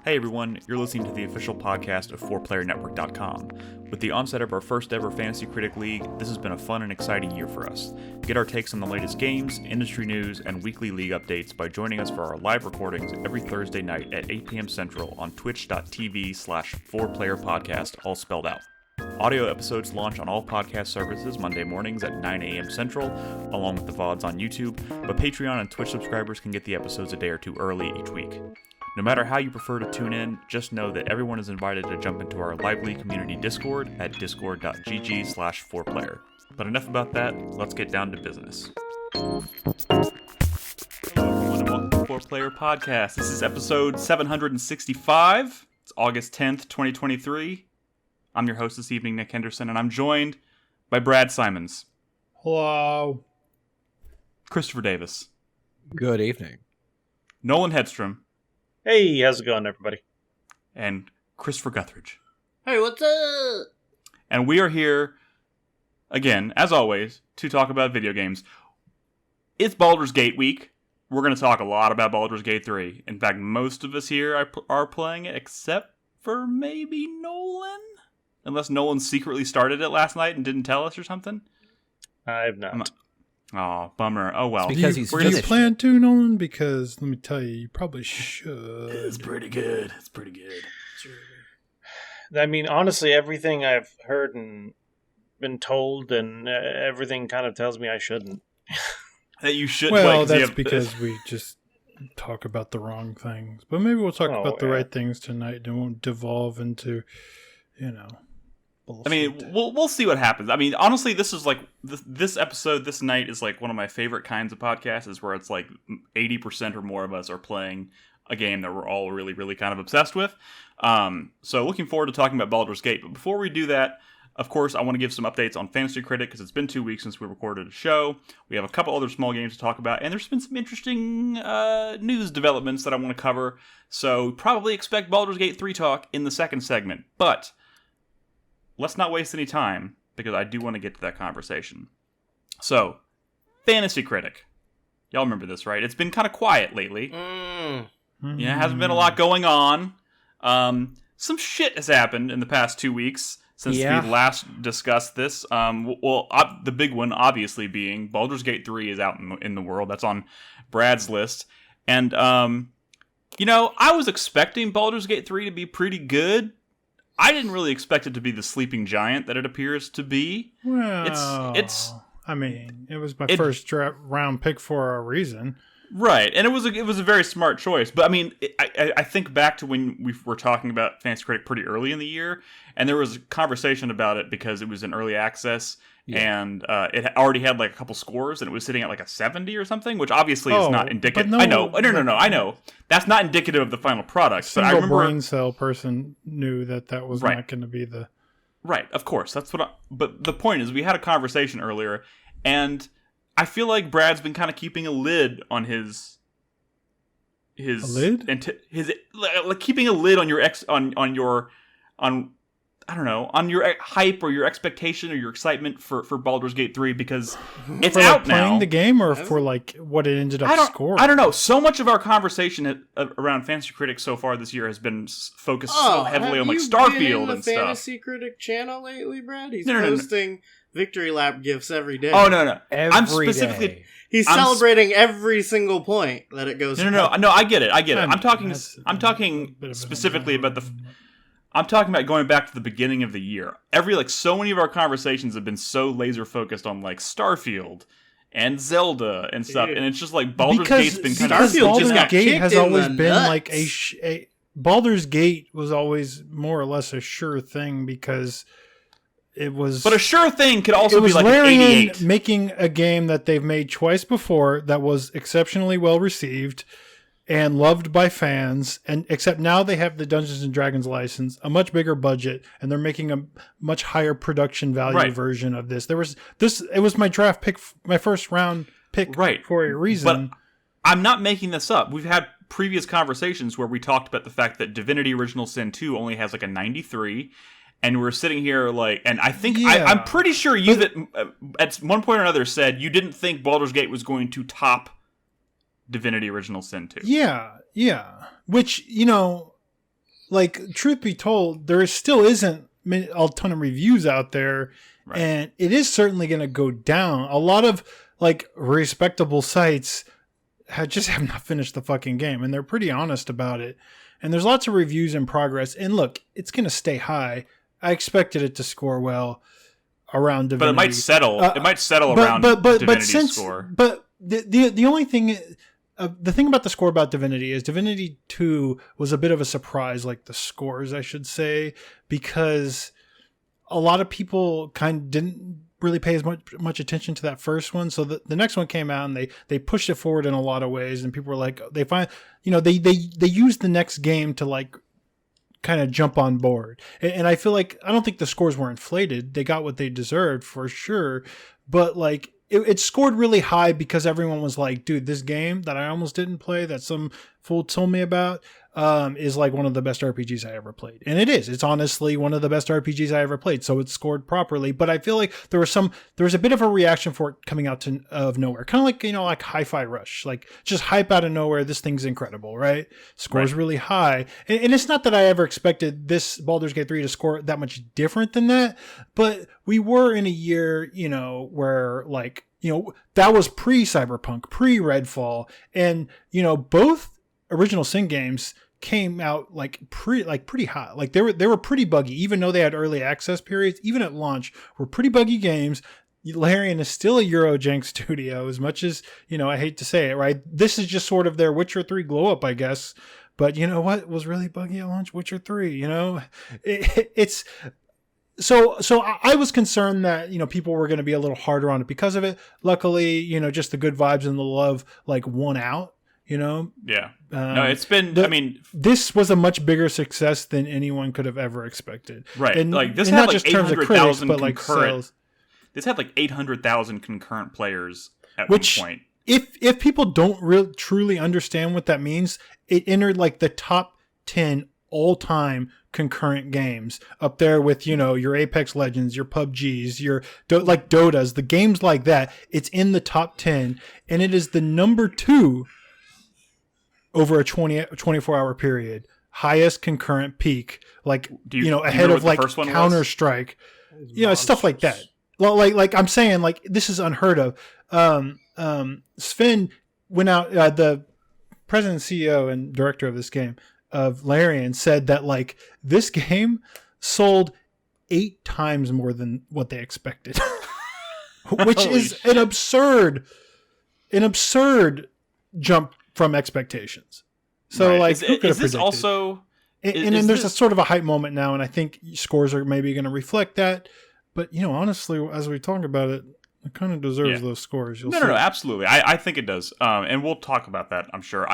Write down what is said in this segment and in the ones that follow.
Hey everyone, you're listening to the official podcast of 4playernetwork.com. With the onset of our first ever Fantasy Critic League, this has been a fun and exciting year for us. Get our takes on the latest games, industry news, and weekly league updates by joining us for our live recordings every Thursday night at 8 p.m. Central on twitch.tv/4playerpodcast, all spelled out. Audio episodes launch on all podcast services Monday mornings at 9 a.m. Central, along with the VODs on YouTube, but Patreon and Twitch subscribers can get the episodes a day or two early each week. No matter how you prefer to tune in, just know that everyone is invited to jump into our lively community Discord at discord.gg/4player. But enough about that, let's get down to business. Hello everyone and welcome to 4Player Podcast. This is episode 765. It's August 10th, 2023. I'm your host this evening, Nick Henderson, and I'm joined by Brad Simons. Hello. Christopher Davis. Good evening. Nolan Hedstrom. Hey, how's it going, everybody? And Christopher Guthridge. Hey, what's up? And we are here, again, as always, to talk about video games. It's Baldur's Gate week. We're going to talk a lot about Baldur's Gate 3. In fact, most of us here are playing it, except for maybe Nolan? Unless Nolan secretly started it last night and didn't tell us or something? I've not. Oh, bummer. Oh, well. Because Do he's you finished. plan to, Nolan? Because, let me tell you probably should. It's pretty good. It's pretty good. I mean, honestly, everything I've heard and been told and everything kind of tells me I shouldn't. That you should Well, play, 'cause you that's have- because we just talk about the wrong things. But maybe we'll talk about the right things tonight and won't devolve into, bullshit. I mean, we'll see what happens. I mean, honestly, this is like this episode, this night is like one of my favorite kinds of podcasts. Is where it's like 80% or more of us are playing a game that we're all really, really kind of obsessed with. So looking forward to talking about Baldur's Gate. But before we do that, of course, I want to give some updates on Fantasy Critic because it's been 2 weeks since we recorded a show. We have a couple other small games to talk about, and there's been some interesting news developments that I want to cover. So probably expect Baldur's Gate 3 talk in the second segment, but let's not waste any time, because I do want to get to that conversation. So, Fantasy Critic. Y'all remember this, right? It's been kind of quiet lately. Mhm. Yeah, hasn't been a lot going on. Some shit has happened in the past 2 weeks since we last discussed this. The big one, obviously, being Baldur's Gate 3 is out in the world. That's on Brad's list. And, I was expecting Baldur's Gate 3 to be pretty good. I didn't really expect it to be the sleeping giant that it appears to be. Well, I mean, it was my first round pick for a reason. Right, and it was a very smart choice. But I mean, I think back to when we were talking about Fantasy Critic pretty early in the year, and there was a conversation about it because it was in early access, and it already had like a couple scores, and it was sitting at like a 70 or something, which obviously is not indicative. No, I know. I know. That's not indicative of the final product. But I remember brain cell person knew that was not going to be the... Right, of course. But the point is, we had a conversation earlier, and I feel like Brad's been kind of keeping a lid on his a lid? Keeping a lid on your on your hype or your expectation or your excitement for Baldur's Gate 3 because it's for out now. Playing the game or for like what it ended up scoring? I don't know. So much of our conversation around Fantasy Critic so far this year has been focused so heavily on like Starfield and stuff. Fantasy Critic channel lately, Brad? He's posting Victory Lap gifts every day. Oh no. I'm specifically day. He's celebrating every single point that it goes. No. I get it. I'm talking specifically about I'm talking about going back to the beginning of the year. So many of our conversations have been so laser focused on like Starfield and Zelda and stuff, and it's just like Baldur's Gate's been kind of Starfield just got Gate kicked has in always the been nuts. like a Baldur's Gate was always more or less a sure thing because it was. But a sure thing could also be like an Larian 88. making a game that they've made twice before that was exceptionally well received and loved by fans, and except now they have the Dungeons and Dragons license, a much bigger budget, and they're making a much higher production value version of this. It was my draft pick, my first round pick for a reason. But I'm not making this up. We've had previous conversations where we talked about the fact that Divinity Original Sin 2 only has like a 93, and we're sitting here like, and I think I'm pretty sure you at one point or another said you didn't think Baldur's Gate was going to top Divinity Original Sin 2. Yeah. Which, like, truth be told, there still isn't a ton of reviews out there, Right. and it is certainly going to go down. A lot of like respectable sites just have not finished the fucking game, and they're pretty honest about it. And there's lots of reviews in progress. And look, it's going to stay high. I expected it to score well around Divinity, but it might settle. It might settle around Divinity's score. But the only thing. The thing about the score about Divinity is Divinity 2 was a bit of a surprise, like the scores, I should say, because a lot of people kind of didn't really pay as much attention to that first one. So the next one came out and they pushed it forward in a lot of ways, and people were like, they used the next game to like kind of jump on board. And I feel like, I don't think the scores were inflated. They got what they deserved for sure. But like, it scored really high because everyone was like, dude, this game that I almost didn't play, that some fool told me about, is like one of the best RPGs I ever played. And it is. It's honestly one of the best RPGs I ever played. So it scored properly. But I feel like there was a bit of a reaction for it coming out of nowhere. Kind of like, like Hi-Fi Rush. Like, just hype out of nowhere. This thing's incredible, right? Scores really high. And it's not that I ever expected this Baldur's Gate 3 to score that much different than that. But we were in a year, where like, that was pre-Cyberpunk, pre-Redfall. And, both original Sin games came out pretty hot. Like they were pretty buggy, even though they had early access periods. Even at launch, were pretty buggy games. Larian is still a Eurojank studio, as much as I hate to say it. Right, this is just sort of their Witcher 3 glow up, I guess. But you know what was really buggy at launch? Witcher 3. It's. So I was concerned that, people were going to be a little harder on it because of it. Luckily, just the good vibes and the love like won out. Yeah. No, it's been. This was a much bigger success than anyone could have ever expected. Right. And, like this and had not like just terms of 800,000 critics, but like concurrent. sales. This had like 800,000 concurrent players at Which, one point. If people don't truly understand what that means, it entered like the top 10 all-time concurrent games, up there with your Apex Legends, your PUBGs, your like Dotas, the games like that. It's in the top 10, and it is the number 2 over a 24-hour period, highest concurrent peak, like ahead of like Counter-Strike, stuff like that. Like I'm saying, like this is unheard of. Sven went out, the president, CEO, and director of this game, of Larian, said that like this game sold 8 times more than what they expected, which is an absurd jump from expectations. So right. like, who could have this predicted? Also? And there's a sort of a hype moment now, and I think scores are maybe going to reflect that. But honestly, as we talk about it, it kind of deserves those scores. No, absolutely. I think it does, and we'll talk about that, I'm sure.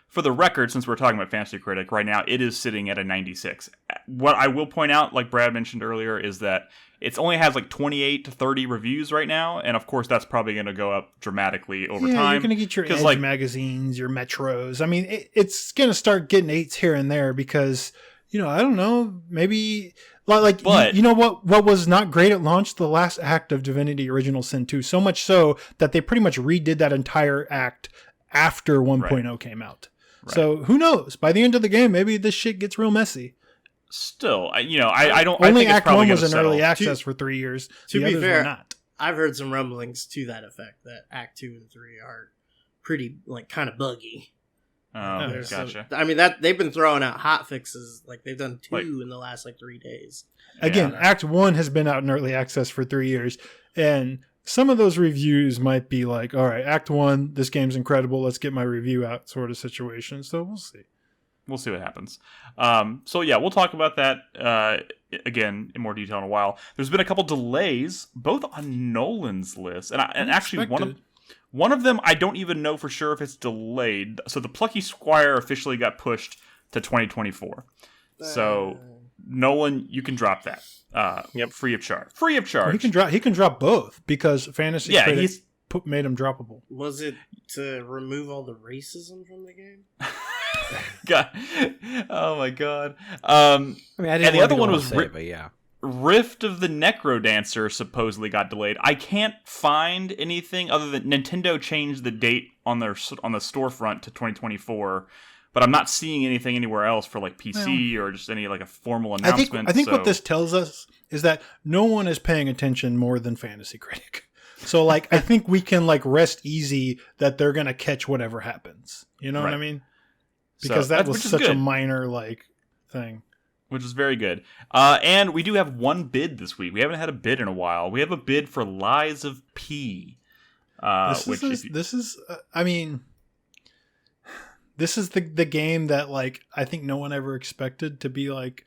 For the record, since we're talking about Fantasy Critic right now, it is sitting at a 96. What I will point out, like Brad mentioned earlier, is that it only has like 28 to 30 reviews right now, and of course that's probably going to go up dramatically over time. Yeah, you're going to get your Edge magazines, your Metros. I mean, it's going to start getting 8s here and there because, I don't know, maybe like what was not great at launch? The last act of Divinity Original Sin 2, so much so that they pretty much redid that entire act after 1.0 came out. Right. So who knows? By the end of the game, maybe this shit gets real messy. Still, I don't. Only I think Act 1 was in early access to, for 3 years. To the be others fair, were not. I've heard some rumblings to that effect that Act 2 and 3 are pretty kind of buggy. Oh, gotcha. They've been throwing out hot fixes. Like they've done 2 in the last 3 days. Again, Act 1 has been out in early access for 3 years, and some of those reviews might be like, all right, Act 1, this game's incredible, let's get my review out sort of situation. So we'll see. We'll see what happens. So yeah, we'll talk about that again in more detail in a while. There's been a couple delays, both on Nolan's list, and actually one of them I don't even know for sure if it's delayed. So the Plucky Squire officially got pushed to 2024. So Nolan, you can drop that. Free of charge. Free of charge. He can drop both because Fantasy Critic made him droppable. Was it to remove all the racism from the game? God. Oh my god. I didn't and the other one was but yeah. Rift of the Necrodancer supposedly got delayed. I can't find anything other than Nintendo changed the date on the storefront to 2024, but I'm not seeing anything anywhere else for like PC or just any like a formal announcement. I think so. what this tells us is that no one is paying attention more than Fantasy Critic. So like I think we can like rest easy that they're gonna catch whatever happens. You know what I mean? Because that was such a minor like thing. Which is very good. And we do have one bid this week. We haven't had a bid in a while. We have a bid for Lies of P. This is the game that like I think no one ever expected to be like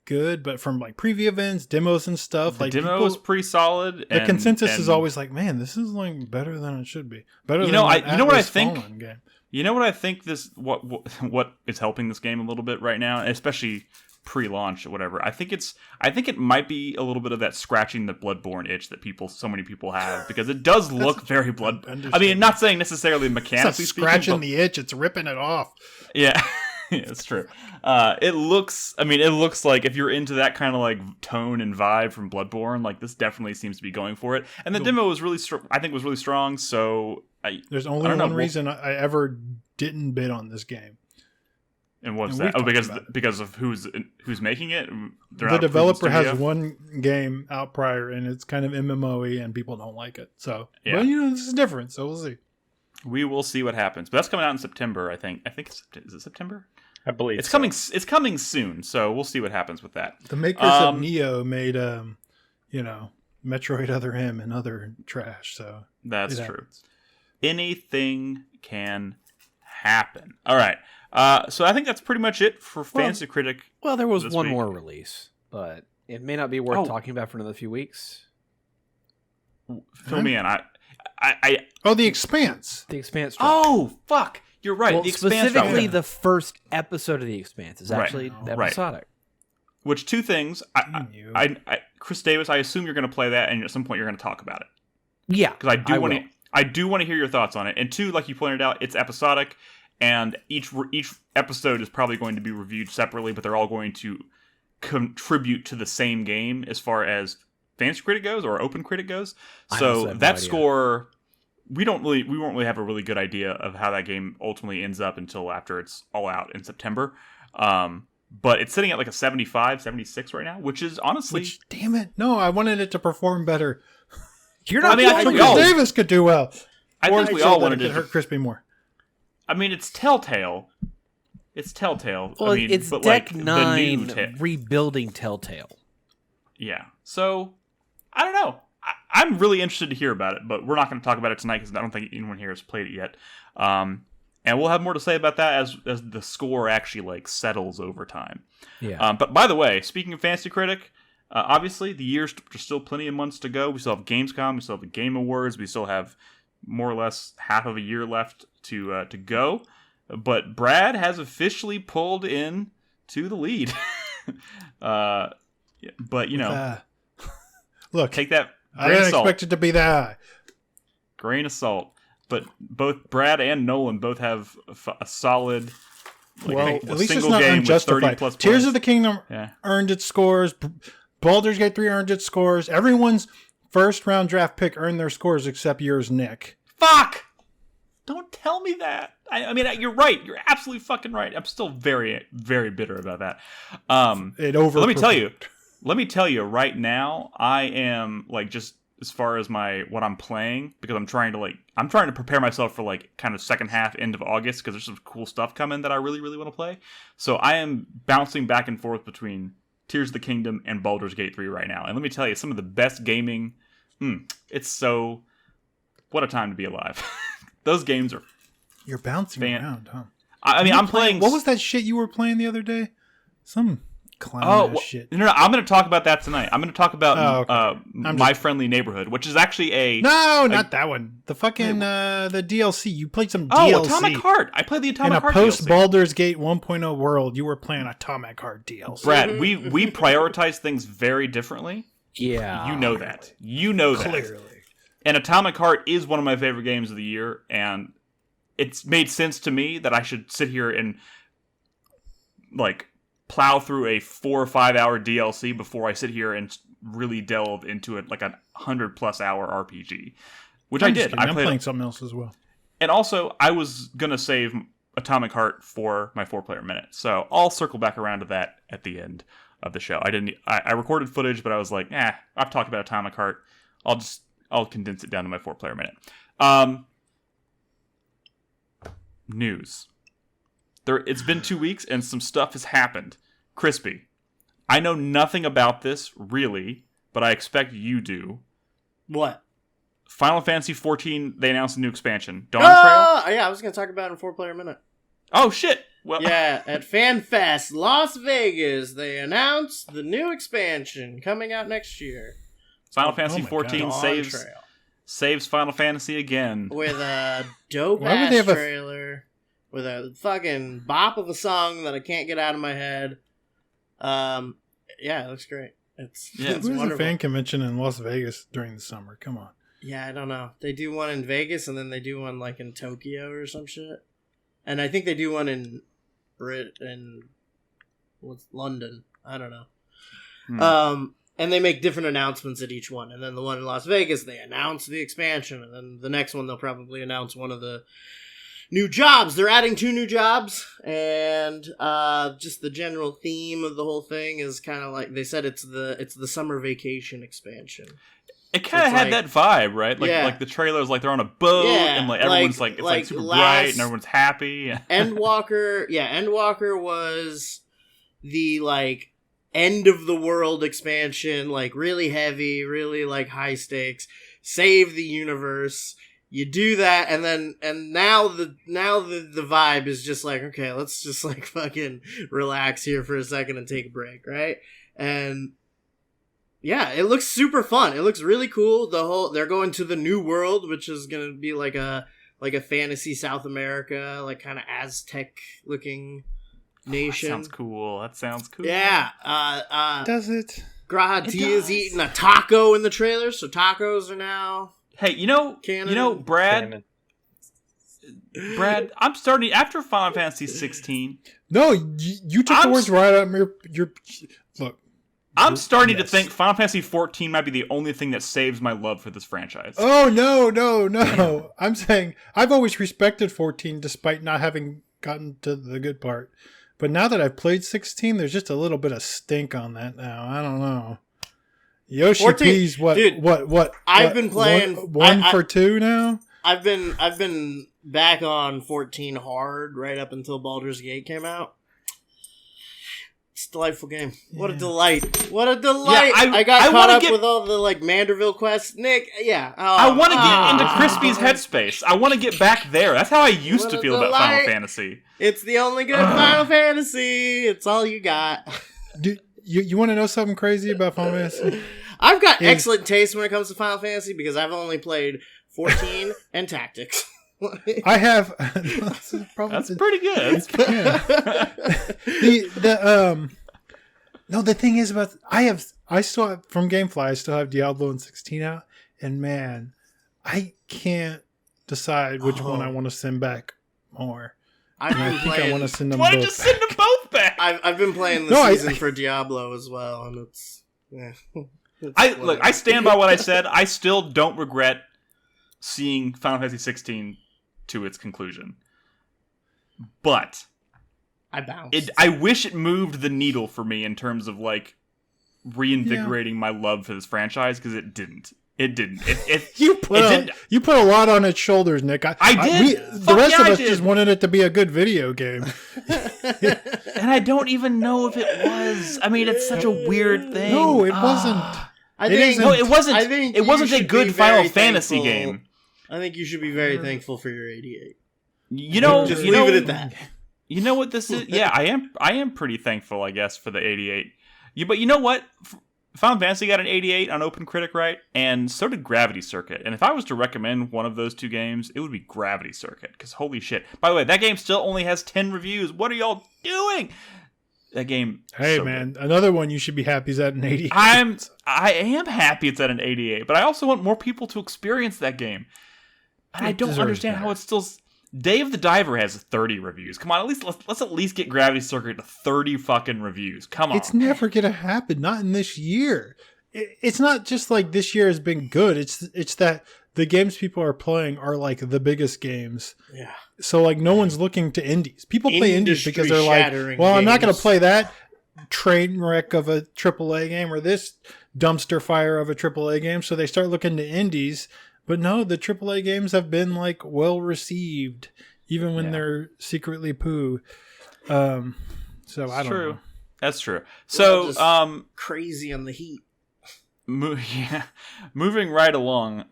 good, but from like preview events, demos and stuff, the demo was pretty solid. The consensus is always like, man, this is like better than it should be. Better than what I think. Game. You know what I think what is helping this game a little bit right now, especially pre-launch or whatever. I think it might be a little bit of that scratching the Bloodborne itch that so many people have, because it does look very Bloodborne. I mean, not saying necessarily mechanically it's not scratching the itch, it's ripping it off. Yeah. It's true. It looks like if you're into that kind of like tone and vibe from Bloodborne, like this definitely seems to be going for it. And the demo was really really strong. So there's only one reason I ever didn't bid on this game. And what's that? Oh, because of who's making it? The developer has one game out prior, and it's kind of MMO-y, and people don't like it. So, yeah. But this is different. So we'll see. We will see what happens. But that's coming out in September, I think. Is it September? I believe it's coming. It's coming soon. So we'll see what happens with that. The makers of Neo made, Metroid Other M and other trash. So that's true. Anything can happen. All right. So I think that's pretty much it for Fantasy Critic. Well, there was one more release, but it may not be worth talking about for another few weeks. Fill me in. The Expanse. The Expanse. Oh, fuck. You're right. Well, the Expanse. Specifically, the first episode of The Expanse is actually episodic. Right. Which two things? Chris Davis, I assume you're going to play that, and at some point you're going to talk about it. Yeah, because I do want to hear your thoughts on it. And two, like you pointed out, it's episodic. And each episode is probably going to be reviewed separately, but they're all going to contribute to the same game as far as Fantasy Critic goes or Open Critic goes. So that score, we won't really have a really good idea of how that game ultimately ends up until after it's all out in September. But it's sitting at like a 75, 76 right now, which is honestly... damn it. No, I wanted it to perform better. You're not I think Davis could do well. I think we all wanted it to hurt Crispy more. I mean, it's Telltale. Well, it's Deck 9 rebuilding Telltale. Yeah. So, I don't know. I'm really interested to hear about it, but we're not going to talk about it tonight because I don't think anyone here has played it yet. And we'll have more to say about that as the score actually like settles over time. Yeah. But by the way, speaking of Fantasy Critic, obviously the year's still plenty of months to go. We still have Gamescom. We still have the Game Awards. We still have more or less half of a year left to go, but Brad has officially pulled in to the lead. But look, take that. I didn't expect it to be that high. Grain of salt. But both Brad and Nolan both have a solid. At least it's not unjustified. Tears of the Kingdom earned its scores. Baldur's Gate 3 earned its scores. Everyone's first round draft pick earned their scores except yours, Nick. Fuck! Don't tell me that. I mean, you're right. You're absolutely fucking right. I'm still very, very bitter about that. Let me tell you right now, I am like just as far as what I'm playing, because I'm trying to prepare myself for like kind of second half, end of August, because there's some cool stuff coming that I really, really want to play. So I am bouncing back and forth between Tears of the Kingdom and Baldur's Gate 3 right now. And let me tell you, some of the best gaming. What a time to be alive. Those games are... You're bouncing around, huh? I mean, I'm playing... What was that shit you were playing the other day? Some clown shit. No, I'm going to talk about that tonight. I'm going to talk about My Friendly Neighborhood, which is actually a... No, not that one. The fucking the DLC. You played some DLC. Oh, Atomic Heart. I played the Atomic Heart DLC. In a post-Baldur's Gate 1.0 world, you were playing Atomic Heart DLC. Brad, we prioritize things very differently. Yeah. You know that. Clearly. And Atomic Heart is one of my favorite games of the year, and it's made sense to me that I should sit here and like plow through a 4 or 5 hour DLC before I sit here and really delve into it like a 100+ hour RPG, which I did. I'm playing something else as well. And also, I was gonna save Atomic Heart for my 4-player minute. So I'll circle back around to that at the end of the show. I recorded footage, but I was like, I've talked about Atomic Heart. I'll condense it down to my 4-player minute. News. It's been 2 weeks and some stuff has happened. Crispy, I know nothing about this, really, but I expect you do. What? Final Fantasy XIV, they announced a new expansion. Dawn Trail? Yeah, I was going to talk about it in 4-player minute. Oh, shit! Well, Yeah, at FanFest Las Vegas, they announced the new expansion coming out next year. Final Fantasy my God. XIV Dawn saves Trail. Final Fantasy again. With a dope Why would ass they have a- trailer. With a fucking bop of a song that I can't get out of my head. Yeah, it looks great. It's Yeah. Who's a wonderful. fan convention in Las Vegas during the summer? Come on. Yeah, I don't know. They do one in Vegas and then they do one like in Tokyo or some shit. And I think they do one in London. I don't know. And they make different announcements at each one. And then the one in Las Vegas, they announce the expansion. And then the next one, they'll probably announce one of the new jobs. They're adding 2 new jobs. And just the general theme of the whole thing is kind of like, they said it's the summer vacation expansion. It kind of it's had like- that vibe, right? Like, Yeah. like the trailers, like they're on a boat, Yeah, and like everyone's like, it's like super bright, and everyone's happy. Endwalker was the like end of the world expansion, like really heavy, really like high stakes, save the universe. You do that, and now the vibe is just like, okay, let's just like fucking relax here for a second and take a break, right? And yeah, it looks super fun. It looks really cool. They're going to the New World, which is gonna be like a fantasy South America, like kind of Aztec looking nation. That sounds cool. Yeah. Does it? Graha T It is does. eating a taco in the trailer, so tacos are now Hey, canon. Brad, Canon. I'm starting after Final Fantasy 16. No, you took the I'm words right out of your. Look, I'm starting to Yes. think Final Fantasy 14 might be the only thing that saves my love for this franchise. Oh no! I'm saying I've always respected 14, despite not having gotten to the good part. But now that I've played 16, there's just a little bit of stink on that now. I don't know. Yoshi 14 P's what? dude, What? I've been playing- one I- for 2 now. I've been back on 14 hard right up until Baldur's Gate came out. It's a delightful game. What a Yeah. delight! What a delight! I I got I caught wanna up get- with all the like Manderville quests. Nick, yeah. I want to get into Crispy's headspace. I want to get back there. That's how I used What to a feel about Final delight. Fantasy. It's the only good Final Fantasy. It's all you got. Do you want to know something crazy about Final Fantasy? I've got Is- excellent taste when it comes to Final Fantasy because I've only played 14 and Tactics. I have. Probably That's pretty good. No, the thing is about I still have, from GameFly, I still have Diablo and 16 out, and man, I can't decide which one I want to send back more. I've And I been think I playing. want to send them Why both. don't you send them both back? I've been playing the No, season for Diablo as well, and it's. Yeah. I stand by what I said. I still don't regret seeing Final Fantasy 16 to its conclusion, but I bounced. I wish it moved the needle for me in terms of like reinvigorating my love for this franchise, because it didn't. It didn't. You it put didn't. you put a lot on its shoulders, Nick. I did. The Fuck rest yeah, of I us did. just wanted it to be a good video game. And I don't even know if it was. I mean, it's such a weird thing. No, it wasn't. I It think isn't. No, it wasn't. I think It you wasn't a should good be Final very Fantasy thankful. game. I think you should be very thankful for your 88. You know, Just you leave know, it at that. You know what this is? Yeah, I am pretty thankful, I guess, for the 88. But you know what? Final Fantasy got an 88 on OpenCritic, right? And so did Gravity Circuit. And if I was to recommend one of those two games, it would be Gravity Circuit. Because holy shit. By the way, that game still only has 10 reviews. What are y'all doing? That game. Hey so man, good. another one you should be happy is at an 80. I am happy it's at an 88, but I also want more people to experience that game. And I It don't deserves understand how it's still. Dave the Diver has 30 reviews. Come on, let's at least get Gravity Circuit to 30 fucking reviews. Come on. It's never gonna happen. Not in this year. It's not just like this year has been good. It's that the games people are playing are like the biggest games. Yeah. So like no one's looking to indies. People play indies because they're like, Industry-shattering well, I'm not going to games. play that train wreck of a AAA game or this dumpster fire of a AAA game. So they start looking to indies. But no, the AAA games have been like well received, even when they're secretly poo. So I don't know. That's true. Well, So, just crazy on the heat. moving right along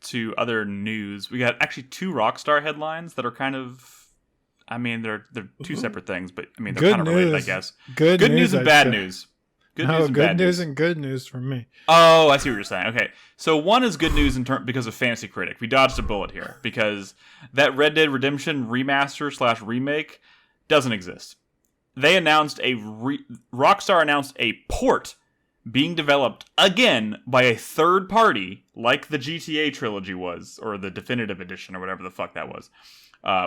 to other news, we got actually 2 Rockstar headlines that are kind of, I mean, they're 2 separate things, but I mean they're Good kind of related, I news. guess. Good news and I'd bad say. news. Good No, news and good bad news news. and good news from me. Oh, I see what you're saying. Okay, so one is good news because of Fantasy Critic. We dodged a bullet here because that Red Dead Redemption remaster / remake doesn't exist. They announced Rockstar announced a port being developed again by a third party, like the GTA trilogy was, or the definitive edition, or whatever the fuck that was,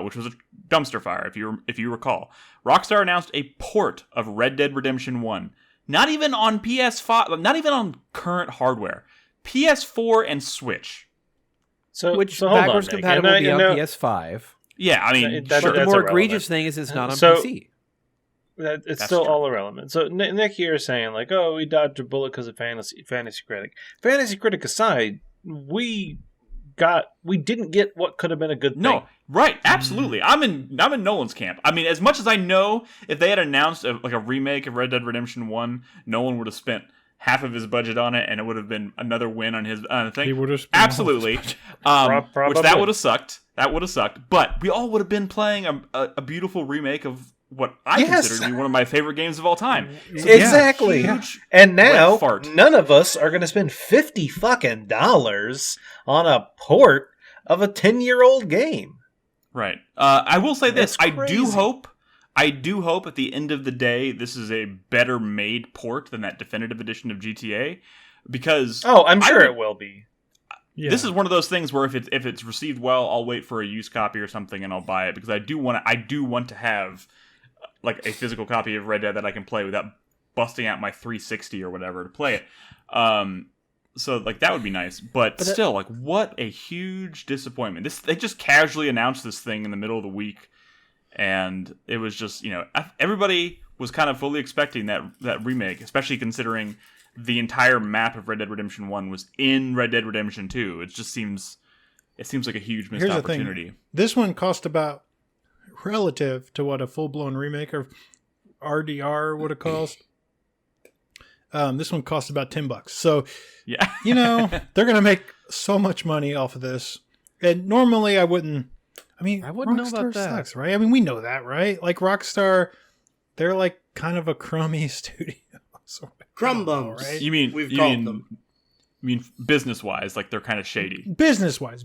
which was a dumpster fire, if you recall. Rockstar announced a port of Red Dead Redemption 1. Not even on PS5, not even on current hardware. PS4 and Switch. Which so hold on, backwards Nick. compatible And I- on and I- PS5. Yeah, I mean, That- sure. But the that's more irrelevant. egregious thing is it's not on So- PC. It's That's still true. all irrelevant. So Nick here is saying like, "Oh, we dodged a bullet because of Fantasy Critic." Fantasy Critic aside, we didn't get what could have been a good thing. No, right, absolutely. I'm in Nolan's camp. I mean, as much as I know, if they had announced a remake of Red Dead Redemption 1, Nolan would have spent half of his budget on it, and it would have been another win on his thing. He would have spent Absolutely. all his budget. Which that Probably. would have sucked. That would have sucked. But we all would have been playing a beautiful remake of what I Yes. consider to be one of my favorite games of all time. So Exactly. huge And now, red fart. none of us are going to spend $50 on a port of a 10-year-old game. Right. I will say this. That's I crazy. do hope at the end of the day this is a better made port than that definitive edition of GTA, because Oh, I'm sure would- it will be. Yeah. this is one of those things where if it's received well, I'll wait for a used copy or something and I'll buy it, because I do want to have like a physical copy of Red Dead that I can play without busting out my 360 or whatever to play it. So like that would be nice, but still, like, what a huge disappointment. They just casually announced this thing in the middle of the week, and it was just, everybody was kind of fully expecting that remake, especially considering the entire map of Red Dead Redemption 1 was in Red Dead Redemption 2. It seems like a huge missed Here's the opportunity. thing. This one cost about, relative to what a full-blown remake of RDR would have cost, this one cost about $10. So, Yeah. they're going to make so much money off of this. And normally I wouldn't know about Rockstar that. sucks, right? I mean, we know that, right? Like Rockstar, they're like kind of a crummy studio. So, Crumb I don't know, bums. right? You mean We've called them. business-wise, like they're kind of shady. Business-wise,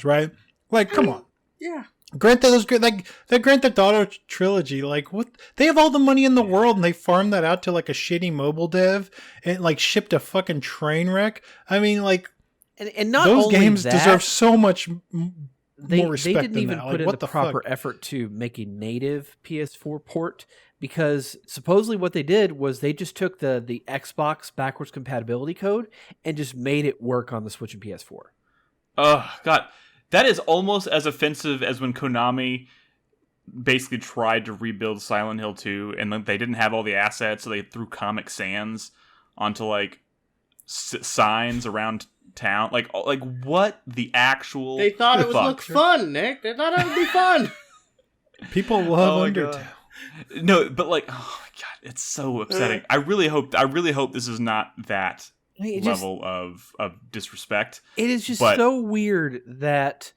right? Like, come on. Yeah. Grand Theft was good. Like the Grand Theft Auto trilogy, like what? They have all the money in the world, and they farmed that out to like a shitty mobile dev, and like shipped a fucking train wreck. I mean, like And not those only games that, deserve so much they more respect didn't than even that. put Like, in what the the proper fuck? effort to make a native PS4 port, because supposedly what they did was they just took the Xbox backwards compatibility code and just made it work on the Switch and PS4. Oh, God. That is almost as offensive as when Konami basically tried to rebuild Silent Hill 2, and then they didn't have all the assets, so they threw Comic Sans onto, like, signs around town. Like what the actual... They thought it would fuck? look fun, Nick. They thought it would be fun. People love Oh my Undertale. God. No, but, like, oh my God, it's so upsetting. I really hope this is not that I mean, it just- level of disrespect. It is just But- so weird that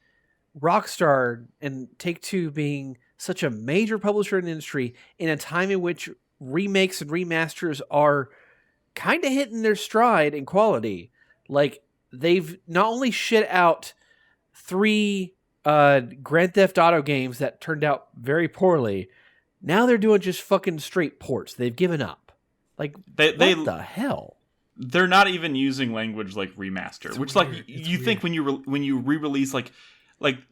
Rockstar and Take-Two being such a major publisher in the industry in a time in which remakes and remasters are kind of hitting their stride in quality. Like, they've not only shit out 3 Grand Theft Auto games that turned out very poorly, now they're doing just fucking straight ports. They've given up. Like, what the hell? They're not even using language like remaster, It's which weird. like It's you think when you re-release like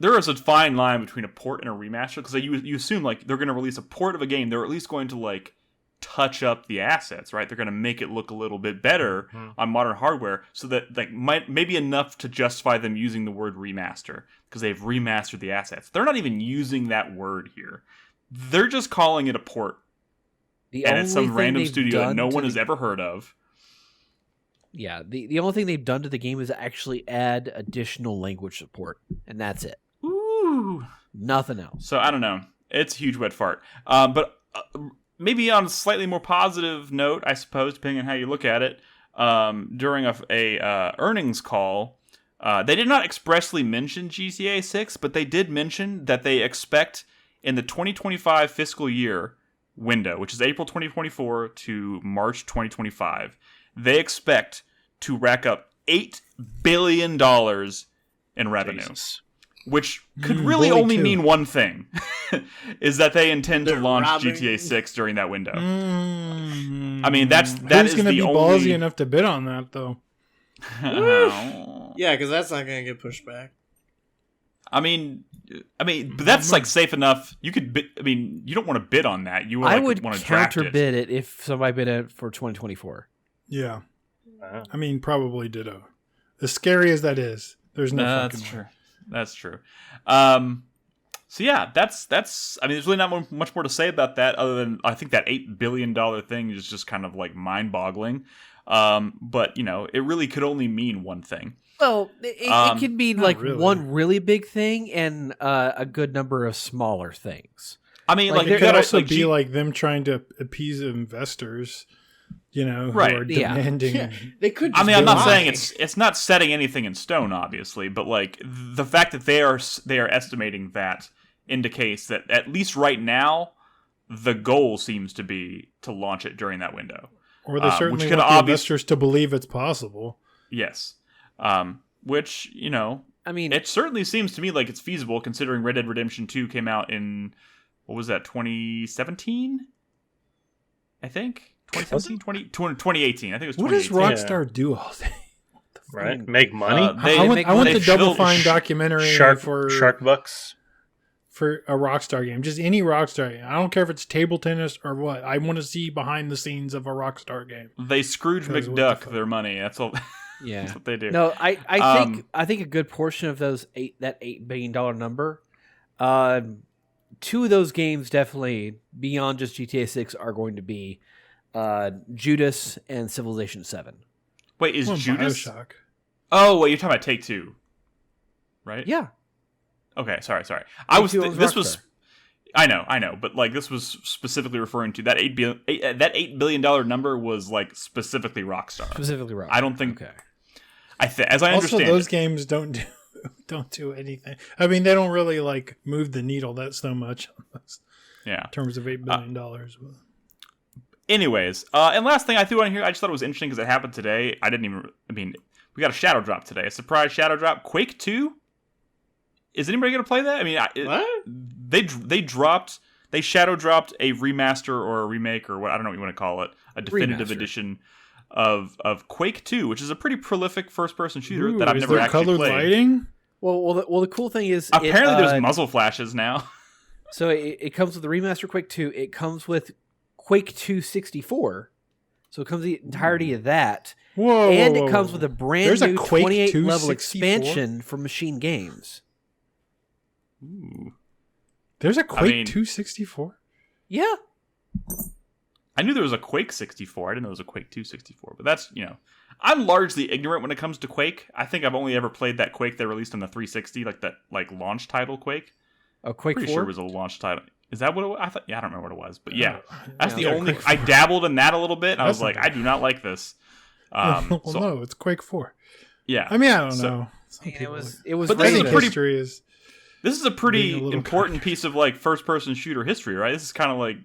there is a fine line between a port and a remaster, because you assume like they're going to release a port of a game, they're at least going to like touch up the assets, right? They're going to make it look a little bit better on modern hardware, so that like maybe enough to justify them using the word remaster because they've remastered the assets. They're not even using that word here. They're just calling it a port. And it's some random studio that no one has ever heard of. Yeah, the only thing they've done to the game is actually add additional language support, and that's it. Ooh. Nothing else. So I don't know. It's a huge wet fart. But maybe on a slightly more positive note, I suppose, depending on how you look at it, during a earnings call, they did not expressly mention GTA 6, but they did mention that they expect in the 2025 fiscal year window, which is April 2024 to March 2025, they expect to rack up $8 billion in revenue. Jesus. Which could really only mean one thing, is that they intend to launch GTA 6 during that window. I mean, that Who's is going to be only... ballsy enough to bid on that, though? Yeah, because that's not going to get pushed back. I mean, but that's like safe enough. You could bid, I mean, you don't want to bid on that. You I would want to draft counter bid it if somebody bid it for 2024. Yeah. I mean, probably ditto. As scary as that is, there's no fucking that's way. true. That's true. So yeah, that's. I mean, there's really not much more to say about that, other than I think that $8 billion thing is just kind of like mind-boggling. But you know, it really could only mean one thing. Well, it could be like really. one really big thing and a good number of smaller things. I mean, like It you could gotta also like, be like them trying to appease investors, you know, who Right. are Yeah. demanding. Yeah, they could. I Just mean, I'm not lie. saying it's not setting anything in stone, obviously, but like the fact that they are estimating that indicates that at least right now, the goal seems to be to launch it during that window. Or they certainly which could want the obvious- investors to believe it's possible. Yes, which you know, I mean, it certainly seems to me like it's feasible considering Red Dead Redemption 2 came out in what was that 2017? I think 2017, 2018. I think it was 2018. What does Rockstar do all day? Right? Make money? They- I want they the Double built- Fine documentary Shark for Bucks. a Rockstar game. Just any Rockstar game. I don't care if it's table tennis or what. I want to see behind the scenes of a Rockstar game. They Scrooge Because what the McDuck fuck? their money. That's all. yeah. That's what they do. No, I think a good portion of that $8 billion number, two of those games definitely beyond just GTA 6 are going to be Judas and Civilization 7. Wait, is Well, Judas? BioShock. Oh, wait, you're talking about Take-Two, right? Yeah. Okay, sorry. I was. Take-Two owns This was. Rockstar. I know, but like this was specifically referring to that $8 billion number was like specifically Rockstar. Specifically Rockstar. I don't think. Okay. As I Also, understand, those games don't do anything. I mean, they don't really like move the needle that so much in yeah. terms of $8 billion. Anyways, and last thing I threw on here, I just thought it was interesting because it happened today. We got a shadow drop today, a surprise shadow drop. Quake 2. Is anybody gonna play that? I mean, What? they shadow dropped a remaster or a remake or what I don't know what you want to call it, a definitive Remaster. edition of Quake 2, which is a pretty prolific first person shooter Ooh, that I've is never there actually colored played. lighting? Well, the cool thing is Apparently, there's muzzle flashes now. So it comes with the remaster Quake 2. It comes with Quake 2 64. So it comes with the entirety of that. Whoa! And whoa, it comes whoa. with a brand There's a new Quake 28 2 level 64? expansion from Machine Games. Ooh. There's a Quake mean- 264. Yeah. I knew there was a Quake 64. I didn't know there was a Quake 2 64. But that's, I'm largely ignorant when it comes to Quake. I think I've only ever played that Quake they released on the 360, like that launch title Quake. Oh, Quake Pretty 4? sure it was a launch title. Is that what it was? I thought. Yeah, I don't remember what it was, but yeah, that's Yeah, the yeah, only. Quake I 4. dabbled in that a little bit, and I was That's like, not I do not like this. Well, So no, it's Quake 4. yeah, I mean, I don't So- know. Some It people- was But I this is think a pretty- history is. this is a Being pretty a little important cocky. piece of first person shooter history, right? This is kind of like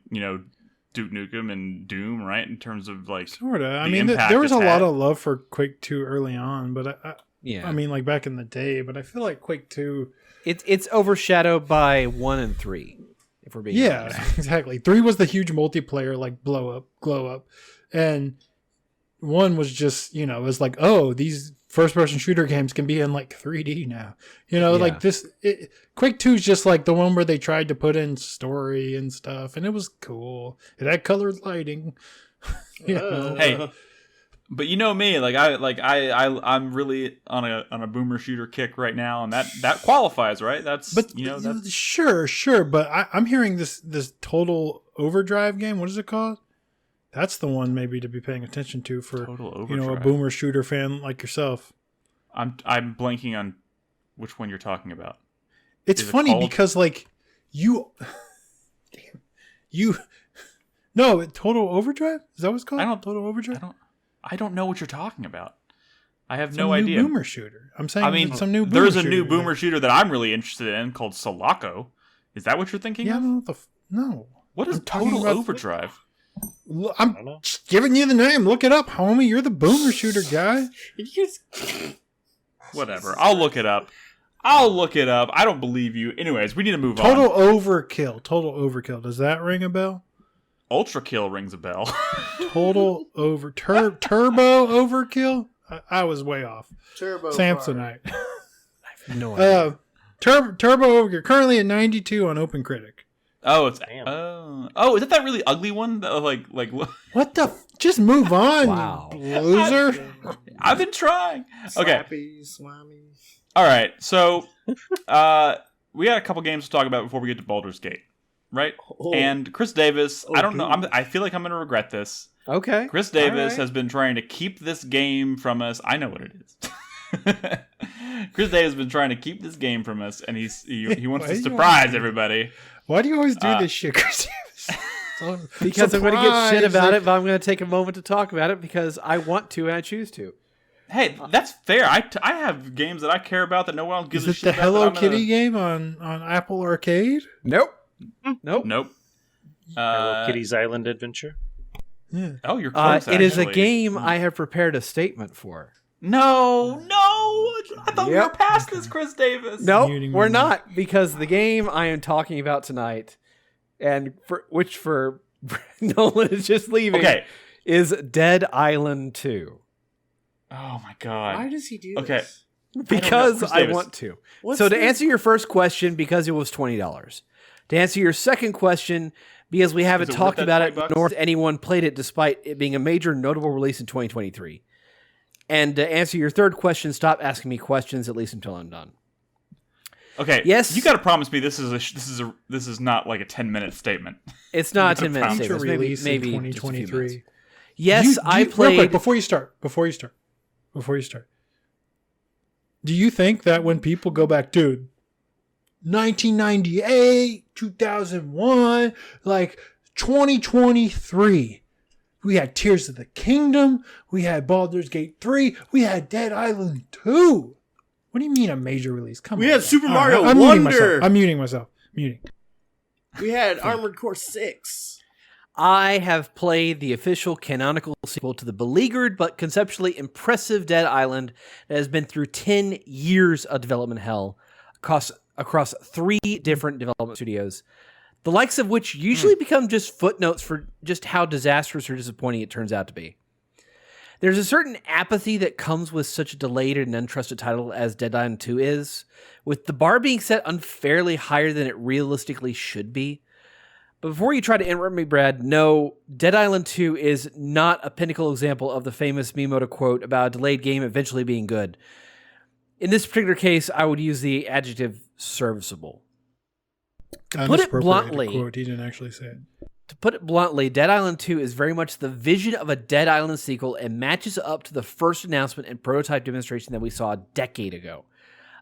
Duke Nukem and Doom, right? In terms of Sort of. I the mean, impact there was a it's lot had. of love for Quake 2 early on, but Yeah. I mean, like back in the day. But I feel like Quake 2. It's overshadowed by 1 and 3, if we're being Yeah, honest. exactly. 3 was the huge multiplayer, like glow up, and 1 was just, it was like, oh, these first-person shooter games can be in like 3D now. You know, Yeah. like Quake 2 is just like the one where they tried to put in story and stuff, and it was cool. It had colored lighting. You know? Hey, but you know me, I'm really on a boomer shooter kick right now, and that qualifies, right? That's But that's sure, but I'm hearing this Total Overdrive game. What is it called? That's the one maybe to be paying attention to for Total a Overdrive. boomer shooter fan like yourself. I'm blanking on which one you're talking about. It's Is it funny called- because like you, no, Total Overdrive, is that what it's called? Total Overdrive. I don't know what you're talking about. I have Some no new idea. boomer shooter. I'm saying I mean, some new. Boomer there's a shooter. new boomer shooter that I'm really interested in called Sulaco. Is that what you're thinking Yeah, I of? don't know no. What is I'm talking Total about- Overdrive? I'm don't know. just giving you the name. Look it up, homie. You're the boomer shooter guy. Whatever. I'll look it up. I don't believe you. Anyways, we need to move Total on. Overkill. Total Overkill. Does that ring a bell? Ultra Kill rings a bell. Total Turbo Overkill. I was way off. Turbo Samsonite. No idea. Turbo Overkill. Currently at 92 on OpenCritic. Oh, it's Damn. is that really ugly one? Like What the? Just move on, Wow. you loser. I've been trying. Okay. Slappy, swammy. All right. So, we got a couple games to talk about before we get to Baldur's Gate, right? Oh. And Chris Davis, Oh, I don't know. dude. I feel like I'm going to regret this. Okay. Chris Davis All right. has been trying to keep this game from us. I know what it is. Chris Davis has been trying to keep this game from us, and he wants Why to do you surprise always- everybody. Why do you always do this shit, Chris Davis? Because I'm going to get shit Surprise. about it, but I'm going to take a moment to talk about it because I want to and I choose to. Hey, that's fair. I have games that I care about that no one else gives Is a it shit the about. Hello that I'm gonna- Kitty game on Apple Arcade? Nope. Nope. Nope. Hello Kitty's Island Adventure. Yeah. Oh, you're close. It is a actually. game I have prepared a statement for. No. I thought we were Yep. past this, Chris Davis. No, Muting we're my not, because the game I am talking about tonight, and for Nolan is just leaving, Okay. is Dead Island 2. Oh my god. Why does he do Okay. this? Because Chris I Davis. want to. What's So to the- answer your first question, because it was $20. To answer your second question, because we haven't Is it talked worth that about it, $20? nor has anyone played it despite it being a major notable release in 2023. And to answer your third question, stop asking me questions, at least until I'm done. Okay. Yes. You got to promise me this is not like a 10-minute statement. It's not a Good 10-minute promise. statement. To It's release maybe in just a few minutes. 2023. Yes, I real played. quick, before you start. Do you think that when people go back, dude, 1998, 2001, like 2023, we had Tears of the Kingdom, we had Baldur's Gate 3, we had Dead Island 2. What do you mean a major release? Come on. We had Super All Mario I'm muting Wonder. myself. I'm muting myself. Muting. We had Armored Core 6. I have played the official canonical sequel to the beleaguered but conceptually impressive Dead Island that has been through 10 years of development hell across 3 different development studios, the likes of which usually become just footnotes for just how disastrous or disappointing it turns out to be. There's a certain apathy that comes with such a delayed and untrusted title as Dead Island 2 is, with the bar being set unfairly higher than it realistically should be. But before you try to interrupt me, Brad, no, Dead Island 2 is not a pinnacle example of the famous Miyamoto quote about a delayed game eventually being good. In this particular case, I would use the adjective serviceable. To put it Unappropriated bluntly, quote. He didn't actually say it. To put it bluntly, Dead Island 2 is very much the vision of a Dead Island sequel and matches up to the first announcement and prototype demonstration that we saw a decade ago.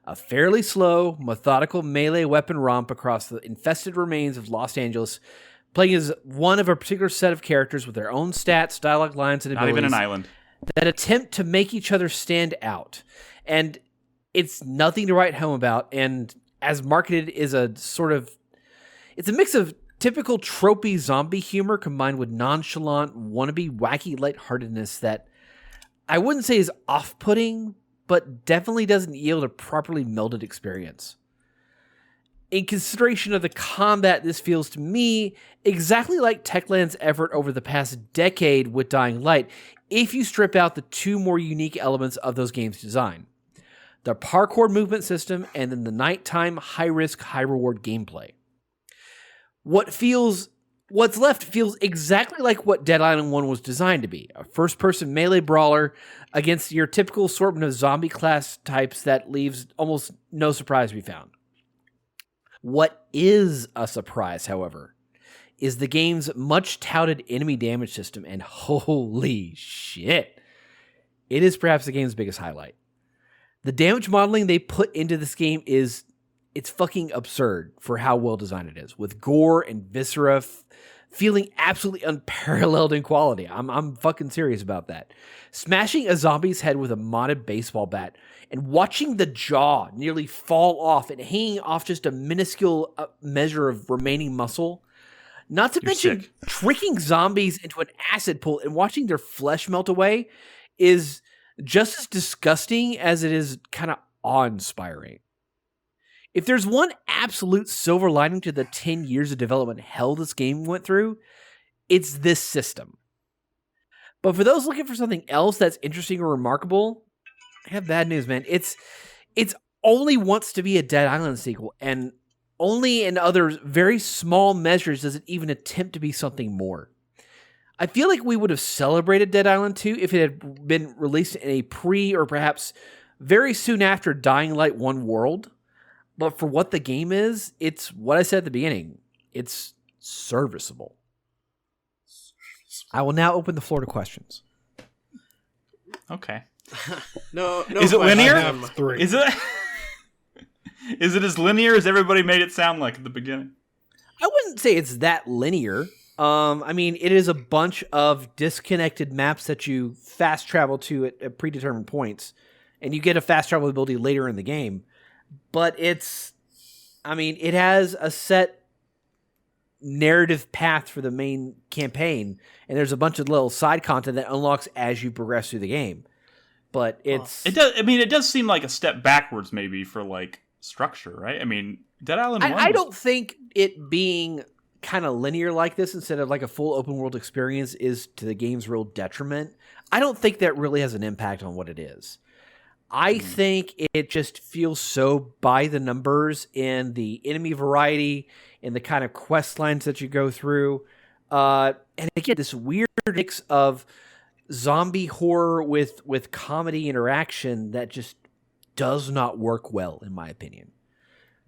A fairly slow, methodical melee weapon romp across the infested remains of Los Angeles, playing as one of a particular set of characters with their own stats, dialogue lines, and Not abilities even an island. that attempt to make each other stand out. And it's nothing to write home about, and as marketed is a sort of... It's a mix of typical tropey zombie humor combined with nonchalant, wannabe, wacky lightheartedness that I wouldn't say is off-putting, but definitely doesn't yield a properly melded experience. In consideration of the combat, this feels to me exactly like Techland's effort over the past decade with Dying Light, if you strip out the two more unique elements of those games' design. The parkour movement system and then the nighttime high-risk, high-reward gameplay. What's left feels exactly like what Dead Island 1 was designed to be. A first-person melee brawler against your typical assortment of zombie class types that leaves almost no surprise to be found. What is a surprise, however, is the game's much-touted enemy damage system, and holy shit, it is perhaps the game's biggest highlight. The damage modeling they put into this game it's fucking absurd for how well designed it is, with gore and viscera feeling absolutely unparalleled in quality. I'm fucking serious about that. Smashing a zombie's head with a modded baseball bat and watching the jaw nearly fall off and hanging off just a minuscule measure of remaining muscle. Not to mention tricking zombies into an acid pool and watching their flesh melt away is just as disgusting as it is kind of awe-inspiring. If there's one absolute silver lining to the 10 years of development hell this game went through, it's this system. But for those looking for something else that's interesting or remarkable, I have bad news, man. It's only wants to be a Dead Island sequel, and only in other very small measures does it even attempt to be something more. I feel like we would have celebrated Dead Island 2 if it had been released in a or perhaps very soon after Dying Light 1 world. But for what the game is, it's what I said at the beginning. It's serviceable. I will now open the floor to questions. Okay. No. Is it linear? I have 3. Is it? Is it as linear as everybody made it sound like at the beginning? I wouldn't say it's that linear. I mean, it is a bunch of disconnected maps that you fast travel to at predetermined points, and you get a fast travel ability later in the game. But it has a set narrative path for the main campaign, and there's a bunch of little side content that unlocks as you progress through the game. But it does seem like a step backwards maybe for like structure, right? I mean, Dead Island 1 I don't think it being kind of linear like this instead of like a full open world experience is to the game's real detriment. I don't think that really has an impact on what it is. I think it just feels so by the numbers in the enemy variety, in the kind of quest lines that you go through. And again, this weird mix of zombie horror with comedy interaction that just does not work well, in my opinion.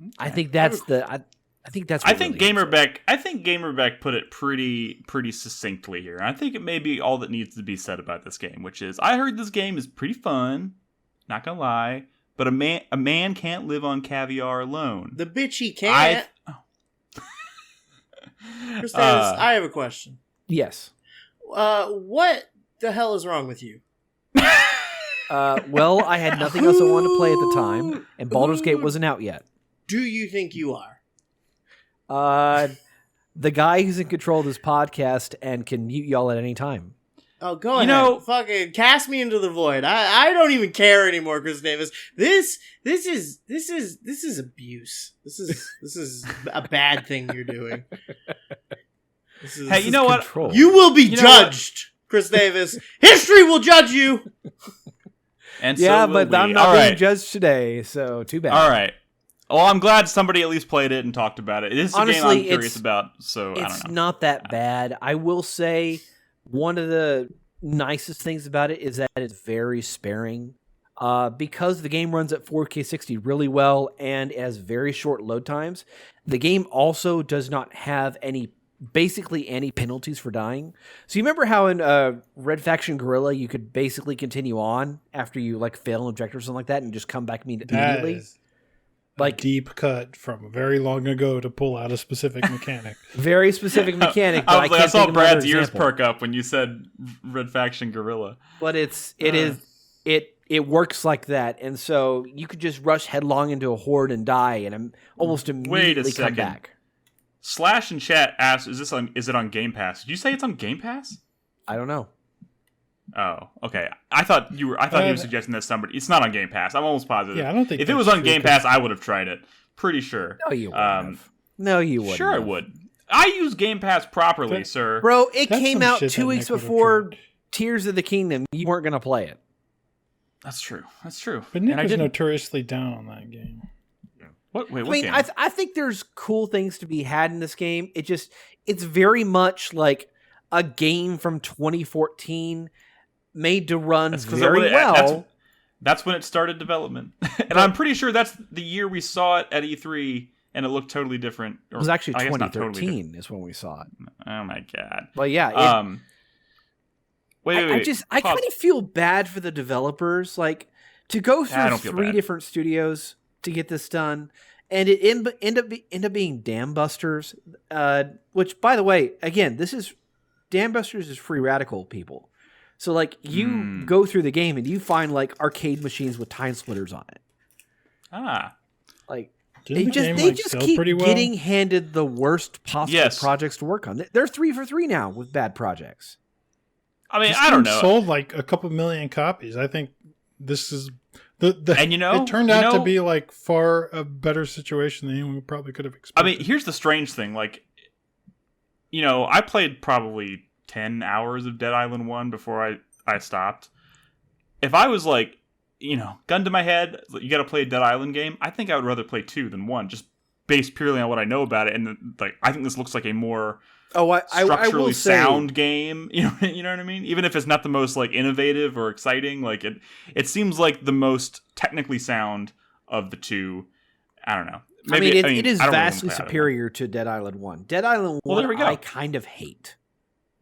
Okay. I think that's I think Gamerbeck put it pretty succinctly here. I think it may be all that needs to be said about this game, which is I heard this game is pretty fun. Not gonna lie, but a man can't live on caviar alone. The bitch he can't. Chris Davis, I have a question. Yes. What the hell is wrong with you? Well, I had nothing else I wanted to play at the time, and Baldur's Gate wasn't out yet. Do you think you are? The guy who's in control of this podcast and can mute y'all at any time. Oh, go ahead. Fucking cast me into the void. I don't even care anymore, Chris Davis. This is abuse. This is a bad thing you're doing. Hey, you know what? Control. You will be judged, Chris Davis. History will judge you. And yeah, so but I'm not being judged today, so too bad. All right. Well, I'm glad somebody at least played it and talked about it. It is a game I'm curious about, so I don't know. It's not that bad. I will say one of the nicest things about it is that it's very sparing. Because the game runs at 4K 60 really well and it has very short load times, the game also does not have basically any penalties for dying. So you remember how in Red Faction Guerrilla you could basically continue on after you like fail an objective or something like that and just come back immediately? That is like deep cut from very long ago to pull out a specific mechanic. Very specific mechanic. But I saw Brad's ears perk up when you said Red Faction Guerrilla. But it works like that, and so you could just rush headlong into a horde and die, and almost immediately come back. Slash in chat asks, "Is it on Game Pass?" Did you say it's on Game Pass? I don't know. Oh, okay. I thought he was suggesting that somebody. It's not on Game Pass. I'm almost positive. Yeah, I don't think if it was on Game Pass, I would have tried it. Pretty sure. No, you wouldn't. No, you wouldn't. Sure, I would. I use Game Pass properly, sir. Bro, it came out 2 weeks before Tears of the Kingdom, you weren't going to play it. That's true. That's true. But Nick and I was didn't. notoriously down on that game. What? Wait, I what mean, game? I think there's cool things to be had in this game. It's very much like a game from 2014 made to run That's 'cause very it- well. That's when it started development, and I'm pretty sure that's the year we saw it at E3, and it looked totally different. It was actually I guess not totally 2013 is when we saw it. different. Oh my god. But yeah, Wait. I Pause. kind of feel bad for the developers, like to go I through don't feel 3 bad. different studios to get this done, and it end up being Dam Busters, which, by the way, again, Dam Busters is Free Radical people. So like you go through the game and you find like arcade machines with time splitters on it. Like Didn't the game they like just sell keep pretty well? getting handed the worst possible Yes. projects to work on. They're 3 for 3 now with bad projects. I mean, This I don't game know. Sold like a couple million copies. I think this is the And you know, it turned out to be like far a better situation than we probably could have I expected. mean, here's the strange thing. Like, I played probably 10 hours of Dead Island 1 before I stopped. If I was like, gun to my head, you got to play a Dead Island game, I think I would rather play 2 than 1, just based purely on what I know about it. And like, I think this looks like a more Oh, I structurally will say, sound game. You know what I mean? Even if it's not the most like innovative or exciting, like it seems like the most technically sound of the 2. I don't know. it is I don't really wanna vastly play either one. superior to Dead Island 1. Dead Island 1 Well, there we go. I kind of hate.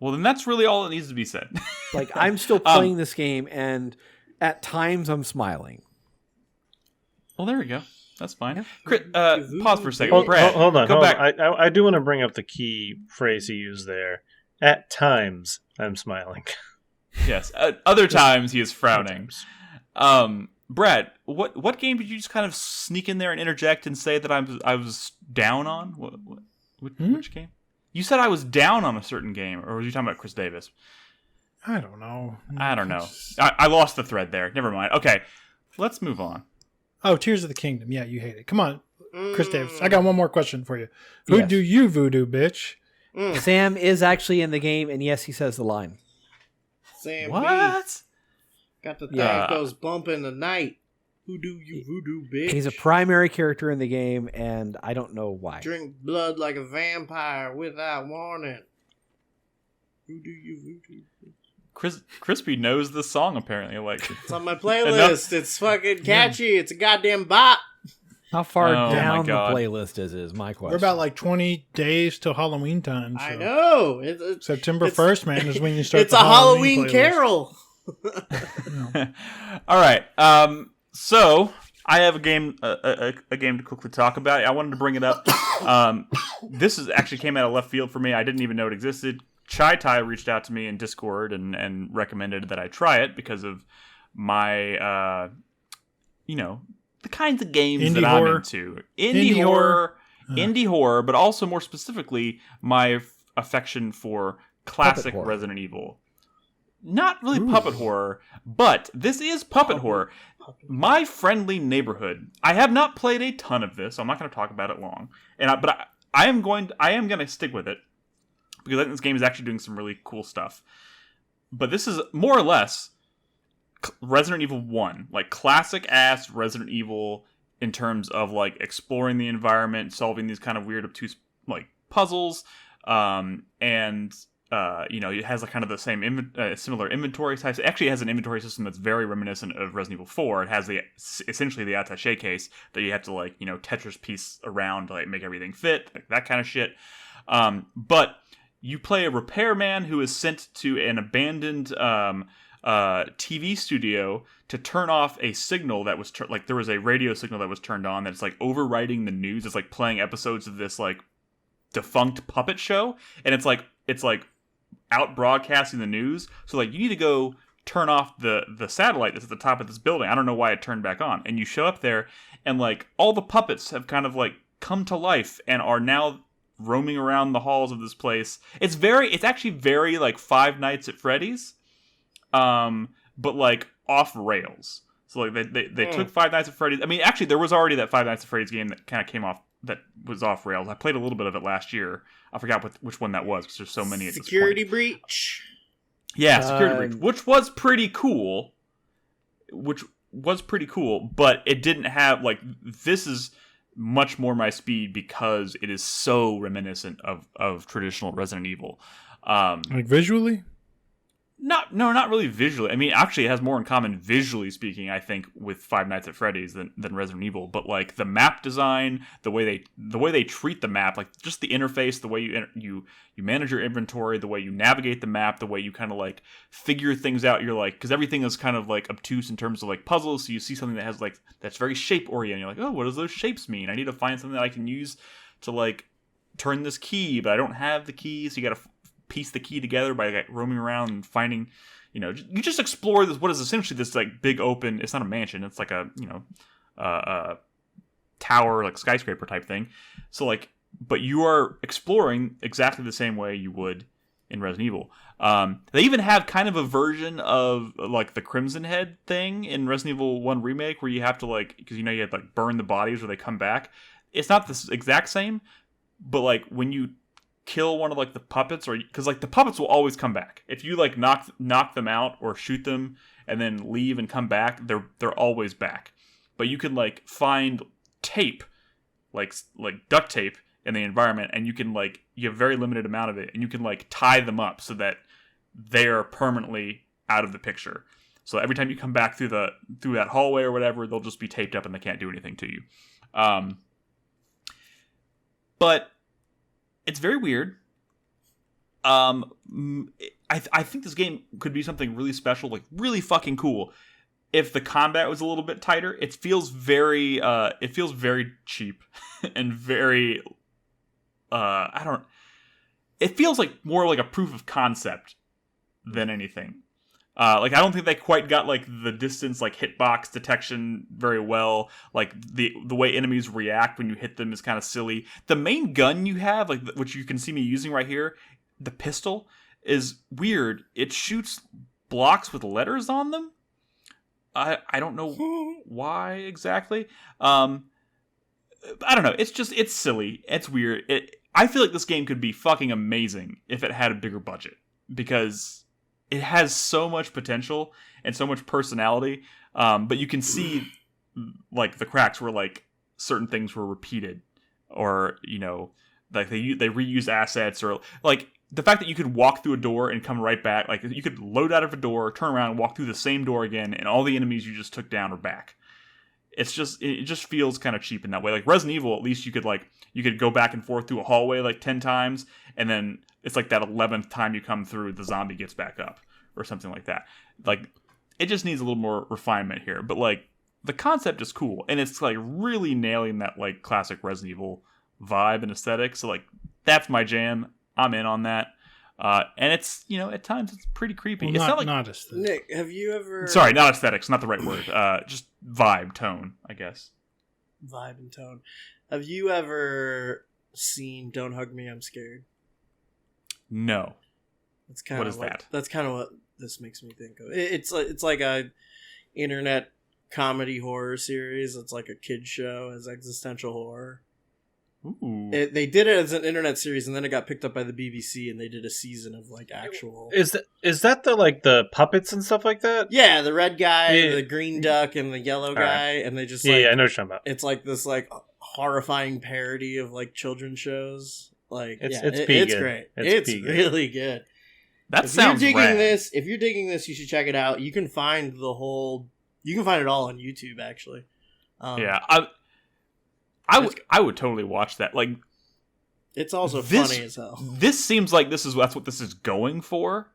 Well, then that's really all that needs to be said. Like I'm still playing this game and at times I'm smiling. Well, there we go. That's fine. Yeah. Pause for a second. Hold, Brad, hold on. go Hold back. on. I do want to bring up the key phrase you used there. At times, I'm smiling. Yes. Other times he is frowning. Brad, what game did you just kind of sneak in there and interject and say that I was down on? Which game? You said I was down on a certain game, or were you talking about Chris Davis? I don't know. I don't know. I lost the thread there. Never mind. Okay, let's move on. Oh, Tears of the Kingdom. Yeah, you hate it. Come on, Chris Davis. I got one more question for you. Who Yes. do you voodoo, bitch? Sam is actually in the game, and yes, he says the line. Sam B. What? Got the thing Yeah. goes bumping tonight. Who do you voodoo, bitch? He's a primary character in the game, and I don't know why. Drink blood like a vampire without warning. Who do you voodoo? Crispy knows this song apparently. Like, It's on my playlist. It's fucking catchy. It's a goddamn bop. How far Oh, my down the God. playlist is my question. We're about like 20 days till Halloween time. So. I know. It's September It's- 1st, man, is when you start. it's the a Halloween playlist. carol. all right. So I have a game to quickly talk about. I wanted to bring it up. This actually came out of left field for me. I didn't even know it existed. Chai Tai reached out to me in Discord and recommended that I try it because of my, the kinds of games Indie that I'm horror. into. Indie horror. Indie horror, but also more specifically, my affection for classic horror. Resident Evil. Not really puppet horror, but this is puppet horror. My Friendly Neighborhood. I have not played a ton of this, so I'm not going to talk about it long. But I am going to stick with it because I think this game is actually doing some really cool stuff. But this is more or less Resident Evil 1, like classic ass Resident Evil in terms of like exploring the environment, solving these kind of weird obtuse like puzzles, and it has like kind of the same similar inventory types. It actually has an inventory system that's very reminiscent of Resident Evil 4. It has essentially the attaché case that you have to like Tetris piece around to like make everything fit, like that kind of shit. But you play a repairman who is sent to an abandoned TV studio to turn off a signal that was there was a radio signal that was turned on that's like overwriting the news. It's like playing episodes of this like defunct puppet show, and it's like out broadcasting the news. So like you need to go turn off the satellite that's at the top of this building. I don't know why it turned back on. And you show up there, and like all the puppets have kind of like come to life and are now roaming around the halls of this place. It's actually very like Five Nights at Freddy's, but like off rails. So like they took Five Nights at Freddy's. I mean, actually there was already that Five Nights at Freddy's game that kind of came off that was off rails. I played a little bit of it last year. I forgot which one that was because there's so many at this point. Security breach. Yeah, Security Breach, which was pretty cool. But it didn't have, like, this is much more my speed because it is so reminiscent of traditional Resident Evil. Like visually? Not really visually. I mean, actually, it has more in common visually speaking, I think, with Five Nights at Freddy's than Resident Evil. But like the map design, the way they treat the map, like just the interface, the way you manage your inventory, the way you navigate the map, the way you kind of like figure things out. You're like, because everything is kind of like obtuse in terms of like puzzles. So you see something that has like that's very shape oriented. You're like, oh, what does those shapes mean? I need to find something that I can use to like turn this key, but I don't have the key, so you got to piece the key together by like roaming around and finding, you just explore this, what is essentially this like big open, it's not a mansion, it's like a, tower, like skyscraper type thing. So like, but you are exploring exactly the same way you would in Resident Evil. They even have kind of a version of like the Crimson Head thing in Resident Evil 1 Remake where you have to like, because you have to like burn the bodies or they come back. It's not the exact same, but like when you kill one of like the puppets, or because like the puppets will always come back if you like knock them out or shoot them and then leave and come back, they're always back. But you can like find tape, like duct tape in the environment, and you can like, you have a very limited amount of it, and you can like tie them up so that they are permanently out of the picture. So every time you come back through that hallway or whatever, they'll just be taped up and they can't do anything to you. But it's very weird. I think this game could be something really special, like really fucking cool, if the combat was a little bit tighter. It feels very cheap and very it feels like more like a proof of concept than anything. Like I don't think they quite got like the distance, like hitbox detection very well. Like the way enemies react when you hit them is kind of silly. The main gun you have, like which you can see me using right here, the pistol, is weird. It shoots blocks with letters on them. I don't know why exactly. I don't know. It's silly. It's weird. I feel like this game could be fucking amazing if it had a bigger budget, because it has so much potential and so much personality, but you can see like the cracks where like certain things were repeated, or like they reuse assets, or like the fact that you could walk through a door and come right back. Like you could load out of a door, turn around, and walk through the same door again, and all the enemies you just took down are back. It just feels kind of cheap in that way. Like Resident Evil, at least you could go back and forth through a hallway like 10 times, and then it's like that 11th time you come through, the zombie gets back up or something like that. Like it just needs a little more refinement here, but like the concept is cool, and it's like really nailing that like classic Resident Evil vibe and aesthetic. So like that's my jam. I'm in on that. And it's, at times it's pretty creepy. Well, it's not like not aesthetic. Nick, have you ever... Sorry, not aesthetics, not the right word. Just vibe, tone, I guess. Vibe and tone. Have you ever seen Don't Hug Me, I'm Scared? No. That's kind What of is that? That's kind of what this makes me think of. It's like a internet comedy horror series. It's like a kid show as existential horror. Ooh. They did it as an internet series, and then it got picked up by the BBC, and they did a season of like actual. Is that the puppets and stuff like that? Yeah, the red guy, Yeah. the green duck, and the yellow guy, and they just Yeah, like, I know what you're talking about. it's like this like horrifying parody of like children's shows. Like It's it's peak-ing. great. It's It's peak-ing. really good. That sounds if rad. you're digging this, you should check it out. You can find it all on YouTube actually. Yeah, I would totally watch that. Like It's also This- funny as hell. this seems like that's what this is going for,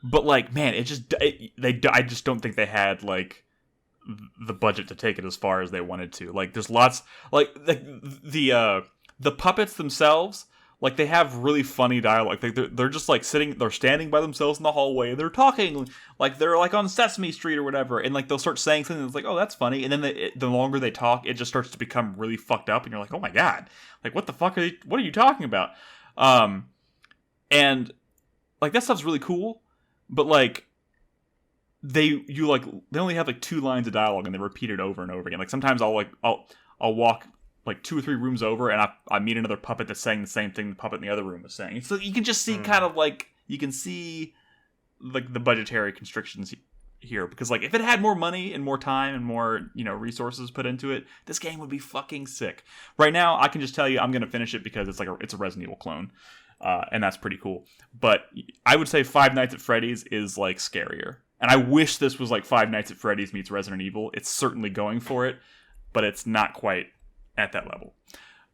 but like man, I just don't think they had like the budget to take it as far as they wanted to. Like there's lots like the puppets themselves, like they have really funny dialogue. Like they're just like they're standing by themselves in the hallway, and they're talking like they're like on Sesame Street or whatever, and like they'll start saying something that's like, oh, that's funny, and then the longer they talk, it just starts to become really fucked up, and you're like, oh my god, like what the fuck what are you talking about? And like that stuff's really cool, but like they only have like 2 lines of dialogue, and they repeat it over and over again. Like sometimes I'll walk like 2 or 3 rooms over, and I meet another puppet that's saying the same thing the puppet in the other room is saying. So you can just see kind of like, you can see like the budgetary constrictions here, because like if it had more money and more time and more resources put into it, this game would be fucking sick. Right now, I can just tell you I'm gonna finish it because it's a Resident Evil clone, and that's pretty cool. But I would say Five Nights at Freddy's is like scarier, and I wish this was like Five Nights at Freddy's meets Resident Evil. It's certainly going for it, but it's not quite at that level.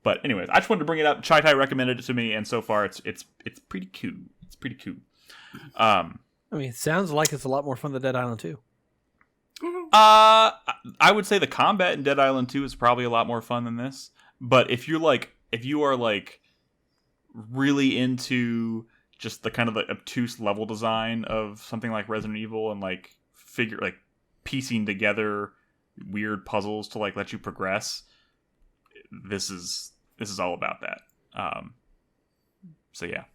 But anyways, I just wanted to bring it up. Chai Tai recommended it to me, and so far it's pretty cool. It's pretty cool. I mean, it sounds like it's a lot more fun than Dead Island 2. I would say the combat in Dead Island 2 is probably a lot more fun than this. But if you are like really into just the kind of the obtuse level design of something like Resident Evil and like piecing together weird puzzles to like let you progress, this is all about that. So yeah.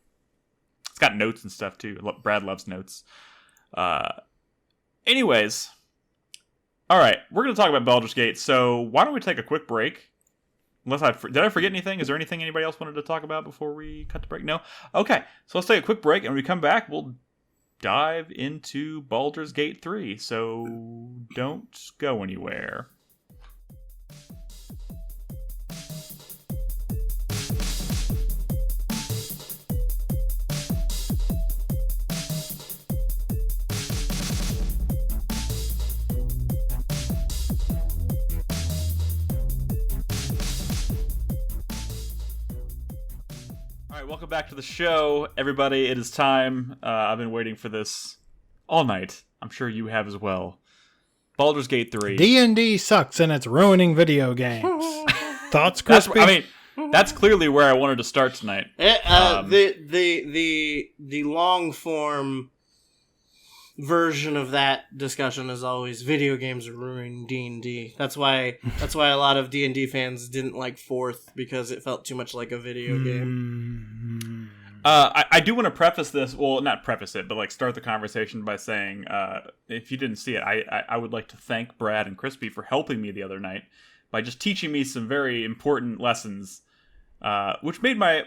It's got notes and stuff too. Brad loves notes. Anyways, all right, we're going to talk about Baldur's Gate. So why don't we take a quick break? Did I forget anything? Is there anything anybody else wanted to talk about before we cut the break? No. Okay, so let's take a quick break, and when we come back, we'll dive into Baldur's Gate 3. So don't go anywhere. Welcome back to the show, everybody. It is time. I've been waiting for this all night. I'm sure you have as well. Baldur's Gate 3. D&D sucks and it's ruining video games. Thoughts, Crispy? That's clearly where I wanted to start tonight. The long form version of that discussion is always video games are ruining D&D. That's why a lot of D&D fans didn't like 4th, because it felt too much like a video game. I do want to preface this, well, not preface it, but like start the conversation by saying, if you didn't see it, I would like to thank Brad and Crispy for helping me the other night by just teaching me some very important lessons, which made my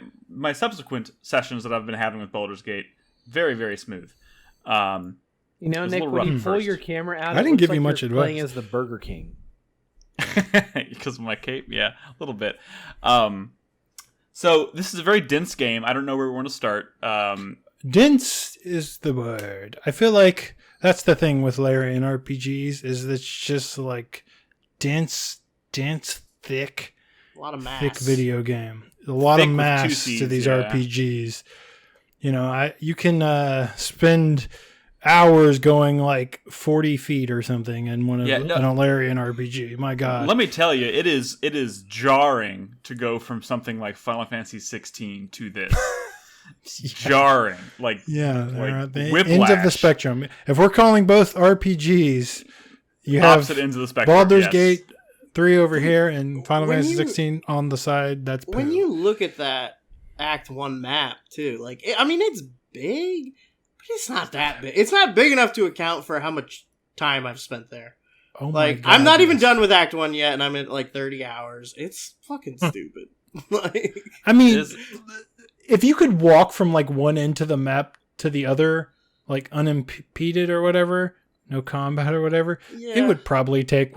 subsequent sessions that I've been having with Baldur's Gate very, very smooth. Nick, when you pull your camera out, I didn't give you much advice. Playing as the Burger King. Because of my cape? Yeah, a little bit. So this is a very dense game. I don't know where we want to start. Dense is the word. I feel like that's the thing with Larian RPGs, is that it's just like dense, thick. A lot of mass. Thick video game. A lot Thick of mass C's, to these yeah. RPGs. You can spend hours going like 40 feet or something in an Larian RPG. My God. Let me tell you, it is jarring to go from something like Final Fantasy 16 to this. Jarring. Like, they're at the whiplash. ends of the spectrum. If we're calling both RPGs, you opposite have ends of the spectrum. Baldur's Gate 3 over here and Final Fantasy 16 on the side. That's poo. When you look at that Act 1 map, too, like, it's big, but it's not that big. It's not big enough to account for how much time I've spent there. Oh my God, I'm not even done with Act 1 yet, and I'm at like 30 hours. It's fucking stupid. If you could walk from like one end to the map to the other, like unimpeded or whatever, no combat or whatever, it would probably take,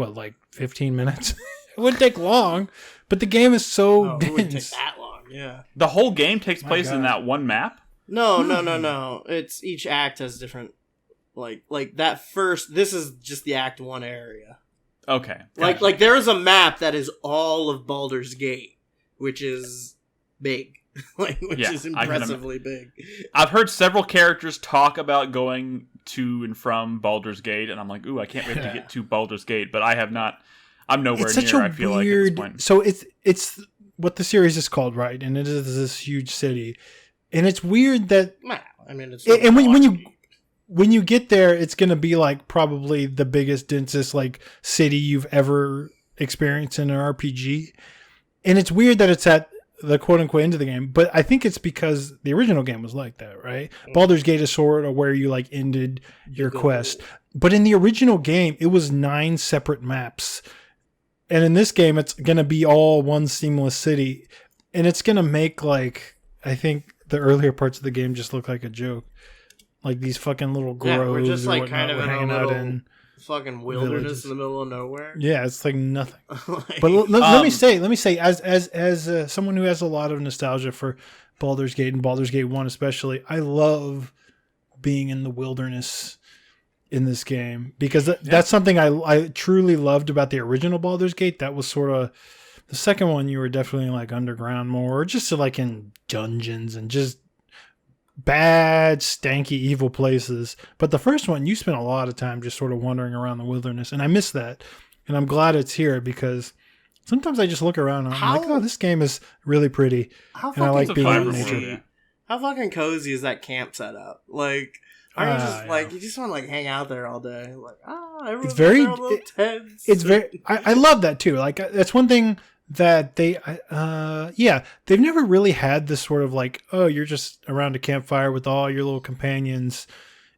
15 minutes? It wouldn't take long, but the game is so dense. It wouldn't take that long, yeah. The whole game takes place in that one map? No. It's each act has different, like that first, this is just the Act 1 area. Okay. Like there is a map that is all of Baldur's Gate, which is big. Is impressively big. I've heard several characters talk about going to and from Baldur's Gate, and I'm like, ooh, I can't wait to get to Baldur's Gate, but I have not. I'm nowhere it's near. Such a I feel weird, like at this So point. it's what the series is called, right? And it is this huge city, and it's weird that. It's and when you get there, it's going to be like probably the biggest, densest like city you've ever experienced in an RPG, and it's weird that it's at the quote-unquote end of the game, but I think it's because the original game was like that, right? Baldur's Gate is sort of where you like ended your quest, but in the original game, it was 9 separate maps, and in this game, it's gonna be all one seamless city, and it's gonna make I think the earlier parts of the game just look like a joke. like these fucking little Yeah, groves we're just, or like, whatnot kind of we're in a hanging out little- in. Fucking wilderness Villages. in the middle of nowhere. Yeah, it's like nothing. Like, But let me say, as someone who has a lot of nostalgia for Baldur's Gate and Baldur's Gate 1 especially, I love being in the wilderness in this game because that's something I truly loved about the original Baldur's Gate. That was sort of the second one. You were definitely like underground more, or just like in dungeons and just bad, stanky, evil places. But the first one, you spent a lot of time just sort of wandering around the wilderness, and I miss that. And I'm glad it's here because sometimes I just look around and I'm like, oh, this game is really pretty. how And I like fucking being in cozy. nature. Yeah. How fucking cozy is that camp setup? Like, aren't you just Yeah. like, you just want to like hang out there all day? Like, everyone's very- got their little tents. It's very. I love that too. Like that's one thing that they've never really had this sort of like, oh, you're just around a campfire with all your little companions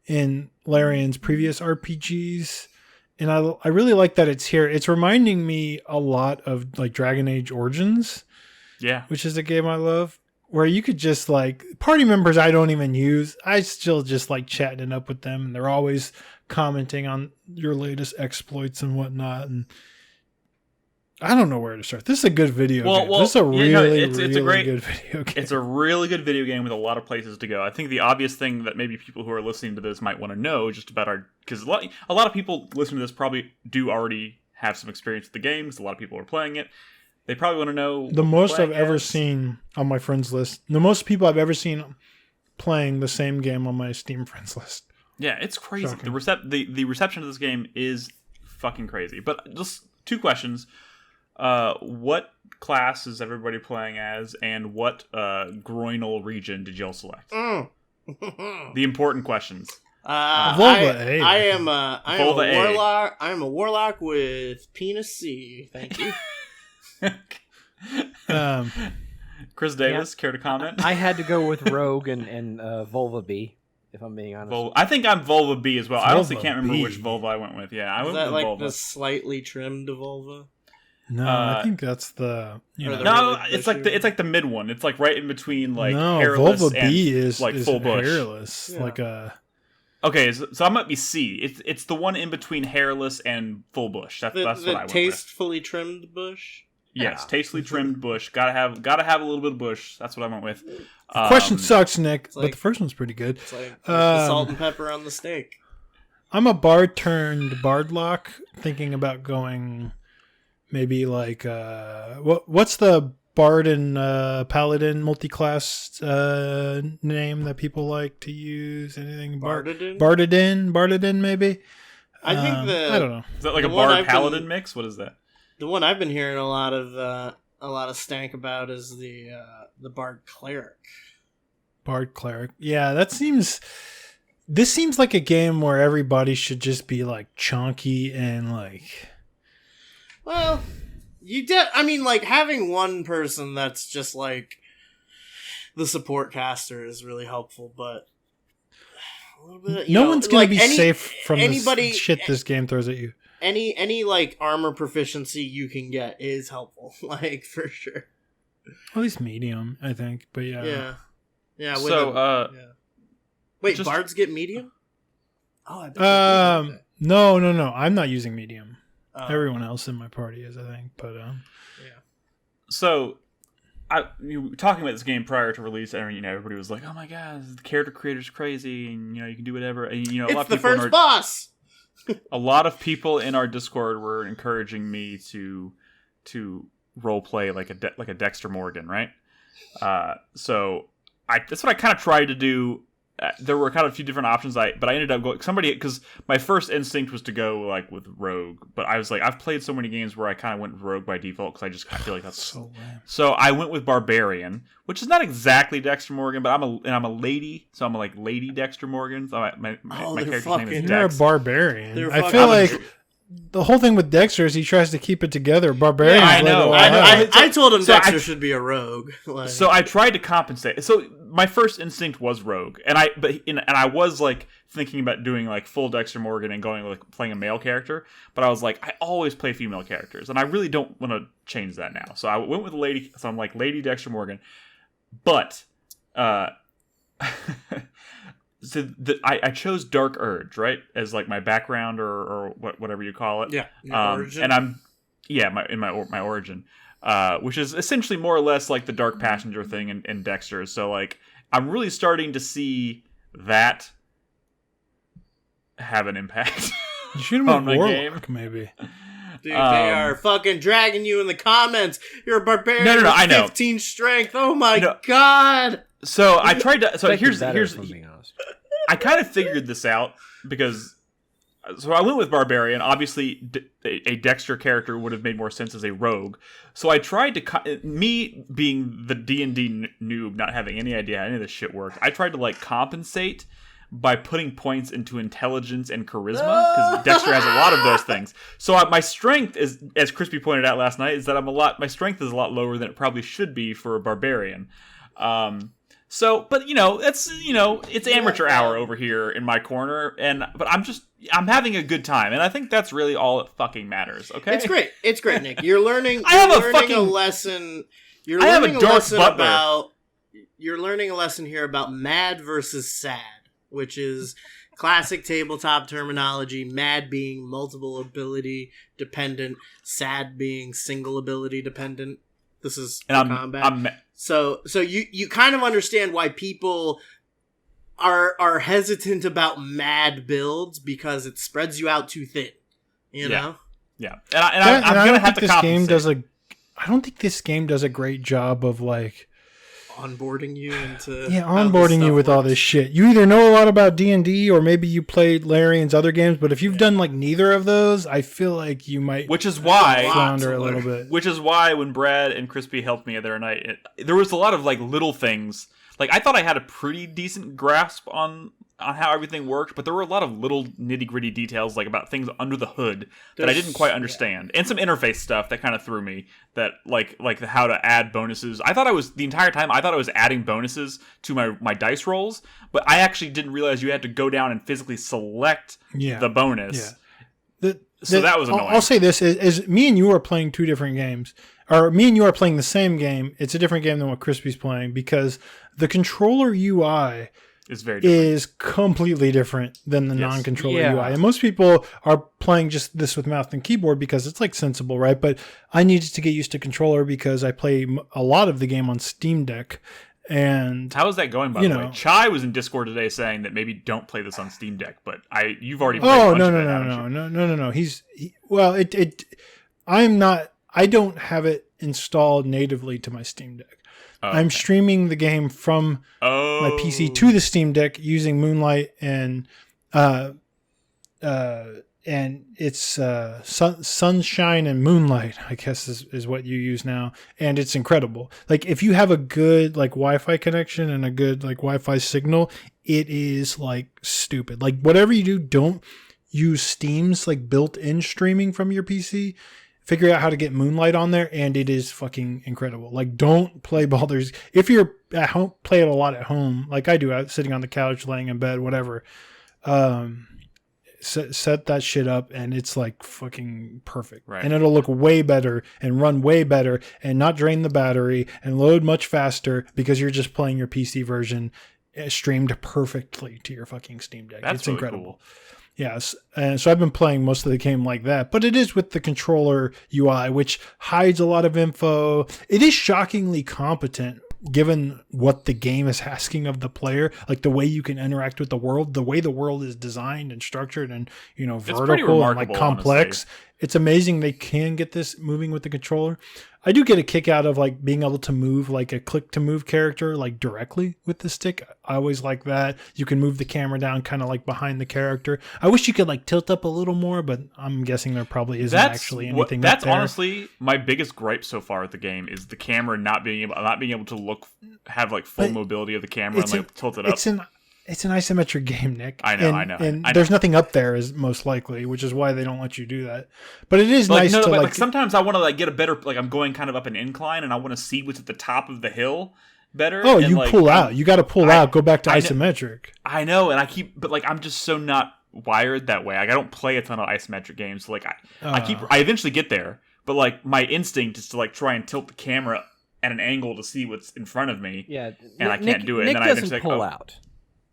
in Larian's previous RPGs. And I really like that it's here. It's reminding me a lot of like Dragon Age Origins, Yeah. which is a game I love, where you could just like party members I don't even use. I still just like chatting it up with them. And they're always commenting on your latest exploits and whatnot. And I don't know where to start. This is a good video game. Well, This is a really, it's really a great, good video game. It's a really good video game with a lot of places to go. I think the obvious thing that maybe people who are listening to this might want to know just about because a lot of people listening to this probably do already have some experience with the game because a lot of people are playing it. They probably want to know The what most we're I've playing ever as. seen on my friends list. The most people I've ever seen playing the same game on my Steam friends list. Yeah, it's crazy. Shocking. The reception of this game is fucking crazy. But just two questions. What class is everybody playing as, and what groinal region did y'all select? Mm. The important questions. Volva A. I am a Volva A. warlock. I am a warlock with penis C. Thank you. Chris Davis, care to comment? I had to go with Rogue and Volva B, if I'm being honest. I think I'm Volva B as well. I honestly Volva can't remember B. which Volva I went with. Yeah, I Is went that with like Volva. the slightly trimmed vulva? No, I think that's the Or the- No, really it's like bushy it's like the mid one. It's like right in between like no, hairless Volva and B is like is full bush. hairless, Yeah. like a. Okay, so I might be C. It's the one in between hairless and full bush. That's The, what I the went with. tastefully trimmed bush. Yes, Yeah. tastefully trimmed bush. Gotta have a little bit of bush. That's what I went with. Question sucks, Nick, but like- the first one's pretty good. It's like the Um, salt and pepper on the steak. I'm a bard turned bardlock, thinking about going maybe like what's the bard and paladin multi-class name that people like to use? Anything Bardadin? Bardadin maybe. I think I don't know. Is that like a the one bard I've been- paladin mix? What is that? The one I've been hearing a lot of stank about is the bard cleric. Bard cleric. Yeah, that seems. This seems like a game where everybody should just be like chunky and like. Well, I mean, like having one person that's just like the support caster is really helpful, but a little bit. No one's gonna like be safe from anybody- the shit this game throws at you. Any like armor proficiency you can get is helpful, like for sure. At least medium, I think. But Yeah. With So, yeah. Wait, just- bards get medium? Oh, I bet you do get No. I'm not using medium. that. Everyone else in my party is, I think. But So, you were talking about this game prior to release, and everybody was like, "Oh my god, the character creator's crazy, and you can do whatever." And a lot It's of the people in first our, boss. a lot of people in our Discord were encouraging me to role play like a Dexter Morgan, right? So that's what I kind of tried to do. There were kind of a few different options, but I ended up going because my first instinct was to go like with Rogue, but I was like, I've played so many games where I kind of went with Rogue by default because I feel like that's so lame. So I went with Barbarian, which is not exactly Dexter Morgan, but I'm a lady, so I'm like Lady Dexter Morgan. So my they're character's name is fucking- You're a Dex. barbarian. They're I fucking- feel I'm a like the whole thing with Dexter is he tries to keep it together. Barbarian. Yeah, I know. I told him So Dexter I- should be a rogue. Like, So I tried to compensate. So my first instinct was Rogue, and I was like thinking about doing like full Dexter Morgan and going like playing a male character, but I was like, I always play female characters, and I really don't want to change that now. So I went with a lady. So I'm like Lady Dexter Morgan, but I chose Dark Urge, right, as like my background or whatever you call it. Yeah, your origin. And I'm my origin, which is essentially more or less like the Dark Passenger thing in Dexter. So like I'm really starting to see that have an impact. You should have on been my Warlock, game. maybe. Dude, they are fucking dragging you in the comments. You're a barbarian No, with I know. 15 strength. Oh my No. God. So I tried to. So Expected here's better, if I'm being honest. I kind of figured this out because. So I went with Barbarian. Obviously, a Dexter character would have made more sense as a rogue. So I tried to, me being the D&D noob, not having any idea how any of this shit worked, I tried to like compensate by putting points into intelligence and charisma, because Dexter has a lot of those things. So my strength is, as Crispy pointed out last night, is that my strength is a lot lower than it probably should be for a Barbarian. So, but it's amateur hour over here in my corner, but I'm having a good time, and I think that's really all that fucking matters. Okay, It's great, Nick. You're learning. I have you're a learning fucking- a lesson. You're I have a learning Darth lesson Butler. about. You're learning a lesson here about mad versus sad, which is classic tabletop terminology. Mad being multiple ability dependent, sad being single ability dependent. This is and combat. So you kind of understand why people are hesitant about mad builds, because it spreads you out too thin. You know? Yeah, and I'm gonna have to compensate. I don't think this game does a great job of like onboarding you into onboarding you with all this shit. You either know a lot about D&D or maybe you played Larian's other games, but if you've done like neither of those, I feel like you might Which is why flounder a little bit. Which is why when Brad and Crispy helped me the other night, there was a lot of like little things. Like I thought I had a pretty decent grasp on how everything worked, but there were a lot of little nitty gritty details, like about things under the hood that I didn't quite understand, and some interface stuff that kind of threw me. That like how to add bonuses. The entire time I thought I was adding bonuses to my dice rolls, but I actually didn't realize you had to go down and physically select the bonus. Yeah. So that was annoying. I'll say this: is me and you are playing two different games, or me and you are playing the same game. It's a different game than what Crispy's playing, because the controller UI is very different. Is completely different than the non-controller Yeah. UI. And most people are playing just this with mouse and keyboard because it's like sensible, right? But I needed to get used to controller because I play a lot of the game on Steam Deck. And how is that going, by the way? Chai was in Discord today saying that maybe don't play this on Steam Deck, but you've already played a bunch of it, haven't you? No. I don't have it installed natively to my Steam Deck. Oh, I'm streaming the game from my PC to the Steam Deck using Moonlight, and it's Sunshine and Moonlight, I guess is what you use now, and it's incredible. Like if you have a good like Wi-Fi connection and a good like Wi-Fi signal, it is like stupid. Like whatever you do, don't use Steam's like built-in streaming from your PC. Figure out how to get Moonlight on there, and it is fucking incredible. Like, don't play Baldur's. If you're at home, play it a lot at home, like I do, sitting on the couch, laying in bed, whatever. Set that shit up, and it's like fucking perfect. Right. And it'll look way better and run way better, and not drain the battery and load much faster because you're just playing your PC version streamed perfectly to your fucking Steam Deck. That's it's really incredible. Cool. Yes, and so I've been playing most of the game like that, but it is with the controller UI, which hides a lot of info. It is shockingly competent given what the game is asking of the player, like the way you can interact with the world, the way the world is designed and structured, and vertical and like complex. Honestly. It's amazing they can get this moving with the controller. I do get a kick out of like being able to move like a click to move character like directly with the stick. I always like that. You can move the camera down kind of like behind the character. I wish you could like tilt up a little more, but I'm guessing there probably isn't actually anything. That's up there. honestly my biggest gripe so far with the game is the camera not being able to have like full mobility of the camera and like tilt it up. It's an isometric game, Nick. I know. And there's nothing up there, is most likely, which is why they don't let you do that. But it is nice to like. Sometimes I want to like get a better, like I'm going kind of up an incline and I want to see what's at the top of the hill better. Oh, and you like, pull out. You got to pull out. Go back to isometric. I know, and but like I'm just so not wired that way. Like I don't play a ton of isometric games. So like I eventually get there, but like my instinct is to like try and tilt the camera at an angle to see what's in front of me. Yeah, and I can't do it. Nick and then doesn't pull out.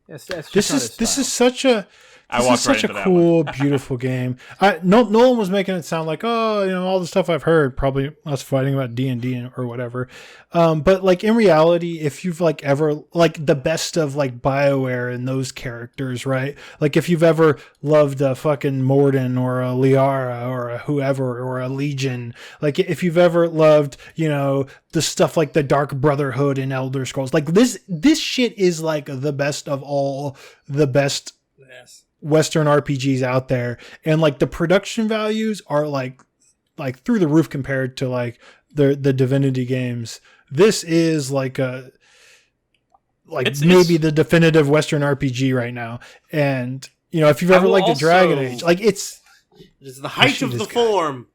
That's This is such a I this is walked right such a into that cool, one. beautiful game. Nolan was making it sound like, oh, all the stuff I've heard, probably us fighting about D&D or whatever. But like in reality, if you've like ever like the best of like BioWare and those characters, right? Like if you've ever loved a fucking Morden or a Liara or a whoever or a Legion, like if you've ever loved, the stuff like the Dark Brotherhood and Elder Scrolls, like this shit is like the best of all the best Yes. Western RPGs out there, and like the production values are like through the roof compared to like the Divinity games. This is like maybe the definitive Western RPG right now. And if you've ever liked a Dragon Age, like it's the height of the form.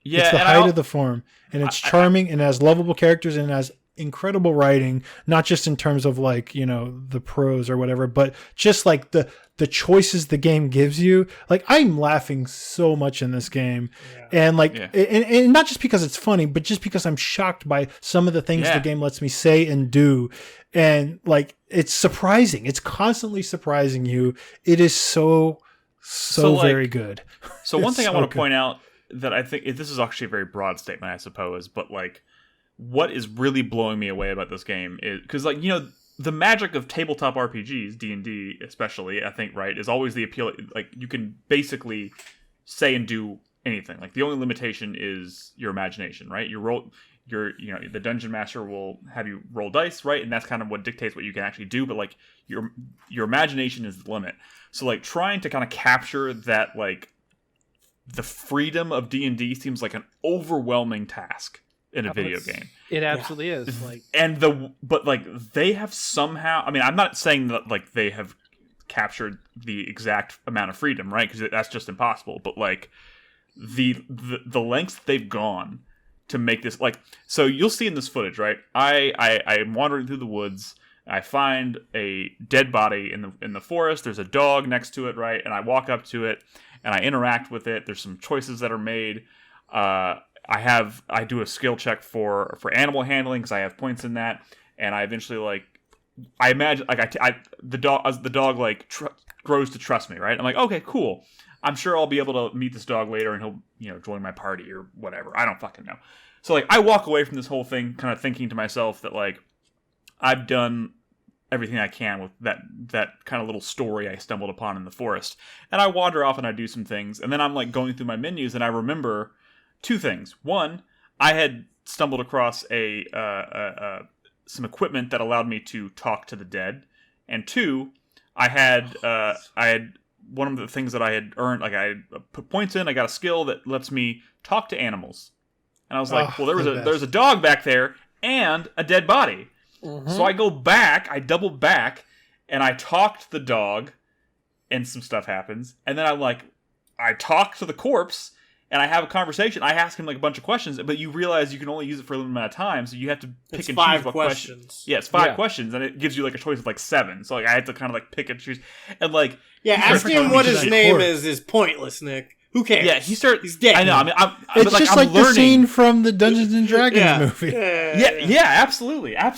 Yeah, it's the height of the form, and it's charming and has lovable characters and has incredible writing, not just in terms of like the prose or whatever, but just like the choices the game gives you. Like I'm laughing so much in this game, and like and not just because it's funny, but just because I'm shocked by some of the things the game lets me say and do, and like it's surprising. It's constantly surprising you. It is so very good. So one thing I want to point out that I think this is actually a very broad statement, I suppose, but like what is really blowing me away about this game is because like the magic of tabletop RPGs, D&D especially, I think, right, is always the appeal. Like you can basically say and do anything. Like the only limitation is your imagination, right? The dungeon master will have you roll dice, right? And that's kind of what dictates what you can actually do. But like your imagination is the limit. So like trying to kind of capture that, like the freedom of D&D seems like an overwhelming task in a video game. It absolutely is. Like, but like they have somehow. I mean, I'm not saying that like they have captured the exact amount of freedom, right? Because that's just impossible. But like the lengths they've gone to make this, like, so you'll see in this footage, right? I'm wandering through the woods. I find a dead body in the forest. There's a dog next to it, right? And I walk up to it and I interact with it. There's some choices that are made. I do a skill check for animal handling because I have points in that, and I eventually I imagine the dog like grows to trust me, right? I'm like, okay, cool. I'm sure I'll be able to meet this dog later, and he'll join my party or whatever. I don't fucking know. So like I walk away from this whole thing, kind of thinking to myself that like I've done everything I can with that kind of little story I stumbled upon in the forest, and I wander off and I do some things, and then I'm like going through my menus and I remember two things. One, I had stumbled across some equipment that allowed me to talk to the dead, and two, I had one of the things that I had earned. Like I had put points in. I got a skill that lets me talk to animals, and I was like, well, there's a dog back there and a dead body. Mm-hmm. So I go back, I double back, and I talk to the dog, and some stuff happens, and then I talk to the corpse. And I have a conversation. I ask him like a bunch of questions, but you realize you can only use it for a limited amount of time, so you have to pick and choose what questions. Yeah, it's 5 questions, and it gives you like a choice of like 7. So like I had to kind of like pick and choose, and like asking him what his name is pointless, Nick. Who cares? Yeah, he's dead. I know. I mean, it's just like the scene from the Dungeons and Dragons movie. Yeah, absolutely. Like,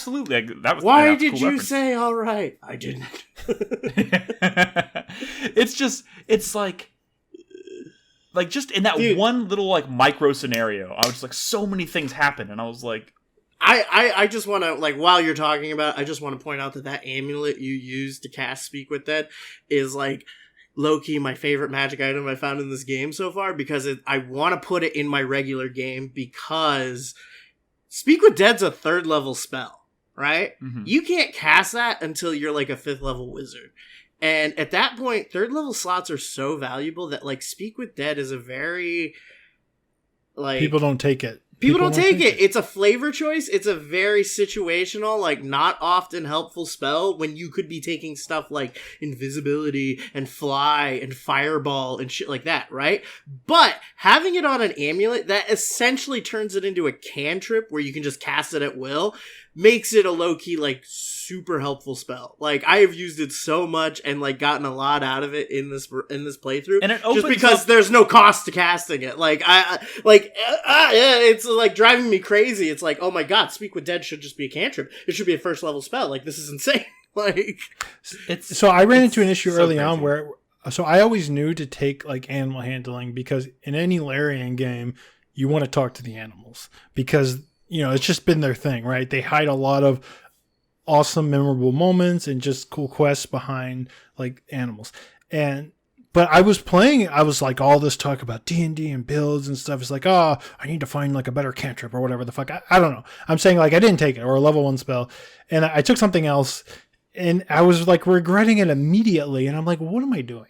that was. Why did you say all right? I didn't. It's like just in that one little like micro scenario, I was just like, so many things happen, and I was like, I just want to, like, while you're talking about, I just want to point out that amulet you use to cast Speak with Dead is like low-key my favorite magic item I found in this game so far, because I want to put it in my regular game, because Speak with Dead's a 3rd level spell, right? Mm-hmm. You can't cast that until you're like a 5th level wizard. And at that point, 3rd level slots are so valuable that like Speak with Dead is a very like people don't take it. People don't take it. It's a flavor choice. It's a very situational, like not often helpful spell when you could be taking stuff like invisibility and fly and fireball and shit like that, right? But having it on an amulet that essentially turns it into a cantrip where you can just cast it at will makes it a low-key like super helpful spell. Like I have used it so much and like gotten a lot out of it in this playthrough, and it opens just because there's no cost to casting it. Like it's like driving me crazy. It's like, oh my god, Speak with Dead should just be a cantrip. It should be a 1st level spell. Like this is insane. Like, It's So I ran into an it's issue so early on crazy. where, so I always knew to take like animal handling, because in any Larian game, you want to talk to the animals because, it's just been their thing, right? They hide a lot of awesome, memorable moments and just cool quests behind like animals. But I was playing, I was like, all this talk about D&D and builds and stuff. It's like, I need to find like a better cantrip or whatever the fuck. I don't know. I'm saying like I didn't take it, or a level 1 spell. And I took something else and I was like regretting it immediately. And I'm like, what am I doing?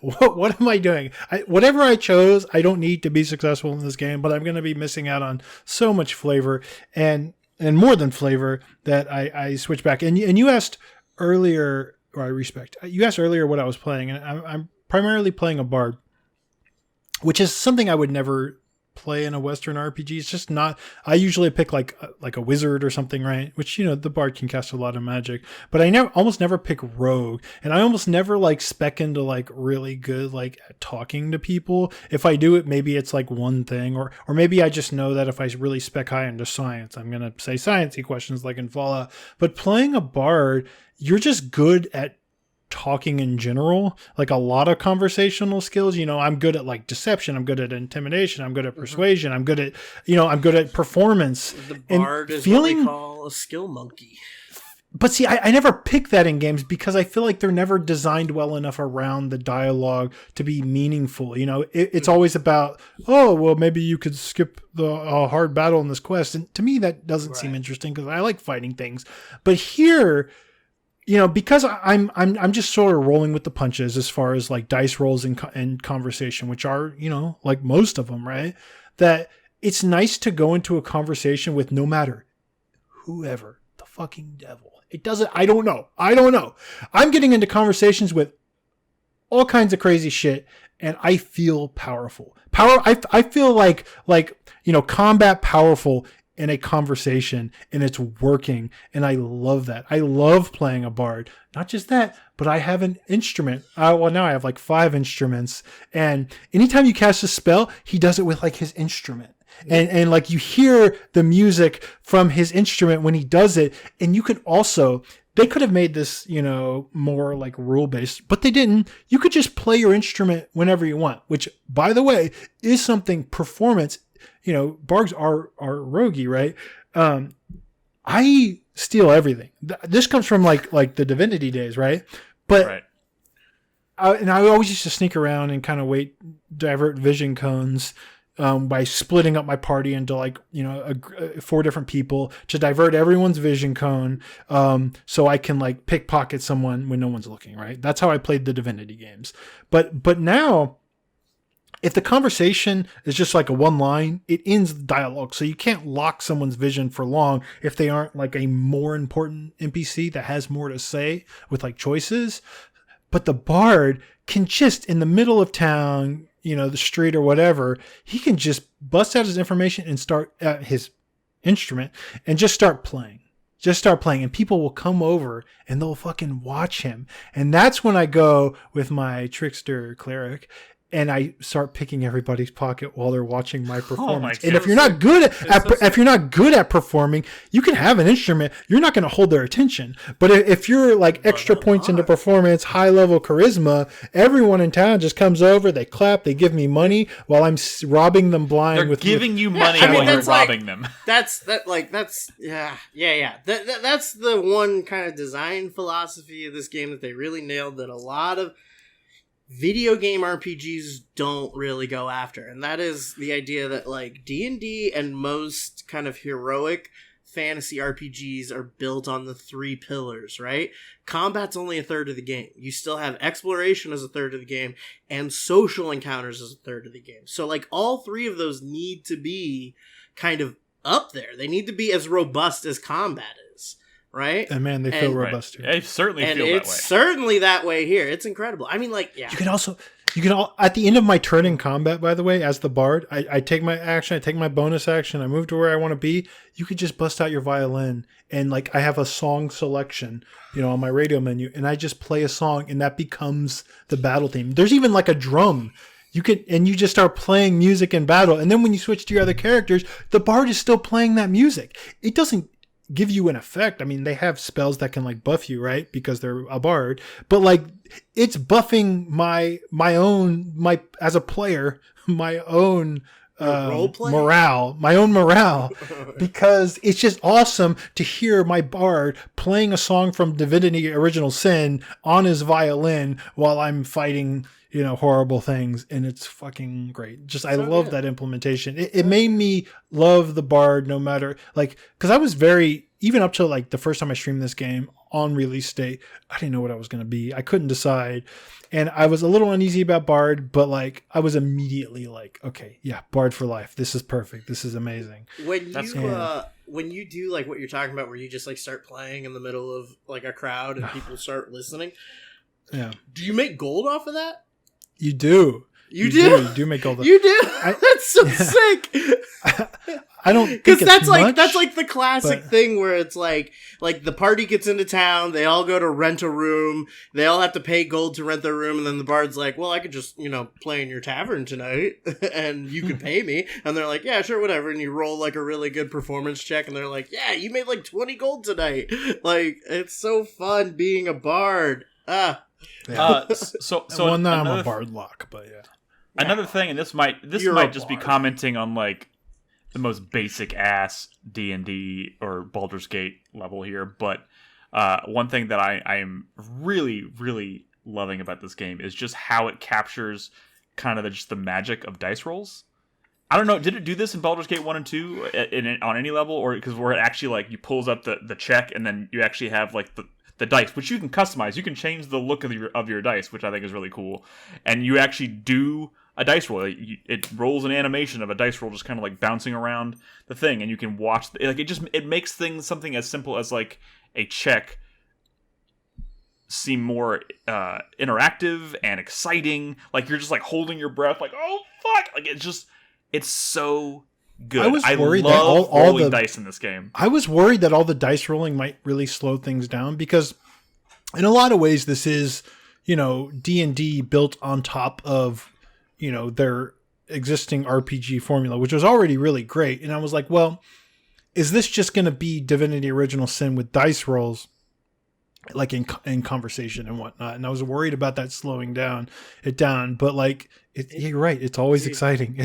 What am I doing? Whatever I chose, I don't need to be successful in this game, but I'm going to be missing out on so much flavor and more than flavor that I switch back. And you asked earlier, or you asked earlier what I was playing, and I'm primarily playing a bard, which is something I would never play in a Western RPG. It's just not. I usually pick like a wizard or something, right? Which the bard can cast a lot of magic, but I almost never pick rogue, and I almost never like spec into like really good like at talking to people. If I do it, maybe it's like one thing, or maybe I just know that if I really spec high into science, I'm gonna say sciencey questions like in Fallout. But playing a bard, you're just good at talking in general, like a lot of conversational skills. I'm good at like deception, I'm good at intimidation, I'm good at persuasion, I'm good at performance. the And bard is what we call a skill monkey. But see, I never pick that in games because I feel like they're never designed well enough around the dialogue to be meaningful. It's always about, oh, well, maybe you could skip the hard battle in this quest. And to me, that doesn't seem interesting because I like fighting things. But here, because I'm just sort of rolling with the punches as far as like dice rolls and conversation, which are, like most of them, right? That it's nice to go into a conversation with no matter whoever, the fucking devil. I don't know. I'm getting into conversations with all kinds of crazy shit and I feel powerful. I feel like combat powerful in a conversation, and it's working, and I love that. I love playing a bard. Not just that, but I have an instrument. Now I have like 5 instruments, and anytime you cast a spell, he does it with like his instrument. And like you hear the music from his instrument when he does it, and you can also, they could have made this, more like rule based, but they didn't. You could just play your instrument whenever you want, which by the way is something performance. Bards are roguey, right? I steal everything. This comes from like the Divinity days, right? But right. And I always used to sneak around and kind of divert vision cones by splitting up my party into 4 different people to divert everyone's vision cone, so I can like pickpocket someone when no one's looking. Right? That's how I played the Divinity games. But now, if the conversation is just like a one line, it ends the dialogue. So you can't lock someone's vision for long if they aren't like a more important NPC that has more to say with like choices. But the bard can just, in the middle of town, the street or whatever, he can just bust out his information and start his instrument and just start playing. And people will come over and they'll fucking watch him. And that's when I go with my trickster cleric and I start picking everybody's pocket while they're watching my performance. And if you're not good if you're not good at performing, you can have an instrument. You're not going to hold their attention. But if you're like extra points into performance, high level charisma, everyone in town just comes over. They clap. They give me money while I'm robbing them blind. They're giving you money while you're robbing them. That's the one kind of design philosophy of this game that they really nailed, that a lot of video game RPGs don't really go after, and that is the idea that like D&D and most kind of heroic fantasy RPGs are built on the 3 pillars, right? Combat's only a third of the game. You still have exploration as a third of the game, and social encounters as a third of the game. So like all 3 of those need to be kind of up there. They need to be as robust as combat is. Right? And man, they feel robust too. I certainly feel that way. It's certainly that way here. It's incredible. I mean, like, yeah. You can at the end of my turn in combat, by the way, as the bard, I take my action, I take my bonus action, I move to where I want to be. You could just bust out your violin and like I have a song selection, on my radio menu, and I just play a song and that becomes the battle theme. There's even like a drum. You just start playing music in battle, and then when you switch to your other characters, the bard is still playing that music. It doesn't give you an effect. I mean, they have spells that can like buff you, right? Because they're a bard. But like it's buffing my as a player, my own my own morale, because it's just awesome to hear my bard playing a song from Divinity Original Sin on his violin while I'm fighting, horrible things, and it's fucking great. Just I love that implementation. It made me love the bard no matter because I was even up to like the first time I streamed this game on release date, I didn't know what I was going to be. I couldn't decide. And I was a little uneasy about Bard, but like I was immediately like, okay, yeah, Bard for life. This is perfect. This is amazing. When you do like what you're talking about, where you just like start playing in the middle of like a crowd and people start listening, yeah, do you make gold off of that? You do. You do make gold. You do. That's so sick. I don't think because that's much, like the classic thing where it's like the party gets into town, they all go to rent a room, they all have to pay gold to rent their room, and then the bard's like, well, I could just play in your tavern tonight and you could pay me, and they're like, yeah, sure, whatever, and you roll like a really good performance check, and they're like, yeah, you made like 20 gold tonight. Like, it's so fun being a bard. Yeah. So well, now I'm a bard lock, but yeah. Another thing, and this might just be commenting on like the most basic ass D&D or Baldur's Gate level here, but one thing that I am really, really loving about this game is just how it captures kind of just the magic of dice rolls. I don't know, did it do this in Baldur's Gate 1 and 2 on any level, or because where it actually like you pulls up the check and then you actually have like the dice, which you can customize. You can change the look of your dice, which I think is really cool. And you actually do a dice roll. It rolls an animation of a dice roll just kind of like bouncing around the thing, and you can watch. It makes things something as simple as like a check seem more interactive and exciting. Like you're just like holding your breath, like oh fuck! Like it's so good. I worried love that all rolling the dice in this game. I was worried that all the dice rolling might really slow things down, because in a lot of ways this is, D&D built on top of, their existing RPG formula, which was already really great. And I was like, well, is this just going to be Divinity Original Sin with dice rolls, like in conversation and whatnot? And I was worried about that slowing it down. But like, you're right. It's always exciting.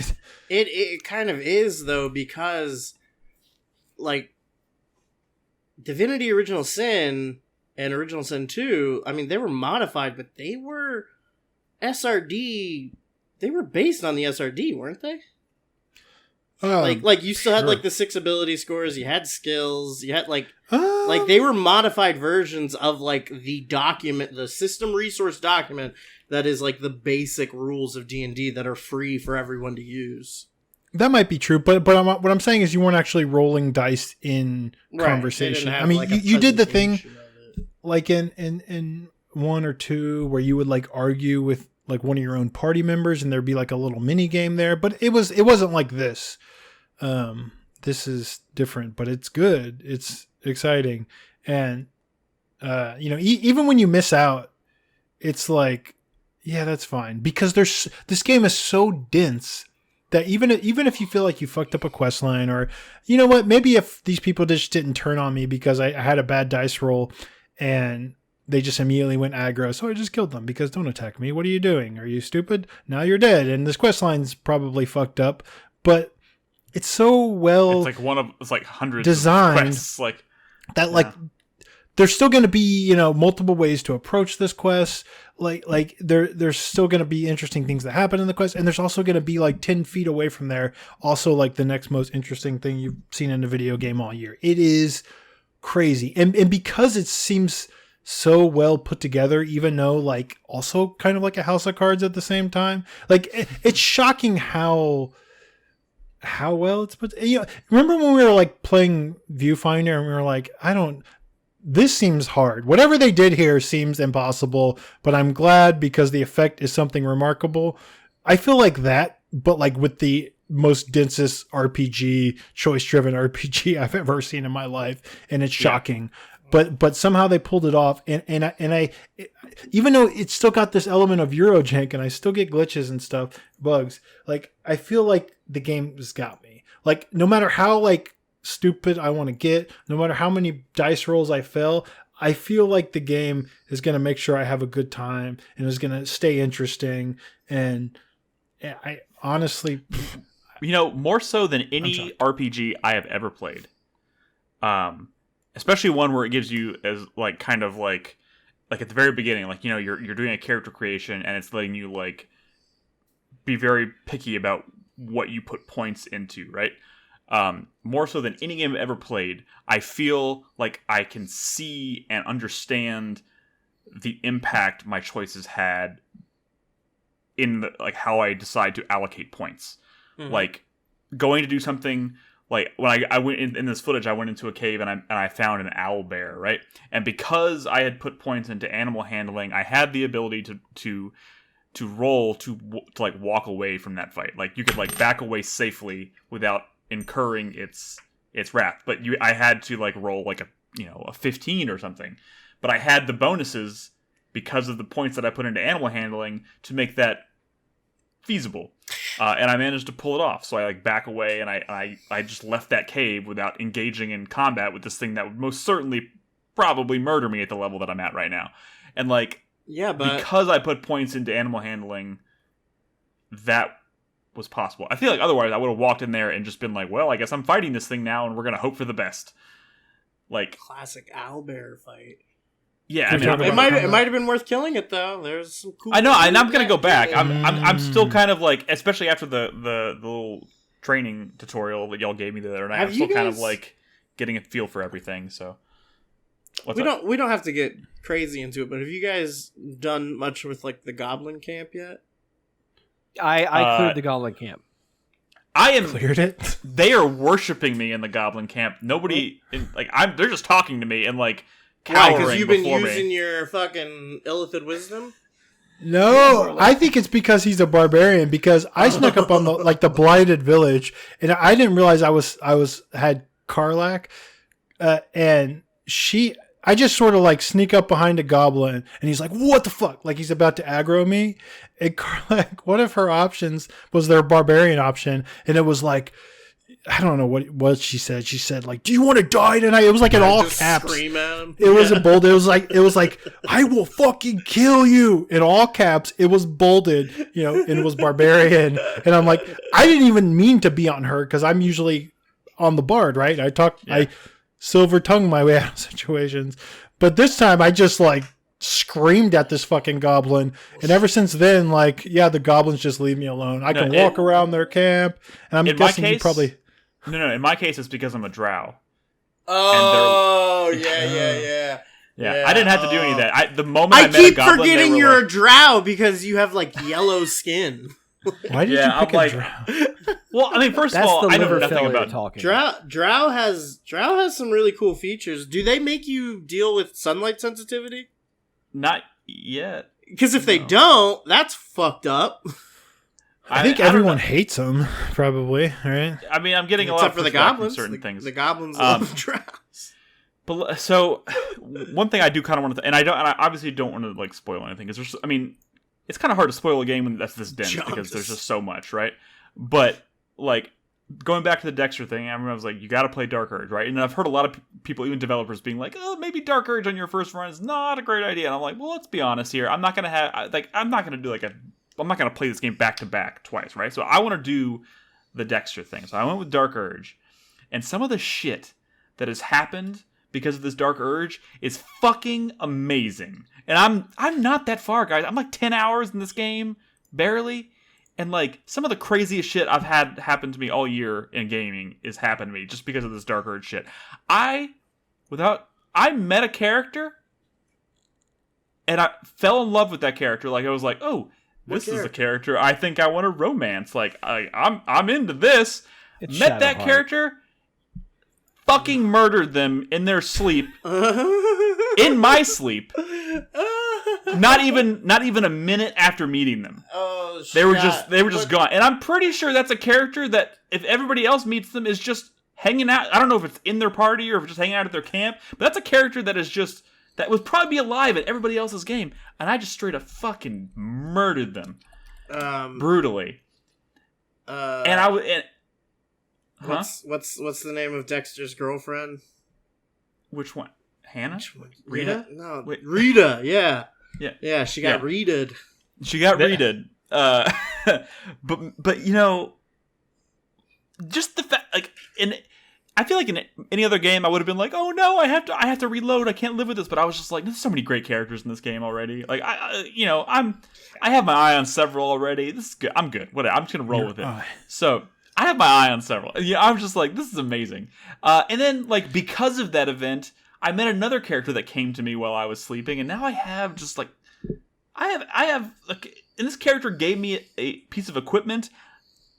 It kind of is, though, because like Divinity Original Sin and Original Sin 2, I mean, they were modified, but they were SRD. They were based on the SRD, weren't they? Like you still had like the 6 ability scores, you had skills, you had like they were modified versions of like the document, the system resource document that is like the basic rules of D&D that are free for everyone to use. That might be true, but what I'm saying is you weren't actually rolling dice in conversation. I mean, like you did the thing like in 1 or 2 where you would like argue with like one of your own party members, and there'd be like a little mini game there, but it wasn't like this. This is different, but it's good. It's exciting. And, even when you miss out, it's like, yeah, that's fine, because this game is so dense that even if you feel like you fucked up a quest line, or, you know what, maybe if these people just didn't turn on me because I had a bad dice roll and they just immediately went aggro, so I just killed them, because don't attack me. What are you doing? Are you stupid? Now you're dead. And this quest line's probably fucked up, but it's so well. It's like hundreds designed of quests, like that. Like there's still going to be multiple ways to approach this quest. Like there's still going to be interesting things that happen in the quest, and there's also going to be like 10 feet away from there, also like the next most interesting thing you've seen in a video game all year. It is crazy, and because it seems so well put together, even though like also kind of like a House of Cards at the same time. Like it's shocking how well it's put. Remember when we were like playing Viewfinder and we were like, this seems hard. Whatever they did here seems impossible, but I'm glad because the effect is something remarkable. I feel like that, but like with the most densest RPG, choice-driven RPG I've ever seen in my life, and it's shocking. But somehow they pulled it off, and I even though it's still got this element of Eurojank, and I still get glitches and stuff, bugs. Like I feel like the game has got me. Like no matter how like stupid I want to get, no matter how many dice rolls I fail, I feel like the game is going to make sure I have a good time and is going to stay interesting. And I honestly, more so than any RPG I have ever played, especially one where it gives you as like kind of like at the very beginning, like you're doing a character creation and it's letting you like be very picky about what you put points into, right? More so than any game I've ever played, I feel like I can see and understand the impact my choices had in like how I decide to allocate points. Mm-hmm. Like going to do something, like when I went in this footage, I went into a cave and I found an owl bear, right? And because I had put points into animal handling, I had the ability to roll to like walk away from that fight. Like you could like back away safely without incurring its wrath. But I had to like roll like a 15 or something. But I had the bonuses because of the points that I put into animal handling to make that feasible. And I managed to pull it off. So I like back away and I just left that cave without engaging in combat with this thing that would most certainly probably murder me at the level that I'm at right now. And like, yeah, but because I put points into animal handling, that was possible. I feel like otherwise I would have walked in there and just been like, well, I guess I'm fighting this thing now and we're going to hope for the best. Like classic owlbear fight. Yeah, I mean, it might have been worth killing it though. There's some cool. I know, and I'm gonna go back. I'm still kind of like, especially after the little training tutorial that y'all gave me the other night. I'm still kind of like getting a feel for everything. So we don't have to get crazy into it, but have you guys done much with like the Goblin Camp yet? I cleared the Goblin Camp. I am cleared it. They are worshiping me in the Goblin Camp. Nobody they're just talking to me and like. Why? Because you've been using your fucking Illithid wisdom? No, I think it's because he's a barbarian. Because I snuck up on the blighted village, and I didn't realize I had Karlach, and I just sort of like sneak up behind a goblin, and he's like, "What the fuck?" Like he's about to aggro me. And Karlach, one of her options was their barbarian option, and it was like. I don't know what she said. She said like, "Do you want to die tonight?" It was like in all caps. Scream at him. It was a bold. It was like, "I will fucking kill you" in all caps. It was bolded, and it was barbarian. And I'm like, I didn't even mean to be on her because I'm usually on the bard, right? I silver tongue my way out of situations, but this time I just like screamed at this fucking goblin, and ever since then, like, the goblins just leave me alone. I can walk around their camp, and I'm guessing you probably. No. In my case, it's because I'm a drow. Oh, yeah. I didn't have to do any of that. The moment I met keep a goblin, forgetting you're a drow because you have like yellow skin. Why did you pick a drow? Well, I mean, first of all, I know nothing about talking. Drow has some really cool features. Do they make you deal with sunlight sensitivity? Not yet. Because if they don't, that's fucked up. I think everyone hates them, probably, right? I mean, I'm getting a lot of for the goblins. Certain things. The goblins love drows. But so one thing I do kind of want to, and I obviously don't want to like spoil anything because it's kind of hard to spoil a game that's this dense because there's just so much, right? But like going back to the Dexter thing, I remember I was like, you got to play Dark Urge, right? And I've heard a lot of people, even developers, being like, oh, maybe Dark Urge on your first run is not a great idea. And I'm like, well, let's be honest here. I'm not gonna play this game back to back twice, right? So I want to do the Dexter thing. So I went with Dark Urge, and some of the shit that has happened because of this Dark Urge is fucking amazing. And I'm not that far, guys. I'm like 10 hours in this game, barely. And like some of the craziest shit I've had happen to me all year in gaming is happened to me just because of this Dark Urge shit. I met a character and I fell in love with that character. Like I was like, oh, this is a character I think I want to romance. Like I'm into this. It's met that character, fucking murdered them in their sleep, in my sleep. Not even a minute after meeting them. Oh, they were just gone. And I'm pretty sure that's a character that if everybody else meets them is just hanging out. I don't know if it's in their party or if it's just hanging out at their camp, but that's a character that would probably be alive at everybody else's game, and I just straight up fucking murdered them brutally. What's the name of Dexter's girlfriend? Which one? Hannah? Rita? No, Wait. Rita. Yeah. Yeah. Yeah, she got Rita. She got reded. But you know, just the fact, like, I feel like in any other game I would have been like, oh no, I have to reload. I can't live with this. But I was just like, there's so many great characters in this game already. Like I have my eye on several already. This is good. I'm good. Whatever. I'm just gonna roll with it. So I have my eye on several. Yeah, I'm just like, this is amazing. And then like because of that event, I met another character that came to me while I was sleeping, and now I have just like, I have like, and this character gave me a piece of equipment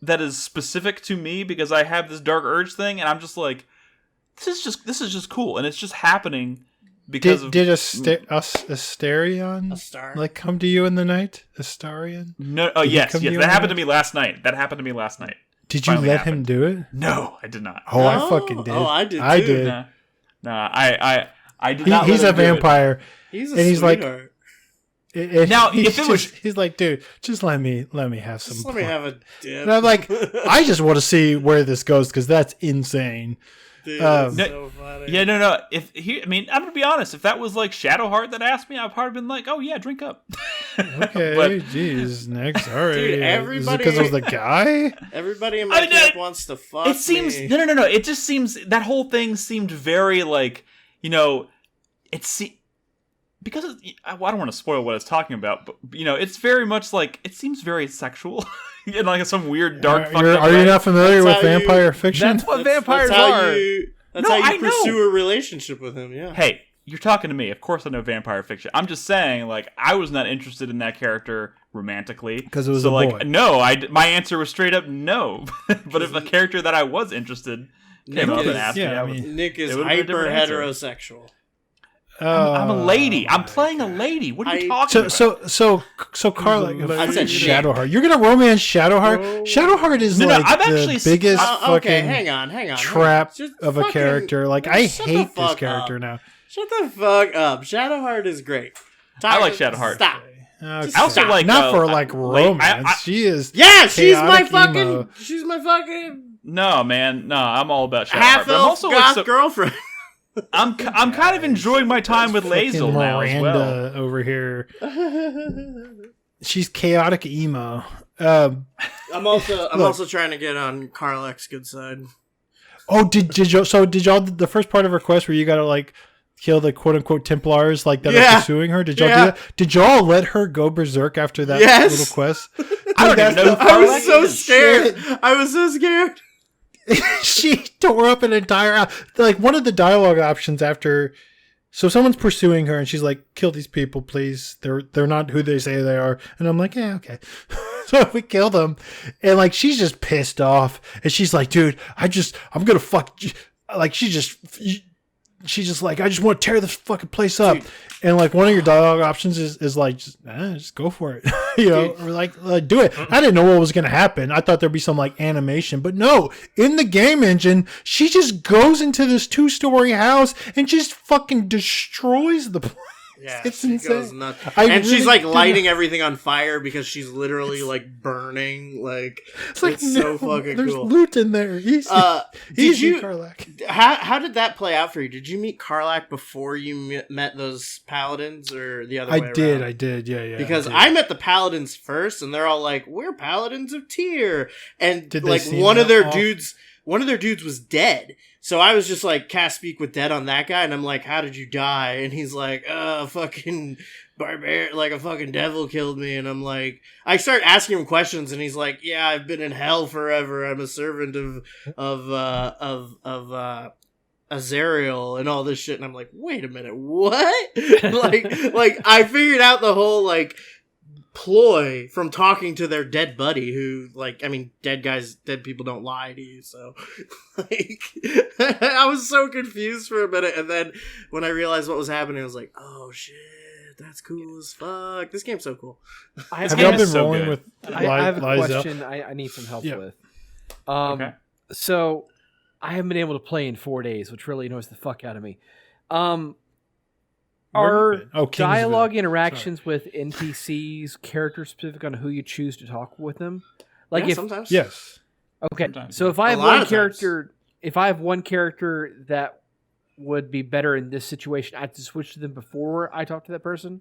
that is specific to me because I have this dark urge thing, and I'm just like, this is just cool, and it's just happening because did Asterion A star. like come to you in the night? Astarion? No, yes, that happened to me last night. Did you Finally let happened. him do it? No, I did not. Oh, No? I fucking did. Oh, I did I too. did. Nah, I did not. He's let a him do it. vampire. He's a And he's like- sweetheart. Now, if it was- he's like, dude, just let me have some. Just let me fun." have a dip. And I'm like, I just want to see where this goes because that's insane. Dude, that's No- so funny. Yeah, no. I'm gonna be honest. If that was like Shadowheart that asked me, I'd probably been like, "Oh yeah, drink up." Okay, But- jeez, next. All right, Dude, everybody- because it was the guy. Everybody in my I camp did- wants to fuck It seems me. no. It just seems that whole thing seemed very like, you know, because I don't want to spoil what it's talking about, but you know, it's very much like it seems very sexual in like some weird dark. fucked up Are you way. not familiar That's with how you- vampire fiction? That's what vampires that's how are. That's No, how I you know. pursue a relationship with him. Yeah. Hey, you're talking to me. Of course I know vampire fiction. I'm just saying, like, I was not interested in that character romantically. 'Cause it was so, a like, boy. no, my answer was straight up no. But if a character that I was interested came up is- and asked me, yeah, I I would, mean- Nick is It would've been a hyper different answer. heterosexual. I'm a lady. I'm my playing a God. lady. What are you I- talking about? So Carla, I said Shadowheart. You're gonna romance Shadowheart? Bro. Shadowheart is No, like I'm the actually- biggest Okay, fucking hang on. trap Just of a fucking- character. Like I shut the hate this fuck character up. now. Shut the fuck up. Shadowheart is great. I like Shadowheart. Stop. Okay. I also like, not for like wait, romance. She is Yeah, she's my chaotic fucking. emo. She's my fucking No, man. No, I'm all about Shadowheart. half But I'm elf also goth like, girlfriend. I'm kind of enjoying my time with Fucking Lae'zel now as well. Miranda over here. She's chaotic emo. I'm Look. also trying to get on Karlach's good side. Oh, did you? So did y'all the first part of her quest where you gotta like kill the quote unquote Templars like that Yeah. are pursuing her? Did y'all Yeah. do that? Did y'all let her go berserk after that Yes. little quest? I don't even know who I was Karlach so is. scared. I was so scared. She tore up an entire like one of the dialogue options after. So someone's pursuing her and she's like, "Kill these people, please. They're not who they say they are." And I'm like, "Yeah, okay." So we kill them, and like she's just pissed off, and she's like, "Dude, I'm gonna fuck." Like she's just like, "I just want to tear this fucking place up." Dude. And like one of your dialogue options is like, just go for it, you know, or like do it. I didn't know what was gonna happen. I thought there'd be some like animation, but no. In the game engine, she just goes into this 2-story house and just fucking destroys the place. Yeah, It's she insane. goes nuts. I And she's really like didn't- lighting everything on fire because she's literally like burning. Like It's like it's so no, fucking there's cool. loot in there. Easy, Did easy, you? Karlach. How did that play out for you? Did you meet Karlach before you met those paladins, or the other way I did, around? yeah. Because did. I met the paladins first, and they're all like, "We're paladins of Tyr," and Did they like seem one of that their off? dudes was dead. So I was just like, cast speak with dead on that guy, and I'm like, "How did you die?" And he's like, fucking barbarian, like a fucking devil killed me." And I'm like, I start asking him questions, and he's like, "Yeah, I've been in hell forever. I'm a servant of Azariel and all this shit." And I'm like, "Wait a minute, what?" like I figured out the whole like ploy from talking to their dead buddy, who, like, I mean, dead people don't lie to you, so like I was so confused for a minute, and then when I realized what was happening, I was like, "Oh shit, that's cool as fuck. This game's so cool." Have game y'all is been so rolling good. with I have a Liza? question I need some help Yeah. with. Okay. So I haven't been able to play in 4 days, which really annoys the fuck out of me. Where Are you been? Oh, Kingsville. dialogue interactions with NPCs character specific on who you choose to talk with them? Like Yeah, if sometimes. Yes. Okay, Sometimes, so yeah. if I A have lot one of times. character, if I have one character that would be better in this situation, I have to switch to them before I talk to that person.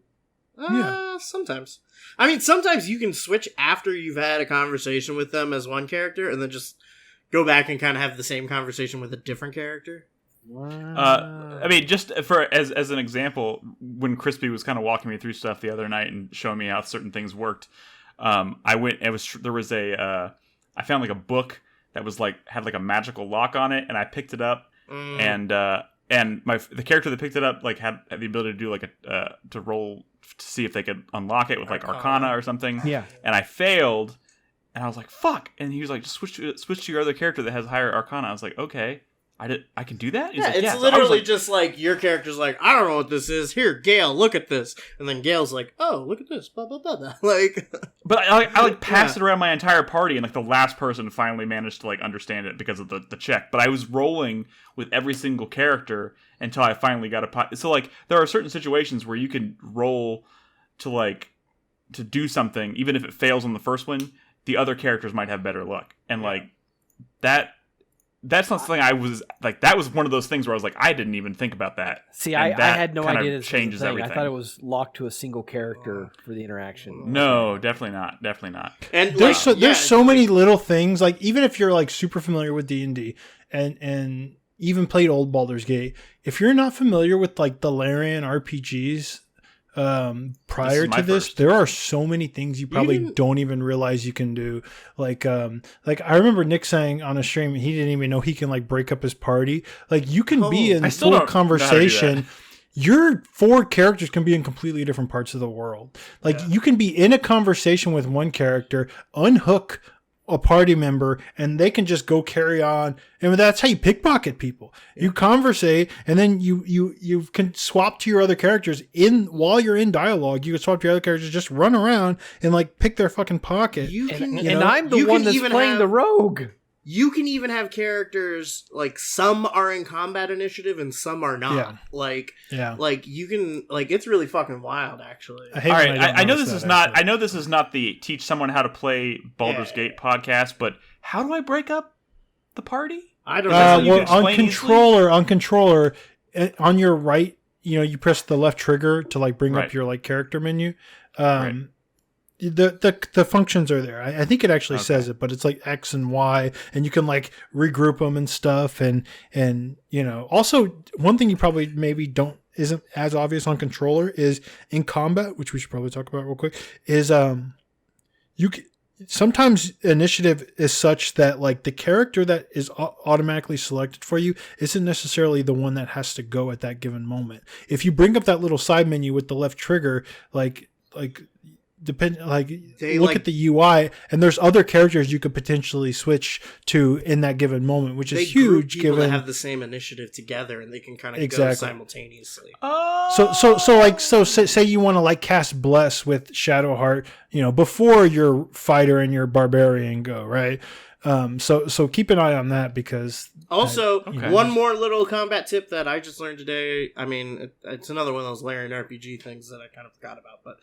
Sometimes. I mean, sometimes you can switch after you've had a conversation with them as one character, and then just go back and kind of have the same conversation with a different character. I mean, just for as an example, when Crispy was kind of walking me through stuff the other night and showing me how certain things worked, I went. There was I found like a book that was like had like a magical lock on it, and I picked it up, and the character that picked it up like had the ability to do like to roll to see if they could unlock it with like Arcana or something. Yeah. And I failed, and I was like, "Fuck!" And he was like, "Just switch to your other character that has higher Arcana." I was like, "Okay, I can do that." He's Yeah, like, it's "Yeah." So I was literally like, just like your character's like, I don't know what this is. Here, Gale, look at this. And then Gale's like, oh, look at this. Blah, blah, blah, blah. Like, but I like passed it around my entire party, and like the last person finally managed to like understand it because of the check. But I was rolling with every single character until I finally got a pot. So like there are certain situations where you can roll to do something, even if it fails on the first one, the other characters might have better luck, and like that. That's not something I was like. That was one of those things where I was like, I didn't even think about that. See, And I that had no kind of idea this changes was a thing. everything. I thought it was locked to a single character for the interaction. No, definitely not. Definitely not. and There's like, so many little things, like even if you're like super familiar with D&D and even played old Baldur's Gate, if you're not familiar with like the Larian RPGs prior my to this, first. there are so many things you probably Even- don't even realize you can do. Like I remember Nick saying on a stream he didn't even know he can like break up his party. Like you can be Oh. in I still full don't know how to do conversation. that. Your 4 characters can be in completely different parts of the world. Like you can be in a conversation with one character, unhook a party member, and they can just go carry on. And that's how you pickpocket people. You conversate, and then you can swap to your other characters while you're in dialogue. You can swap to your other characters, just run around and like pick their fucking pocket. you can, And I'm the you one can that's even playing have- the rogue. You can even have characters, like, some are in combat initiative and some are not. Yeah. Like you can, like, it's really fucking wild, actually. I hate All when right, don't I know notice this is that, not. actually. I know this is not the teach someone how to play Baldur's Yeah. Gate podcast, but how do I break up the party? I don't That's know. what you can on explain controller, on your right, you press the left trigger to like bring Right. up your like character menu. Right. The functions are there. I think it actually Okay. says it, but it's like X and Y, and you can like regroup them and stuff. And also one thing you probably maybe isn't as obvious on controller is in combat, which we should probably talk about real quick. Is sometimes initiative is such that like the character that is automatically selected for you isn't necessarily the one that has to go at that given moment. If you bring up that little side menu with the left trigger, look at the UI, and there's other characters you could potentially switch to in that given moment, which They is group huge. people Given that have the same initiative together, and they can kind of go Exactly. simultaneously. So say you want to like cast Bless with Shadowheart, before your fighter and your barbarian go, right? So keep an eye on that because Also, Okay. one more little combat tip that I just learned today. I mean, it's another one of those Larian RPG things that I kind of forgot about, but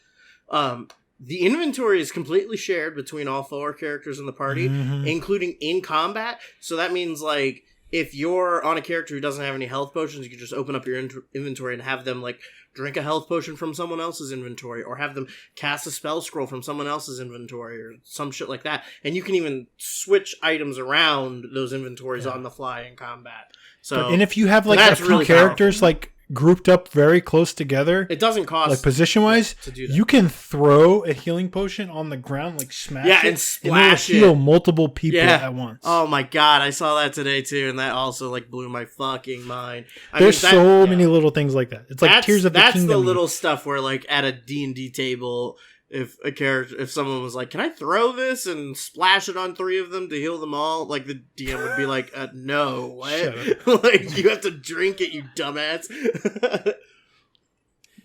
the inventory is completely shared between all 4 characters in the party, Mhm. including in combat. So that means, like, if you're on a character who doesn't have any health potions, you can just open up your inventory and have them, like, drink a health potion from someone else's inventory, or have them cast a spell scroll from someone else's inventory, or some shit like that. And you can even switch items around those inventories on the fly in combat. So, and if you have like that's a few really characters powerful. like grouped up very close together, it doesn't cost like position wise, to do that. you can throw a healing potion on the ground, like smash Yeah, it, and splash it'll heal it. multiple people Yeah. at once. Oh my god, I saw that today too, and that also like blew my fucking mind. There's so many little things like that. It's like that's, Tears of the that's Kingdom. the little stuff where like at a D&D table, if someone was like, "Can I throw this and splash it on 3 of them to heal them all?" Like the DM would be like, "No, what? Like you have to drink it, you dumbass."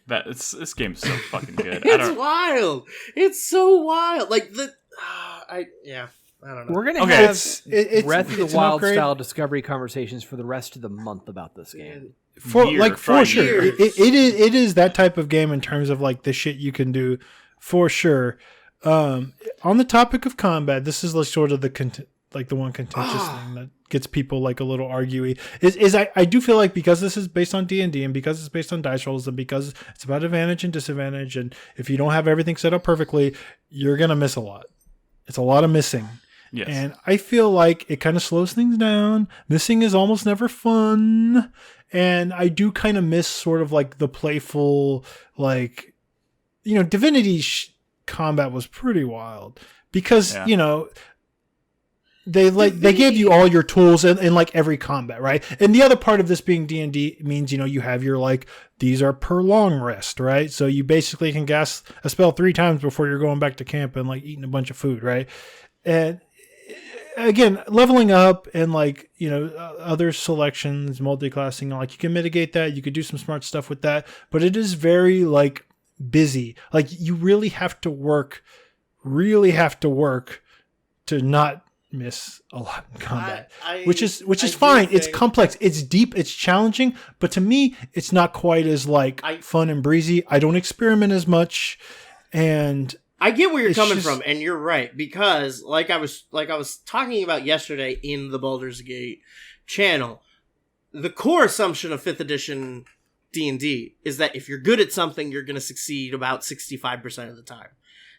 This game's so fucking good. It's wild. It's so wild. Like I don't know. We're gonna Okay. have It's Breath of it's the an Wild upgrade. style discovery conversations for the rest of the month about this game. For Try sure, years. it is that type of game in terms of like the shit you can do, for sure. On the topic of combat, this is like sort of the like the one contentious thing that gets people like a little arguey is I do feel like because this is based on D&D and because it's based on dice rolls and because it's about advantage and disadvantage, and if you don't have everything set up perfectly, you're going to miss a lot. It's a lot of missing. Yes. And I feel like it kind of slows things down. Missing is almost never fun. And I do kind of miss sort of like the playful, like, Divinity combat was pretty wild because, they gave you all your tools in like every combat, right? And the other part of this being D&D means, you have your like, these are per long rest, right? So you basically can cast a spell 3 times before you're going back to camp and like eating a bunch of food, right? And again, leveling up and like, other selections, multi-classing, like you can mitigate that. You could do some smart stuff with that, but it is very like busy. Like you really have to work to not miss a lot in combat, which is fine. It's complex, it's deep, it's challenging, but to me, it's not quite as like fun and breezy. I don't experiment as much, and I get where you're coming from, and you're right, because like I was talking about yesterday in the Baldur's Gate channel, the core assumption of 5th edition D&D is that if you're good at something, you're going to succeed about 65% of the time.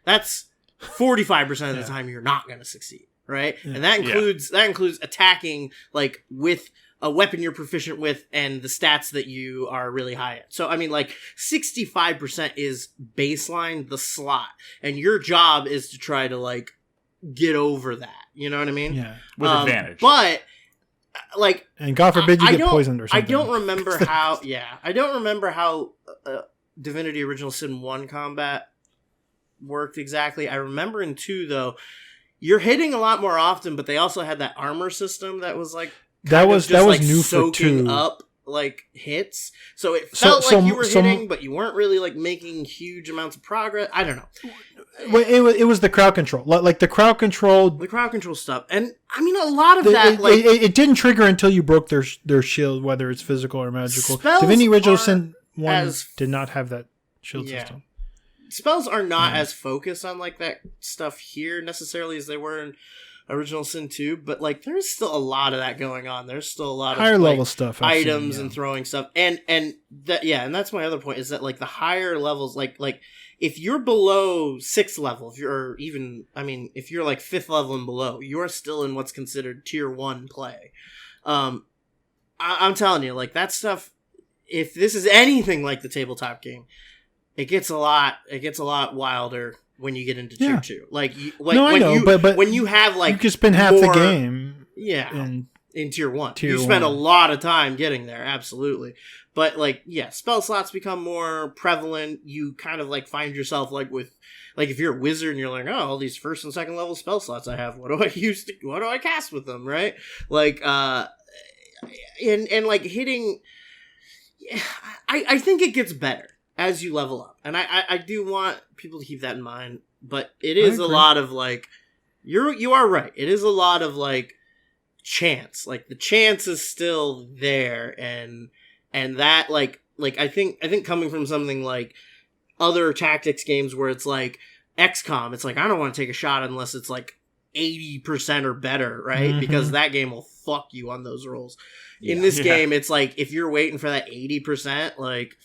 That's 45% of the time you're not going to succeed, right? Yeah. And that includes attacking like with a weapon you're proficient with and the stats that you are really high at. So, I mean, like, 65% is baseline, the slot. And your job is to try to, like, get over that. You know what I mean? Yeah. With advantage. But, like... And God forbid you get poisoned or something. I don't remember how... I don't remember how Divinity Original Sin 1 combat worked exactly. I remember in 2, though, you're hitting a lot more often, but they also had that armor system that was, like... That was like new soaking for 2. Up like hits, so it felt like you were hitting, but you weren't really like making huge amounts of progress. I don't know. It was the crowd control, like the crowd control stuff, and I mean a lot of that. Like it didn't trigger until you broke their shield, whether it's physical or magical. Divinity Original Sin 1 did not have that shield system. Spells are not as focused on like that stuff here necessarily as they were in Original Sin 2, but like there's still a lot of that going on. There's still a lot of higher level stuff, items and throwing stuff, and that and that's my other point is that like the higher levels, like if you're below 6th level, if you're like 5th level and below, you're still in what's considered tier 1 play. I'm telling you, like that stuff. If this is anything like the tabletop game, it gets a lot wilder. When you get into tier 2, but when you have like you could spend half the game, in tier 1, you spend a lot of time getting there, absolutely. But like, spell slots become more prevalent. You kind of like find yourself like with like if you're a wizard and you're like, oh, all these 1st and 2nd level spell slots I have. What do I cast with them, right? Like, and like hitting. I think it gets better as you level up. And I do want people to keep that in mind. But it is a lot of, like... You are right. It is a lot of, like, chance. Like, the chance is still there. And that, like I think coming from something like other tactics games where it's, like, XCOM, it's like, I don't want to take a shot unless it's, like, 80% or better, right? Mm-hmm. Because that game will fuck you on those rolls. In this game, it's like, if you're waiting for that 80%, like...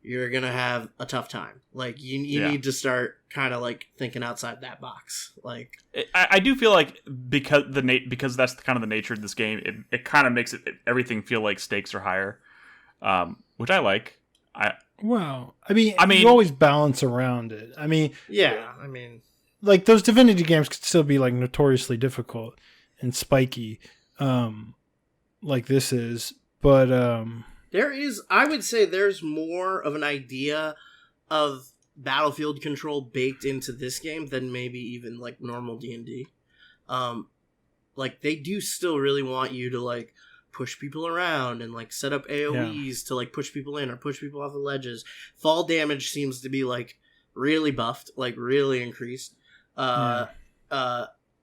you're gonna have a tough time. Like you need to start kind of like thinking outside that box. Like I do feel like because that's kind of the nature of this game, it kind of makes everything feel like stakes are higher, which I like. I mean, you always balance around it. I mean, like those Divinity games could still be like notoriously difficult and spiky, like this is, but I would say there's more of an idea of battlefield control baked into this game than maybe even like normal D&D. Like they do still really want you to like push people around and like set up AoEs to like push people in or push people off the ledges. Fall damage seems to be like really buffed, like really increased.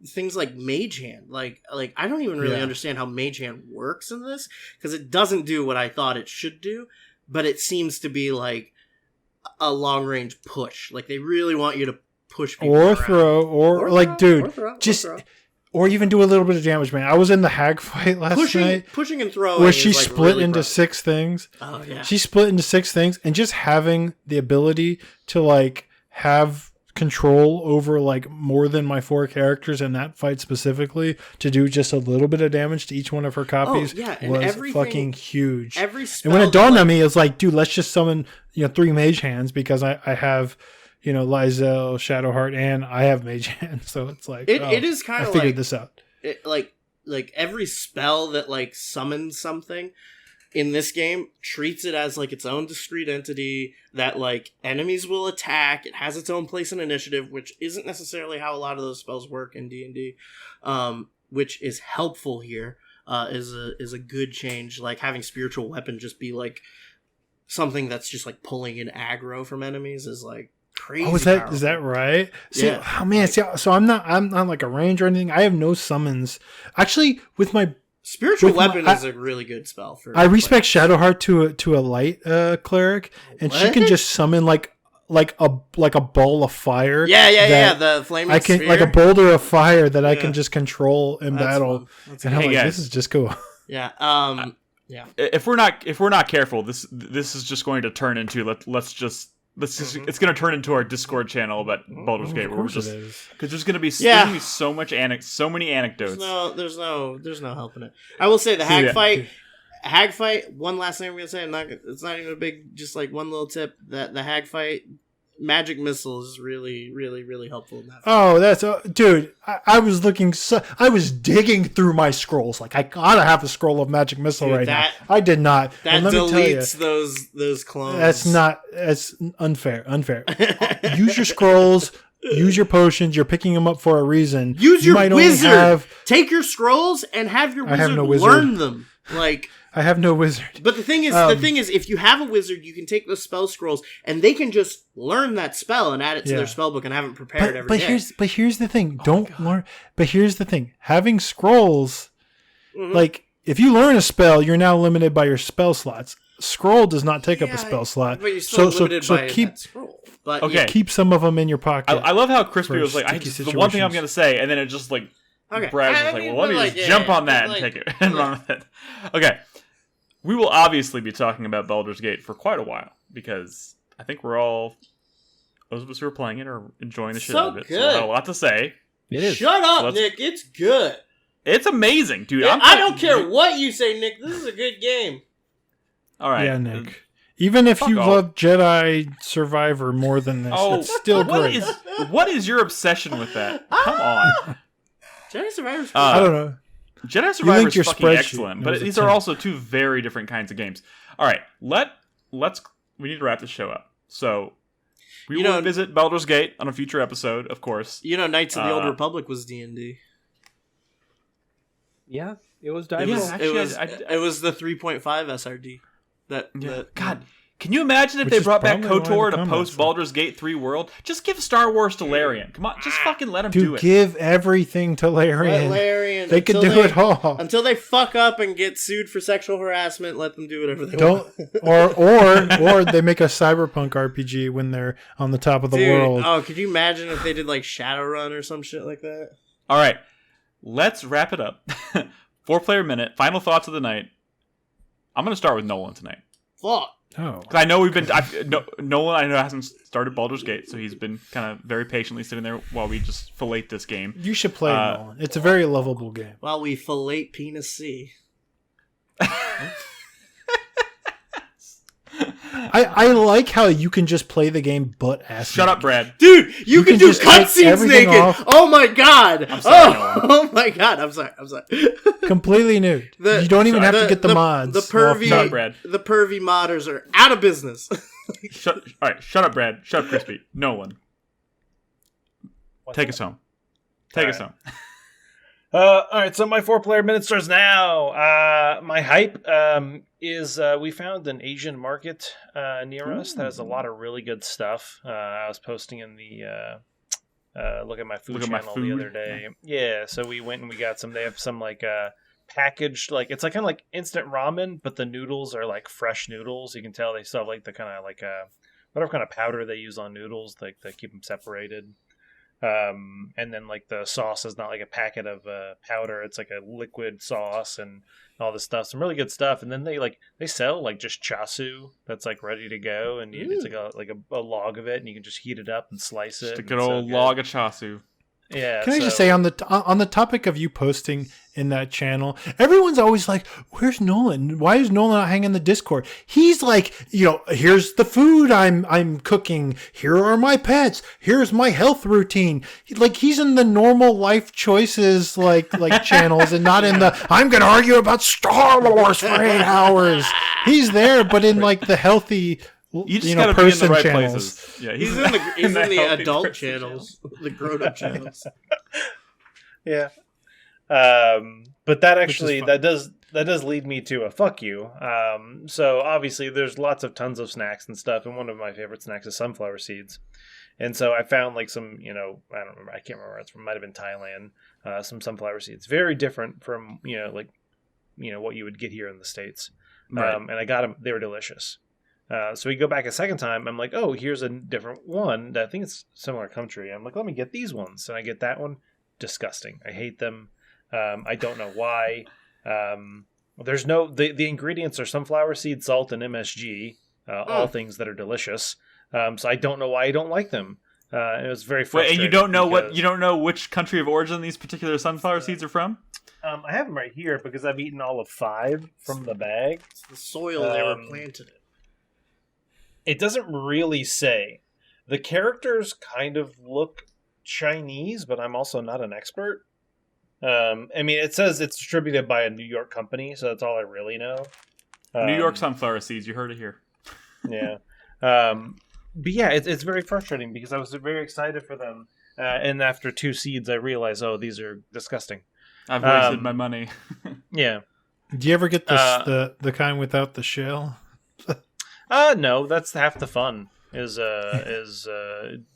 Things like Mage Hand, like I don't even really understand how Mage Hand works in this because it doesn't do what I thought it should do, but it seems to be like a long range push. Like they really want you to push people or around. throw or like, dude, just or even do a little bit of damage, man. I was in the hag fight last night pushing and throwing, where she is, like, split really into broken. 6 things. Oh yeah, She split into 6 things, and just having the ability to like have control over like more than my 4 characters in that fight specifically to do just a little bit of damage to each one of her copies yeah, and was everything- fucking huge. every spell And when it that, dawned like- on me, it was like, dude, let's just summon 3 mage hands because I have Lysel, Shadowheart, and I have mage hands. So it's like it is kind I of figured like this out. like every spell that like summons something in this game treats it as like its own discrete entity that like enemies will attack. It has its own place in initiative, which isn't necessarily how a lot of those spells work in D&D, which is helpful here. Is a good change. Like having spiritual weapon just be like something that's just like pulling in aggro from enemies is like crazy. Oh, is that right? See, Yeah. oh man, so I'm not like a range or anything. I have no summons. Actually, with my Spiritual with my- weapon is a really good spell for. I respect Shadowheart to a light cleric, and she can What? just summon like a ball of fire. Yeah. that The flaming I can sphere. like a boulder of fire that I Yeah. can just control in That's battle. fun. That's And I'm Hey, like, guys. this is just cool. Yeah. If we're not careful, this is just going to turn into it's going to turn into our Discord channel about Baldur's Gate, Of where we're course it just is. because there's going to be Yeah. so many anecdotes. There's no helping it. I will say the hag Yeah. hag fight. One last thing I'm gonna say. It's not even a big. Just like one little tip that the hag fight, magic missile is really, really, really helpful in that. Oh, that's dude. I was looking. I was digging through my scrolls. Like I gotta have a scroll of magic missile Dude, right that- now. I did not. That And let me tell you, deletes those clones. that's unfair. Use your scrolls. Use your potions. You're picking them up for a reason. Use You your might only wizard. have- Take your scrolls and have your I have wizard, no wizard. learn them. Like, I have no wizard. but the thing is, if you have a wizard, you can take those spell scrolls and they can just learn that spell and add it to Yeah. their spell book and have it prepared every day. Here's the thing. Don't learn. But here's the thing. Having scrolls, Mhm. like if you learn a spell, you're now limited by your spell slots. Scroll does not take up a spell slot. But you're still So limited by keep that scroll. But Okay. yeah. keep some of them in your pocket. I love how Crispy For was like, sticky the one thing I'm situations. going to say, and then it just like Okay. Brad was I like, mean, well, let me but, just like, jump yeah, on that but, and like, take it and yeah. run with it. Okay. We will obviously be talking about Baldur's Gate for quite a while because I think we're all, those of us who are playing it are enjoying the shit So out of it. So we'll good. have a lot to say. It is. Shut up, Let's- Nick. It's good. It's amazing, dude. I don't care what you say, Nick. This is a good game. All right. Yeah, Nick. Even if Fuck you off. love Jedi Survivor more than this, Oh, it's still great. what is your obsession with that? Come on. Jedi Survivor's I don't know. Jedi Survivor linked is your fucking spreadsheet. excellent, It but was a these are 10. also two very different kinds of games. All right, we need to wrap this show up. So we You will know- visit Baldur's Gate on a future episode, of course. You know, Knights of the Old Uh, Republic was D&D. Yeah, it was It Diablo. Yeah, was, actually, it was the 3.5 SRD. God, can you imagine if Which they is brought back probably why KOTOR the to combat's post so- Baldur's Gate 3 world? Just give Star Wars to Larian. Come on, just fucking let him do Dude, it. give everything to Larian. Larian, They could until do it all. Until they fuck up and get sued for sexual harassment, let them do whatever they Don't want. or they make a cyberpunk RPG when they're on the top of the Dude, world. oh, could you imagine if they did like Shadowrun or some shit like that? All right, let's wrap it up. 4-player minute. Final thoughts of the night. I'm going to start with Nolan tonight. Fuck. Oh, 'Cause I know Nolan, I know, hasn't started Baldur's Gate, so he's been kind of very patiently sitting there while we just fillet this game. you should play it, Nolan. It's a very lovable game. While we fillet penis C. I like how you can just play the game butt ass. Shut up, Brad. Dude, you can can do just take cutscenes everything naked. off. Oh my god. I'm sorry, Nolan. oh my god. I'm sorry. Completely nude. The- You don't even have to get the mods. The pervy, Shut up, Brad. the pervy modders are out of business. All right, shut up, Brad. Shut up, Crispy. Nolan, take us home. Take us home. All right, so my 4-player minute starts now. My hype is we found an Asian market near us that has a lot of really good stuff. I was posting in the Look at My Food Look at My channel Food. the other day. Yeah, so we went and we got some. They have some like packaged, like it's like kind of like instant ramen, but the noodles are like fresh noodles. You can tell they still have like the kind of like whatever kind of powder they use on noodles, like they keep them separated. And then like the sauce is not like a packet of powder; it's like a liquid sauce and all this stuff. Some really good stuff. And then they sell like just chasu that's like ready to go, and it's like a log of it, and you can just heat it up and slice it. Just a good old log of chasu. Yeah. Can I just say on the topic of you posting in that channel, everyone's always like, "Where's Nolan? Why is Nolan not hanging in the Discord?" He's like, here's the food I'm cooking. Here are my pets. Here's my health routine. He's in the normal life choices like channels, and not in the I'm gonna argue about Star Wars for 8 hours. He's there, but in like the healthy. You just gotta be in the right channels. places. Yeah, He's in the adult channels, the grown-up channels. Yeah. But that actually fun. that does lead me to a fuck you. So obviously there's tons of snacks and stuff, and one of my favorite snacks is sunflower seeds. And so I found like some, I don't remember, I can't remember, it might have been Thailand, some sunflower seeds. Very different from, what you would get here in the States. Right. And I got them, they were delicious. So we go back a second time. I'm like, oh, here's a different one. I think it's similar country. I'm like, let me get these ones. And I get that one. Disgusting. I hate them. I don't know why. There's the ingredients are sunflower seed, salt, and MSG. All things that are delicious. So I don't know why I don't like them. It was very frustrating. Wait, and you don't know which country of origin these particular sunflower seeds are from? I have them right here because I've eaten all of 5 from the bag. It's the soil they were planted in. It doesn't really say. The characters kind of look Chinese, but I'm also not an expert. It says it's distributed by a New York company, so that's all I really know. New York sunflower seeds, you heard it here. Yeah. But yeah, it's very frustrating because I was very excited for them. And after 2 seeds, I realized, oh, these are disgusting. I've wasted my money. Yeah. Do you ever get the kind without the shell? No, that's half the fun is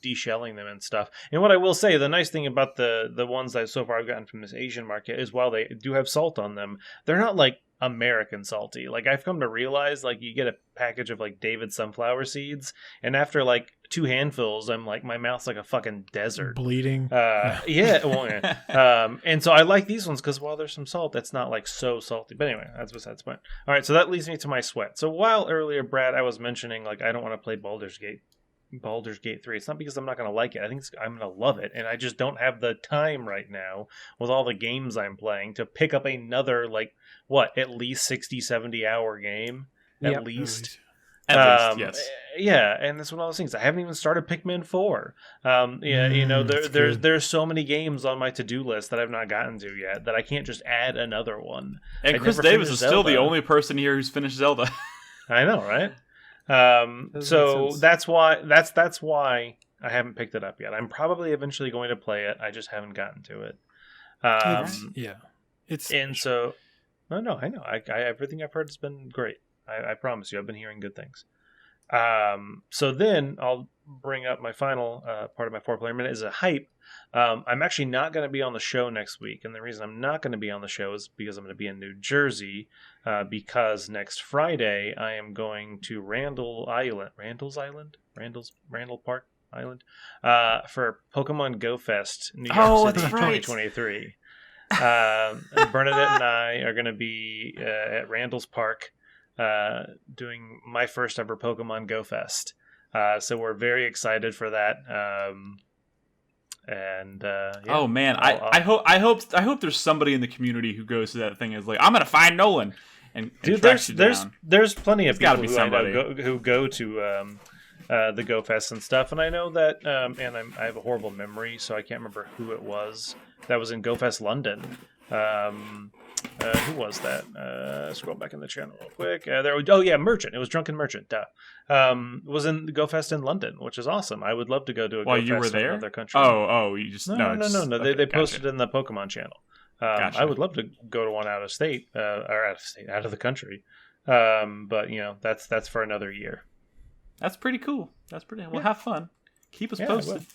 deshelling them and stuff. And what I will say, the nice thing about the ones that so far I've gotten from this Asian market is while they do have salt on them, they're not like American salty. Like I've come to realize, like you get a package of like David sunflower seeds, and after like 2 handfuls, I'm like my mouth's like a fucking desert, Bleeding. Yeah. Well, and so I like these ones because while there's some salt, that's not like so salty. But anyway, that's besides the point. All right, so that leads me to my sweat. So while earlier, Brad, I was mentioning like I don't want to play Baldur's Gate 3. It's not because I'm not going to like it. I think I'm going to love it, and I just don't have the time right now with all the games I'm playing to pick up another like at least 60-70 hour game at least. Yes. Yeah, and that's one of those things. I haven't even started Pikmin 4. There's so many games on my to-do list that I've not gotten to yet that I can't just add another one. And Chris Davis is still the only person here who's finished Zelda. I know, right? So that's why I haven't picked it up yet. I'm probably eventually going to play it. I just haven't gotten to it. I know. Everything I've heard has been great. I promise you, I've been hearing good things. So then I'll bring up my final part of my 4-player minute is a hype. I'm actually not going to be on the show next week. And the reason I'm not going to be on the show is because I'm going to be in New Jersey because next Friday I am going to Randall Park Island for Pokemon Go Fest New York City 2023. Bernadette and I are going to be at Randall's Park doing my first ever Pokemon Go Fest. So we're very excited for that. Oh man, I hope there's somebody in the community who goes to that thing and is like, I'm gonna find Nolan and dude, tracks there's plenty of people who I somebody know who go to the Go Fest and stuff, and I know that and I have a horrible memory, so I can't remember who it was that was in Go Fest London. Who was that? Scroll back in the channel real quick. Merchant. It was Drunken Merchant. Was in the Go Fest in London, which is awesome. I would love to go to a Go Fest in another country. You just no. Okay, they posted it in the Pokemon channel. Gotcha. I would love to go to one out of the country. But that's for another year. That's pretty cool. We'll have fun. Keep us posted.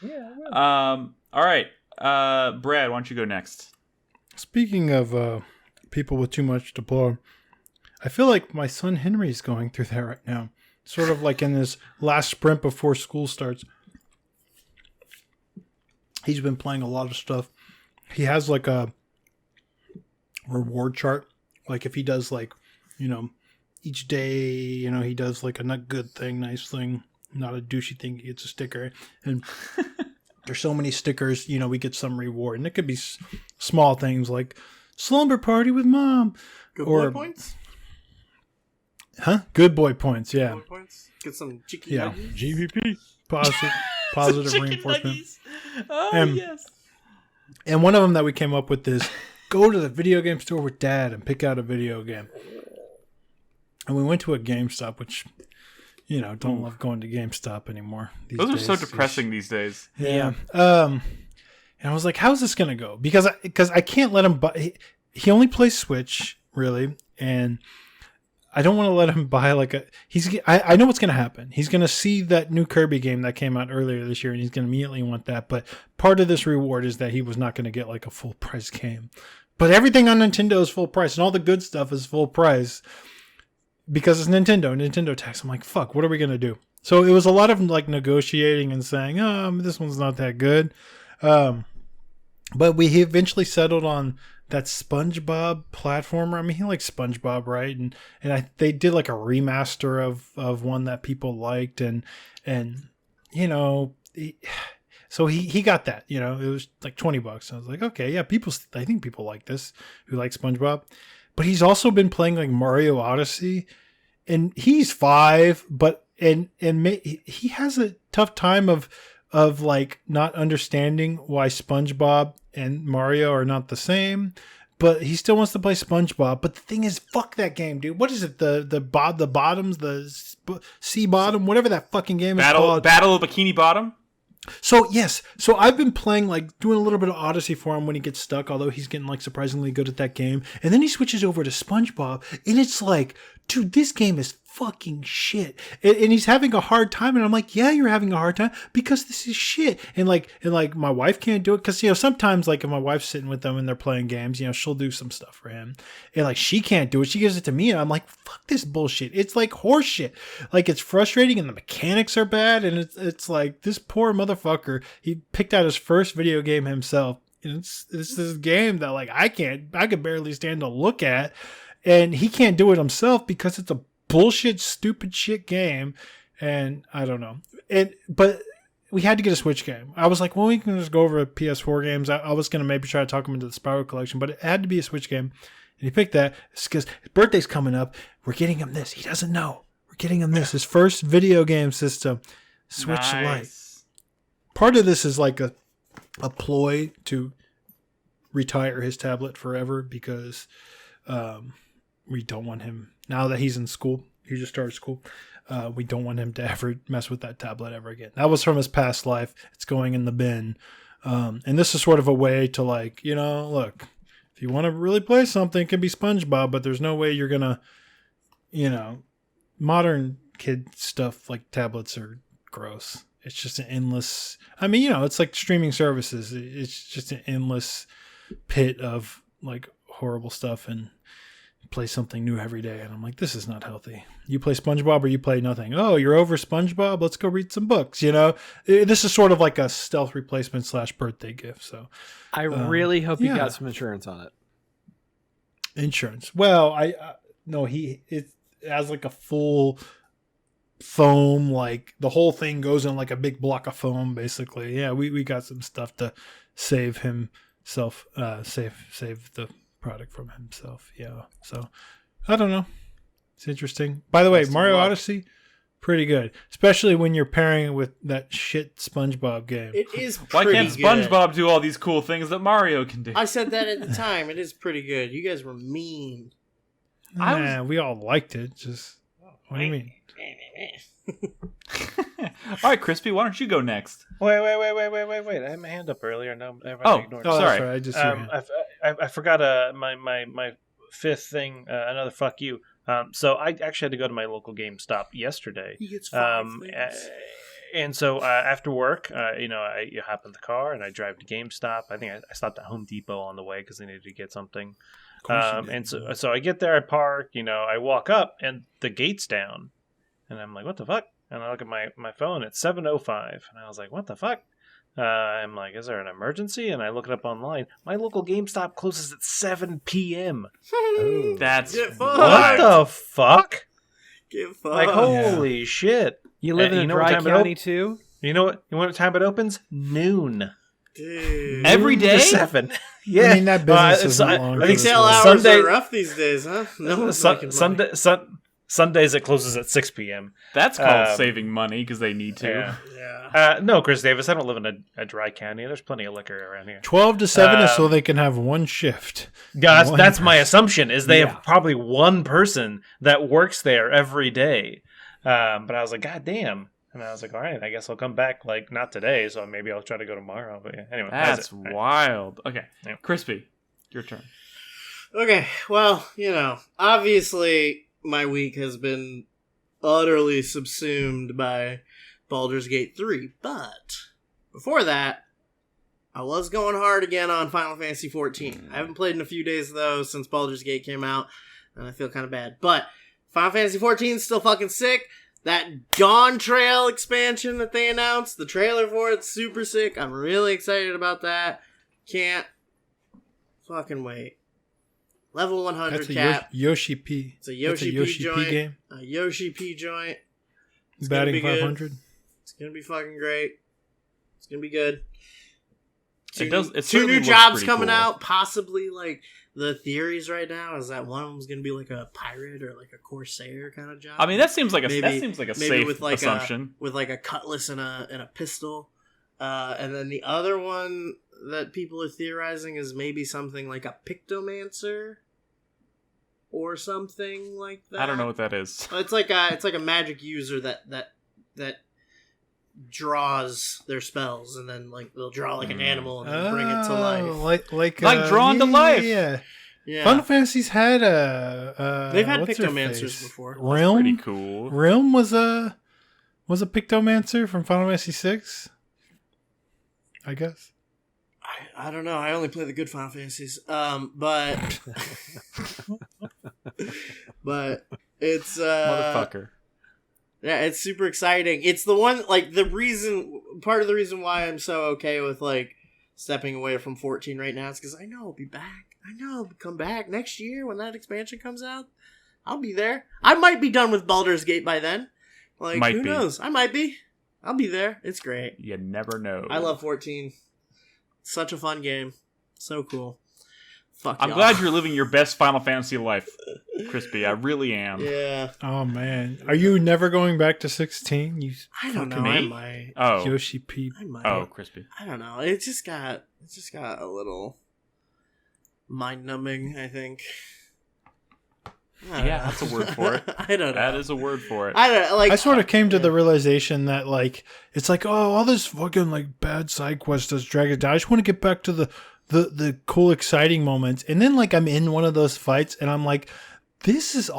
I will. All right. Brad, why don't you go next? Speaking of people with too much to blow, I feel like my son Henry's going through that right now. Sort of like in this last sprint before school starts. he's been playing a lot of stuff. He has like a reward chart. Like if he does like, each day, he does like a not good thing, nice thing, not a douchey thing, he gets a sticker. And there's so many stickers, we get some reward. And it could be small things like slumber party with mom. Good boy points? Huh? Good boy points, yeah. Good boy points? Get some chicken Yeah. nuggets? GVP. Positive Chicken reinforcement. nuggies. Oh, yes. And one of them that we came up with is go to the video game store with dad and pick out a video game. And we went to a GameStop, which, don't love going to GameStop anymore. Those are so depressing these days. Yeah. And I was like, how's this going to go? Because I can't let him buy. He only plays Switch, really. And I don't want to let him buy I know what's going to happen. He's going to see that new Kirby game that came out earlier this year, and he's going to immediately want that. But part of this reward is that he was not going to get like a full price game. But everything on Nintendo is full price, and all the good stuff is full price because it's Nintendo tax. I'm like, fuck, what are we going to do? So it was a lot of like negotiating and saying, this one's not that good. But we eventually settled on that SpongeBob platformer. I mean, he likes SpongeBob, right? And they did like a remaster of one that people liked, and so he got that. It was like $20. I was like, okay, yeah, I think people like this who like SpongeBob. But he's also been playing like Mario Odyssey, and he's 5, but he has a tough time of like not understanding why SpongeBob and Mario are not the same, but he still wants to play SpongeBob. But the thing is, fuck that game, dude. What is it? The bottoms, the sea bottom, whatever that fucking game is called. Battle of Bikini Bottom. So yes, so I've been playing like doing a little bit of Odyssey for him when he gets stuck, although he's getting like surprisingly good at that game. And then he switches over to SpongeBob, and it's like, dude, this game is fucking shit. And he's having a hard time, and I'm like, yeah, you're having a hard time because this is shit. And like my wife can't do it because sometimes like if my wife's sitting with them and they're playing games, she'll do some stuff for him, and like she can't do it. She gives it to me, and I'm like, fuck this bullshit. It's like horse shit. Like it's frustrating, and the mechanics are bad, and it's like this poor motherfucker. He picked out his first video game himself. And it's this game that like I could barely stand to look at, and he can't do it himself because it's a bullshit, stupid shit game. And I don't know. But we had to get a Switch game. I was like, well, we can just go over PS4 games. I was going to maybe try to talk him into the Spyro collection, but it had to be a Switch game. And he picked that because his birthday's coming up. We're getting him this. He doesn't know. We're getting him this. His first video game system, Switch Lite. Part of this is like a ploy to retire his tablet forever because we don't want him, now that he's in school, he just started school, we don't want him to ever mess with that tablet ever again. That was from his past life. It's going in the bin. And this is sort of a way to like, look, if you want to really play something, it can be SpongeBob, but there's no way you're going to, modern kid stuff like tablets are gross. It's just an endless, it's like streaming services. It's just an endless pit of like horrible stuff and play something new every day. And I'm like, this is not healthy. You play SpongeBob or you play nothing. Oh, you're over SpongeBob? Let's go read some books. This is sort of like a stealth replacement / birthday gift. So I really hope you got some insurance on it. Insurance. Well, it has like a full foam, like the whole thing goes in like a big block of foam basically. Yeah, we got some stuff to save himself, save the product from himself. Yeah, so I don't know, it's interesting. By the way, Mario Odyssey, pretty good, especially when you're pairing it with that shit SpongeBob game. It is pretty Why can't good. SpongeBob do all these cool things that Mario can do? I said that at the time. It is pretty good. You guys were mean. We all liked it. Just what do you mean? All right, Crispy, why don't you go next? Wait! I had my hand up earlier. No, Oh, ignored sorry. That's right. I just I forgot my fifth thing. Another fuck you. So I actually had to go to my local GameStop yesterday. He gets 5 and so after work, I hop in the car and I drive to GameStop. I think I stopped at Home Depot on the way because I needed to get something. And so I get there, I park. I walk up and the gate's down, and I'm like, what the fuck? And I look at my phone. It's 7:05, and I was like, what the fuck? I'm like, is there an emergency? And I look it up online. My local GameStop closes at 7 p.m. That's Get What wild. the fuck? Get fucked. Like, holy shit. You live in you a know what dry time it county too? You know what time it opens? Noon. Dude. Every Noon day? to 7. Yeah. I mean, that business it's- isn't I- long. I for think this Retail one. hours Sunday- are rough these days, huh? No one's making money. Sundays it closes at 6 p.m. That's called Um, saving money because they need to. Yeah. Yeah. No, Chris Davis, I don't live in a dry county. There's plenty of liquor around here. 12 to 7 is so they can have one shift. Yeah, One that's my person. assumption, is they Yeah. have probably one person that works there every day. But I was like, God damn. And I was like, all right, I guess I'll come back, like, not today, so maybe I'll try to go tomorrow. But yeah, anyway. That's it. All right. wild. Okay, Yeah. Crispy, your turn. Okay, well, obviously my week has been utterly subsumed by Baldur's Gate 3, but before that, I was going hard again on Final Fantasy 14. I haven't played in a few days, though, since Baldur's Gate came out, and I feel kind of bad. But Final Fantasy 14 is still fucking sick. That Dawn Trail expansion that they announced, the trailer for it's super sick. I'm really excited about that. Can't fucking wait. Level 100 That's a cap. Yoshi P. It's a That's Yoshi, a Yoshi P P joint. game. A Yoshi P joint. It's gonna Batting be good. 500. It's gonna be fucking great. It's gonna be good. It does- it two certainly new looks jobs pretty coming cool. out. Possibly like the theories right now is that one of them's gonna be like a pirate or like a corsair kind of job. I mean, that seems like a Maybe- safe with like assumption. with like a cutlass and a pistol. And then the other one that people are theorizing is maybe something like a pictomancer or something like that. I don't know what that is. It's like a magic user that draws their spells, and then like they'll draw like an animal and then bring it to life. Like Drawn to life. Yeah. Yeah, Final Fantasy's had a. they've had what's her pictomancers face? before. Pretty Realm. cool. Realm was a pictomancer from Final Fantasy 6. I guess. I don't know. I only play the good Final Fantasies. But but it's Motherfucker. yeah, it's super exciting. It's the one like part of the reason why I'm so okay with like stepping away from 14 right now is because I know I'll be back. I know I'll come back next year when that expansion comes out. I'll be there. I might be done with Baldur's Gate by then. Like Might who be. knows? I might be. I'll be there. It's great. You never know. I love 14. Such a fun game. So cool. Fuck I'm y'all. glad you're living your best Final Fantasy life, Crispy. I really am. Yeah. Oh man, are you never going back to 16? You I don't know. fucking I me? might. Oh. Yoshi P. I might. Oh, Crispy. I don't know. It just got a little mind numbing, I think. I don't Yeah, know. that's a word for it. I don't know. That is a word for it. I don't know. Like I sort of came to yeah. the realization that like it's like, oh, all this fucking like bad side quest does drag it down. I just want to get back to the cool exciting moments. And then like I'm in one of those fights and I'm like, this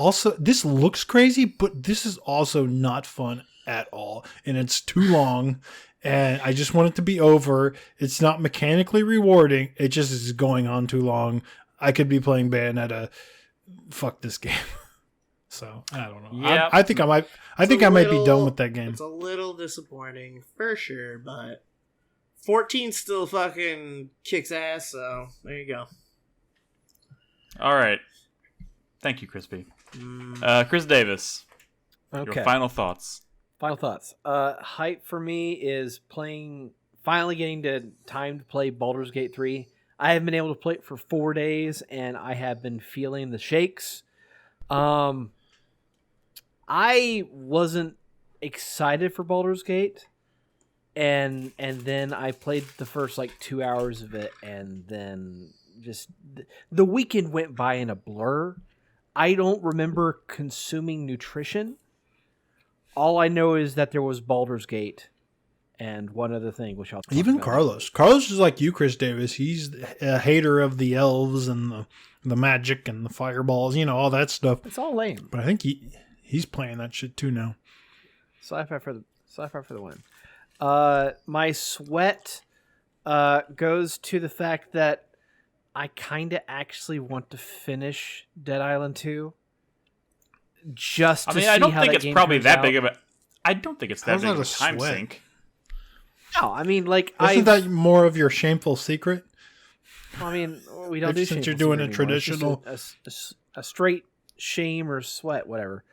looks crazy, but this is also not fun at all. And it's too long and I just want it to be over. It's not mechanically rewarding. It just is going on too long. I could be playing Bayonetta. Fuck this game. So I don't know. Yep. I think I might. I It's think a I might be little- done with that game. It's a little disappointing for sure, but 14 still fucking kicks ass. So there you go. All right. Thank you, Crispy. Mm. Chris Davis, Okay. your final thoughts. Final thoughts. Hype for me is finally getting to time to play Baldur's Gate 3. I have been able to play it for 4 days, and I have been feeling the shakes. I wasn't excited for Baldur's Gate, and then I played the first 2 hours of it, and then just the weekend went by in a blur. I don't remember consuming nutrition. All I know is that there was Baldur's Gate and one other thing, which I'll talk Even about. Carlos is like you, Chris Davis. He's a hater of the elves and the magic and the fireballs, all that stuff. It's all lame. But I think he's playing that shit too now. Sci-fi for the win. My sweat goes to the fact that I kind of actually want to finish Dead Island 2. Just to see I don't how think that it's game probably turns that out. big of a. I don't think it's that How's big that of a a time sweat? sink. No, I mean, like, Isn't that more of your shameful secret? I mean, we don't do Since shameful you're doing a secret anymore. It's just traditional- a straight shame or sweat, whatever.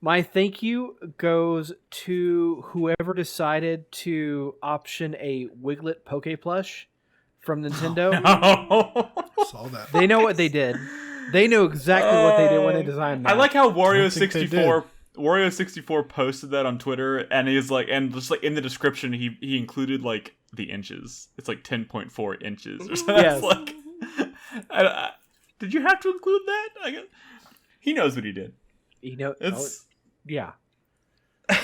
My thank you goes to whoever decided to option a Wiglet Poke Plush from Nintendo. No. Saw that. They know what they did. They know exactly what they did when they designed that. I like how I Wario don't think they 64 Wario 64 posted that on Twitter, and he's like, and just like in the description, he included like the inches. It's like 10.4 inches or something. Yes. Like, did you have to include that? He knows what he did. You know, It's yeah.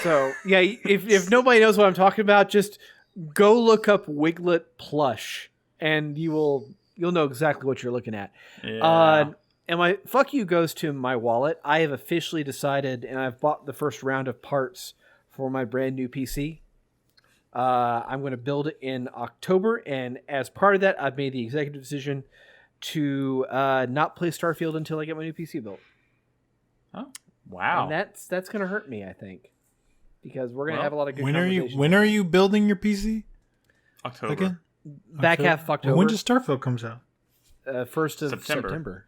So yeah, if nobody knows what I'm talking about, just go look up Wiglet Plush, and you'll know exactly what you're looking at. yeah. And my fuck you goes to my wallet. I have officially decided, and I've bought the first round of parts for my brand new PC. I'm going to build it in October, and as part of that, I've made the executive decision to not play Starfield until I get my new PC built. Oh, wow. And that's going to hurt me, I think, because we're going to Well, have a lot of good. When conversations. are you building your PC October. again? Back half of October. When does Starfield comes out? 1st of September. September.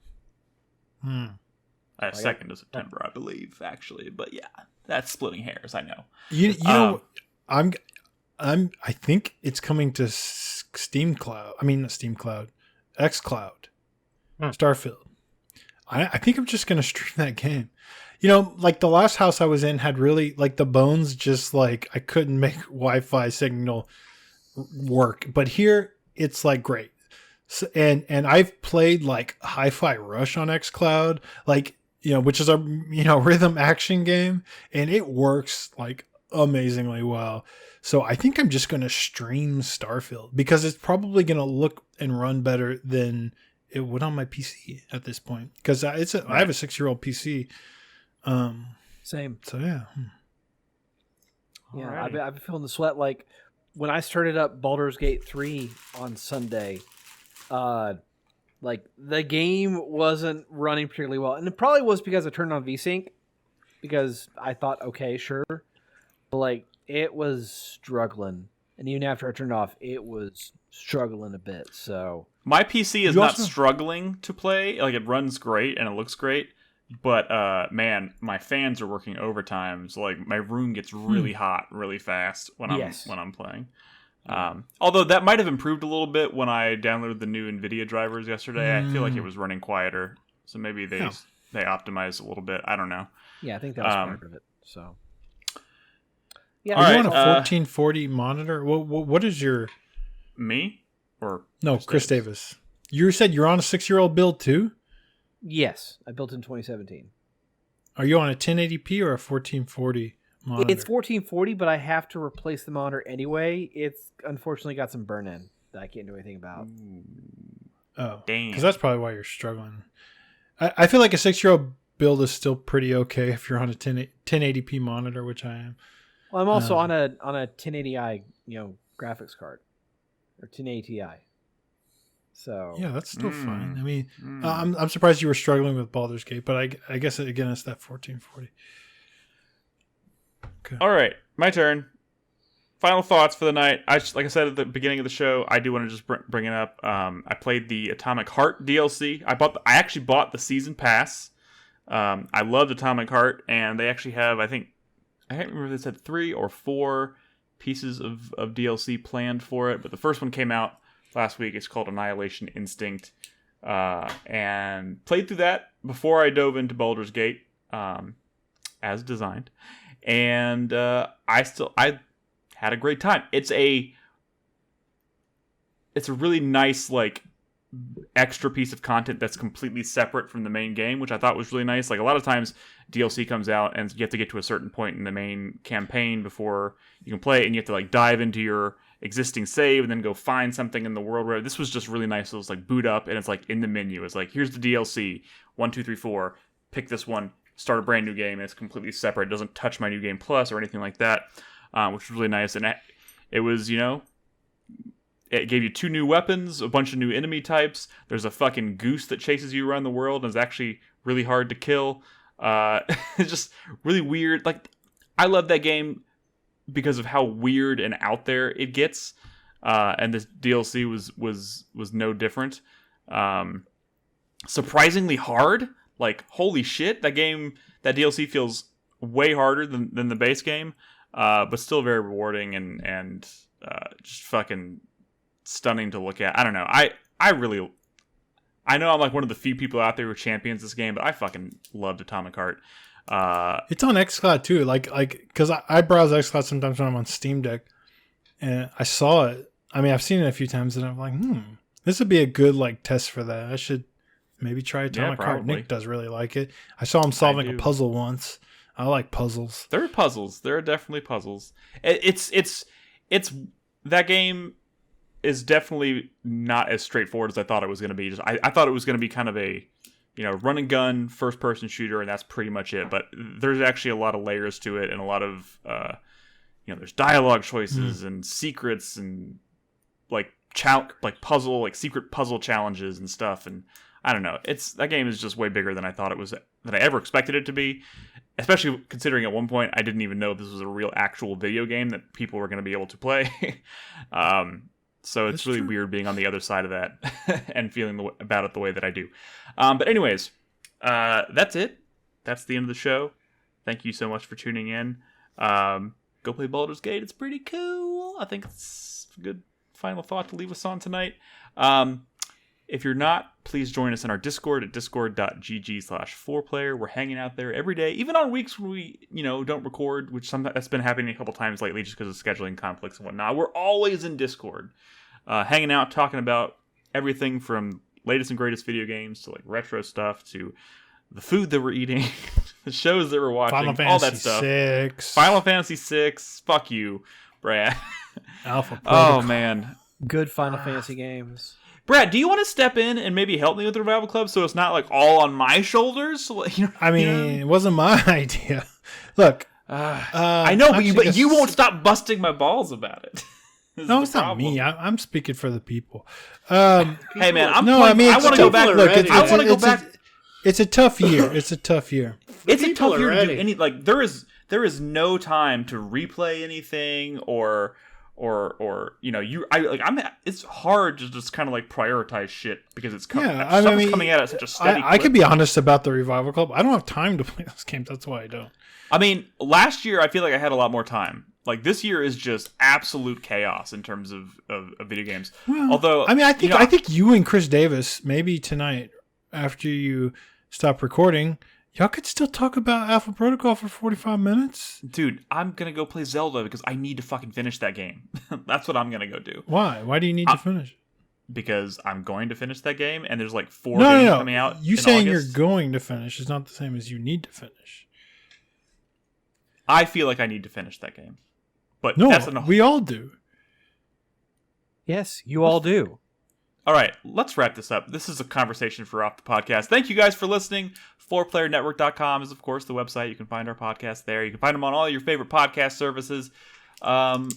Second of September, I believe, actually. But yeah, that's splitting hairs. I know. You know, I think it's coming to Steam Cloud. I mean, not Steam Cloud, xCloud, Starfield. I think I'm just gonna stream that game. You know, like the last house I was in had really like the bones. Just like I couldn't make Wi-Fi signal work, but here it's like great. So, and I've played like Hi-Fi Rush on xCloud, like, you know, which is a, you know, rhythm action game, and it works like amazingly well. So I think I'm just going to stream Starfield because it's probably going to look and run better than it would on my PC at this point, because I have a 6-year-old PC. Same. So yeah. Yeah, Alrighty. I've been feeling the sweat. Like when I started up Baldur's Gate 3 on Sunday, like the game wasn't running particularly well, and it probably was because I turned on VSync, because I thought, okay, sure, but like it was struggling, and even after I turned it off, it was struggling a bit. So My PC is You not also- struggling to play. Like, it runs great and it looks great. But, man, my fans are working overtime. So, like, my room gets really hot really fast when I'm playing. Although that might have improved a little bit when I downloaded the new NVIDIA drivers yesterday. I feel like it was running quieter. So maybe they optimized a little bit. I don't know. yeah, I think that was part of it. So yeah, All Are you right, on a 1440 monitor? What is your... Me? Or No, Chris Davis. You said you're on a 6-year-old build too? yes, I built in 2017. Are you on a 1080p or a 1440 monitor? It's 1440, but I have to replace the monitor anyway. It's unfortunately got some burn-in that I can't do anything about. Oh, Damn. because that's probably why you're struggling. I feel like a 6-year-old build is still pretty okay if you're on a 1080p monitor, which I am. Well, I'm also on a 1080i, graphics card, or 1080 Ti. So Yeah, that's still fine. I mean, Mm. I'm surprised you were struggling with Baldur's Gate, but I guess again it's that 1440. All right, my turn. Final thoughts for the night. Like I said at the beginning of the show, I do want to just bring it up. I played the Atomic Heart DLC. I actually bought the season pass. I loved Atomic Heart, and they actually have, I can't remember if they said 3 or 4 pieces of DLC planned for it, but the first one came out last week. It's called Annihilation Instinct, and played through that before I dove into Baldur's Gate, as designed, and I had a great time. It's a really nice, like, extra piece of content that's completely separate from the main game, which I thought was really nice. Like, a lot of times DLC comes out and you have to get to a certain point in the main campaign before you can play it, and you have to, like, dive into your existing save and then go find something in the world. Where this was just really nice. It was like boot up and it's like in the menu. It's like, here's the DLC 1, 2, 3, 4. Pick this one. Start a brand new game. And it's completely separate. It doesn't touch my New Game Plus or anything like that, which was really nice. And it was, it gave you 2 new weapons, a bunch of new enemy types. There's a fucking goose that chases you around the world and is actually really hard to kill. It's just really weird. Like, I love that game because of how weird and out there it gets. And this DLC was no different. Surprisingly hard. Like, holy shit, that DLC feels way harder than the base game, but still very rewarding and just fucking stunning to look at. I don't know. I know I'm like one of the few people out there who champions this game, but I fucking loved Atomic Heart. It's on xCloud too. Like, because I browse xCloud sometimes when I'm on Steam Deck, and I saw it. I mean, I've seen it a few times, and I'm like, this would be a good like test for that. I should maybe try Atomic Heart. Nick does really like it. I saw him solving a puzzle once. I like puzzles. There are puzzles. There are definitely puzzles. It's that game is definitely not as straightforward as I thought it was going to be. I thought it was going to be kind of a, run and gun first person shooter, and that's pretty much it. But there's actually a lot of layers to it, and a lot of there's dialogue choices and secrets and like secret puzzle challenges and stuff. And I don't know. That game is just way bigger than I thought it was, than I ever expected it to be. Especially considering at one point I didn't even know this was a real actual video game that people were going to be able to play. So it's really weird being on the other side of that and feeling about it the way that I do. But anyways, that's it. That's the end of the show. Thank you so much for tuning in. Go play Baldur's Gate. It's pretty cool. I think it's a good final thought to leave us on tonight. If you're not, please join us in our Discord at discord.gg/4player. We're hanging out there every day, even on weeks when we, don't record, which that's been happening a couple times lately just because of scheduling conflicts and whatnot. We're always in Discord, hanging out, talking about everything from latest and greatest video games to like retro stuff to the food that we're eating, the shows that we're watching, all that stuff. Final Fantasy VI. Fuck you, Brad. Alpha Protocol. Oh, man. Good Final Fantasy games. Brad, do you want to step in and maybe help me with the Revival Club so it's not like all on my shoulders? It wasn't my idea. Look, I know, but you won't stop busting my balls about it. No, it's not me. I'm speaking for the people. Hey man, I want to go back. Look, I want to go back. It's a tough year. It's a tough year. It's a tough year to do any. Like there is no time to replay anything or it's hard to just kind of like prioritize shit because it's coming. Coming at such a steady. I could be honest about the Revival Club. I don't have time to play those games. That's why I don't. I mean, last year I feel like I had a lot more time. Like this year is just absolute chaos in terms of video games. Well, although I think you and Chris Davis maybe tonight after you stop recording, y'all could still talk about Alpha Protocol for 45 minutes. Dude, I'm going to go play Zelda because I need to fucking finish that game. That's what I'm going to go do. Why? Why do you need to finish? Because I'm going to finish that game and there's like 4 games coming out. You saying August. You're going to finish is not the same as you need to finish. I feel like I need to finish that game. But no, that's we all do. Yes, you all do. All right, let's wrap this up. This is a conversation for Off the Podcast. Thank you guys for listening. 4playernetwork.com is, of course, the website. You can find our podcast there. You can find them on all your favorite podcast services. We'll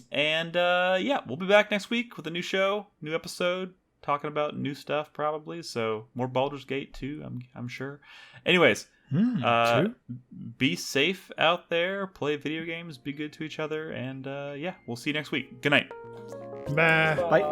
be back next week with a new show, new episode, talking about new stuff probably. So more Baldur's Gate too, I'm sure. Anyways, be safe out there. Play video games. Be good to each other. And we'll see you next week. Good night. Bye. Bye.